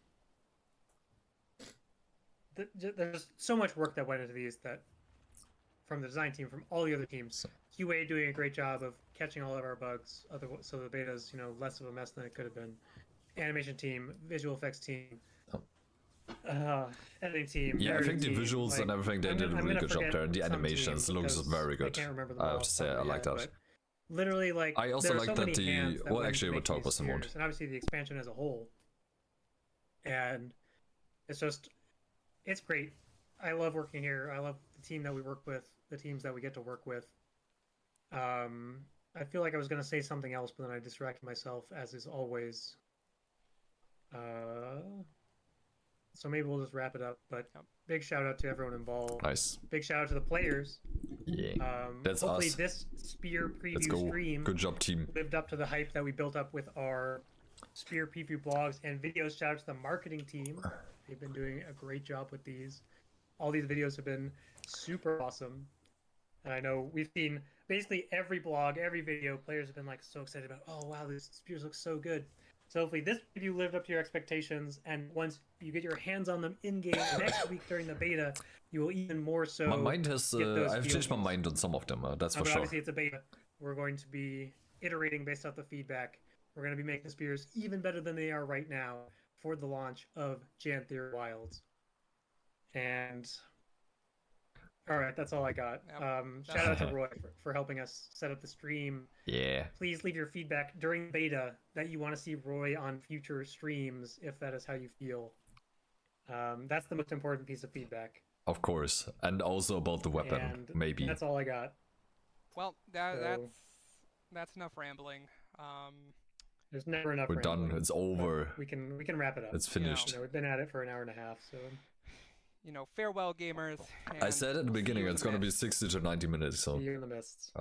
[SPEAKER 4] there's so much work that went into these that from the design team, from all the other teams. QA doing a great job of catching all of our bugs, so the beta's, you know, less of a mess than it could have been. Animation team, visual effects team, editing team.
[SPEAKER 1] Yeah, I think the
[SPEAKER 4] team,
[SPEAKER 1] visuals
[SPEAKER 4] like,
[SPEAKER 1] and everything, they did a really good job there, and the
[SPEAKER 4] some
[SPEAKER 1] animations
[SPEAKER 4] teams
[SPEAKER 1] looks
[SPEAKER 4] because
[SPEAKER 1] very
[SPEAKER 4] I
[SPEAKER 1] good.
[SPEAKER 4] can't remember them
[SPEAKER 1] I
[SPEAKER 4] all
[SPEAKER 1] have
[SPEAKER 4] off
[SPEAKER 1] to
[SPEAKER 4] the
[SPEAKER 1] say,
[SPEAKER 4] top
[SPEAKER 1] I
[SPEAKER 4] of my
[SPEAKER 1] like
[SPEAKER 4] head,
[SPEAKER 1] that.
[SPEAKER 4] but literally, like,
[SPEAKER 1] I also
[SPEAKER 4] there are
[SPEAKER 1] like
[SPEAKER 4] so
[SPEAKER 1] that
[SPEAKER 4] many hands that
[SPEAKER 1] well,
[SPEAKER 4] went
[SPEAKER 1] actually,
[SPEAKER 4] into
[SPEAKER 1] we'll talk
[SPEAKER 4] making
[SPEAKER 1] about some more.
[SPEAKER 4] spears, and obviously the expansion as a whole. And it's just, it's great. I love working here. I love the team that we work with, the teams that we get to work with. I feel like I was going to say something else, but then I distracted myself, as is always. So maybe we'll just wrap it up. But big shout out to everyone involved.
[SPEAKER 1] Nice.
[SPEAKER 4] Big shout out to the players.
[SPEAKER 1] Yeah. That's
[SPEAKER 4] hopefully
[SPEAKER 1] us.
[SPEAKER 4] this Spear
[SPEAKER 1] Let's
[SPEAKER 4] preview
[SPEAKER 1] go.
[SPEAKER 4] stream
[SPEAKER 1] Good job, team.
[SPEAKER 4] lived up to the hype that we built up with our Spear preview blogs and videos. Shout out to the marketing team. They've been doing a great job with these. All these videos have been super awesome. And I know we've seen basically every blog, every video, players have been like so excited about, oh wow, these spears look so good. So hopefully this preview lived up to your expectations, and once you get your hands on them in-game next week during the beta, you will even more so.
[SPEAKER 1] My mind has, I've changed my mind on some of them, that's for
[SPEAKER 4] but
[SPEAKER 1] sure.
[SPEAKER 4] obviously it's a beta. We're going to be iterating based off the feedback. We're going to be making spears even better than they are right now for the launch of Jan Theory Wilds. And all right, that's all I got.
[SPEAKER 3] Yep.
[SPEAKER 4] Shout out to Roy for helping us set up the stream.
[SPEAKER 1] Yeah.
[SPEAKER 4] Please leave your feedback during beta that you want to see Roy on future streams, if that is how you feel. That's the most important piece of feedback.
[SPEAKER 1] Of course, and also about the weapon,
[SPEAKER 4] And
[SPEAKER 1] maybe.
[SPEAKER 4] that's all I got.
[SPEAKER 3] Well, that's enough rambling.
[SPEAKER 4] There's never enough.
[SPEAKER 1] We're done. It's over.
[SPEAKER 4] We can wrap it up.
[SPEAKER 1] It's finished.
[SPEAKER 4] You know, we've been at it for an hour and a half, so.
[SPEAKER 3] You know, farewell, gamers.
[SPEAKER 1] I said at the beginning
[SPEAKER 3] see you in
[SPEAKER 1] it's
[SPEAKER 3] the
[SPEAKER 1] gonna be
[SPEAKER 3] mist.
[SPEAKER 1] 60 to 90 minutes, so
[SPEAKER 4] See you in the mists.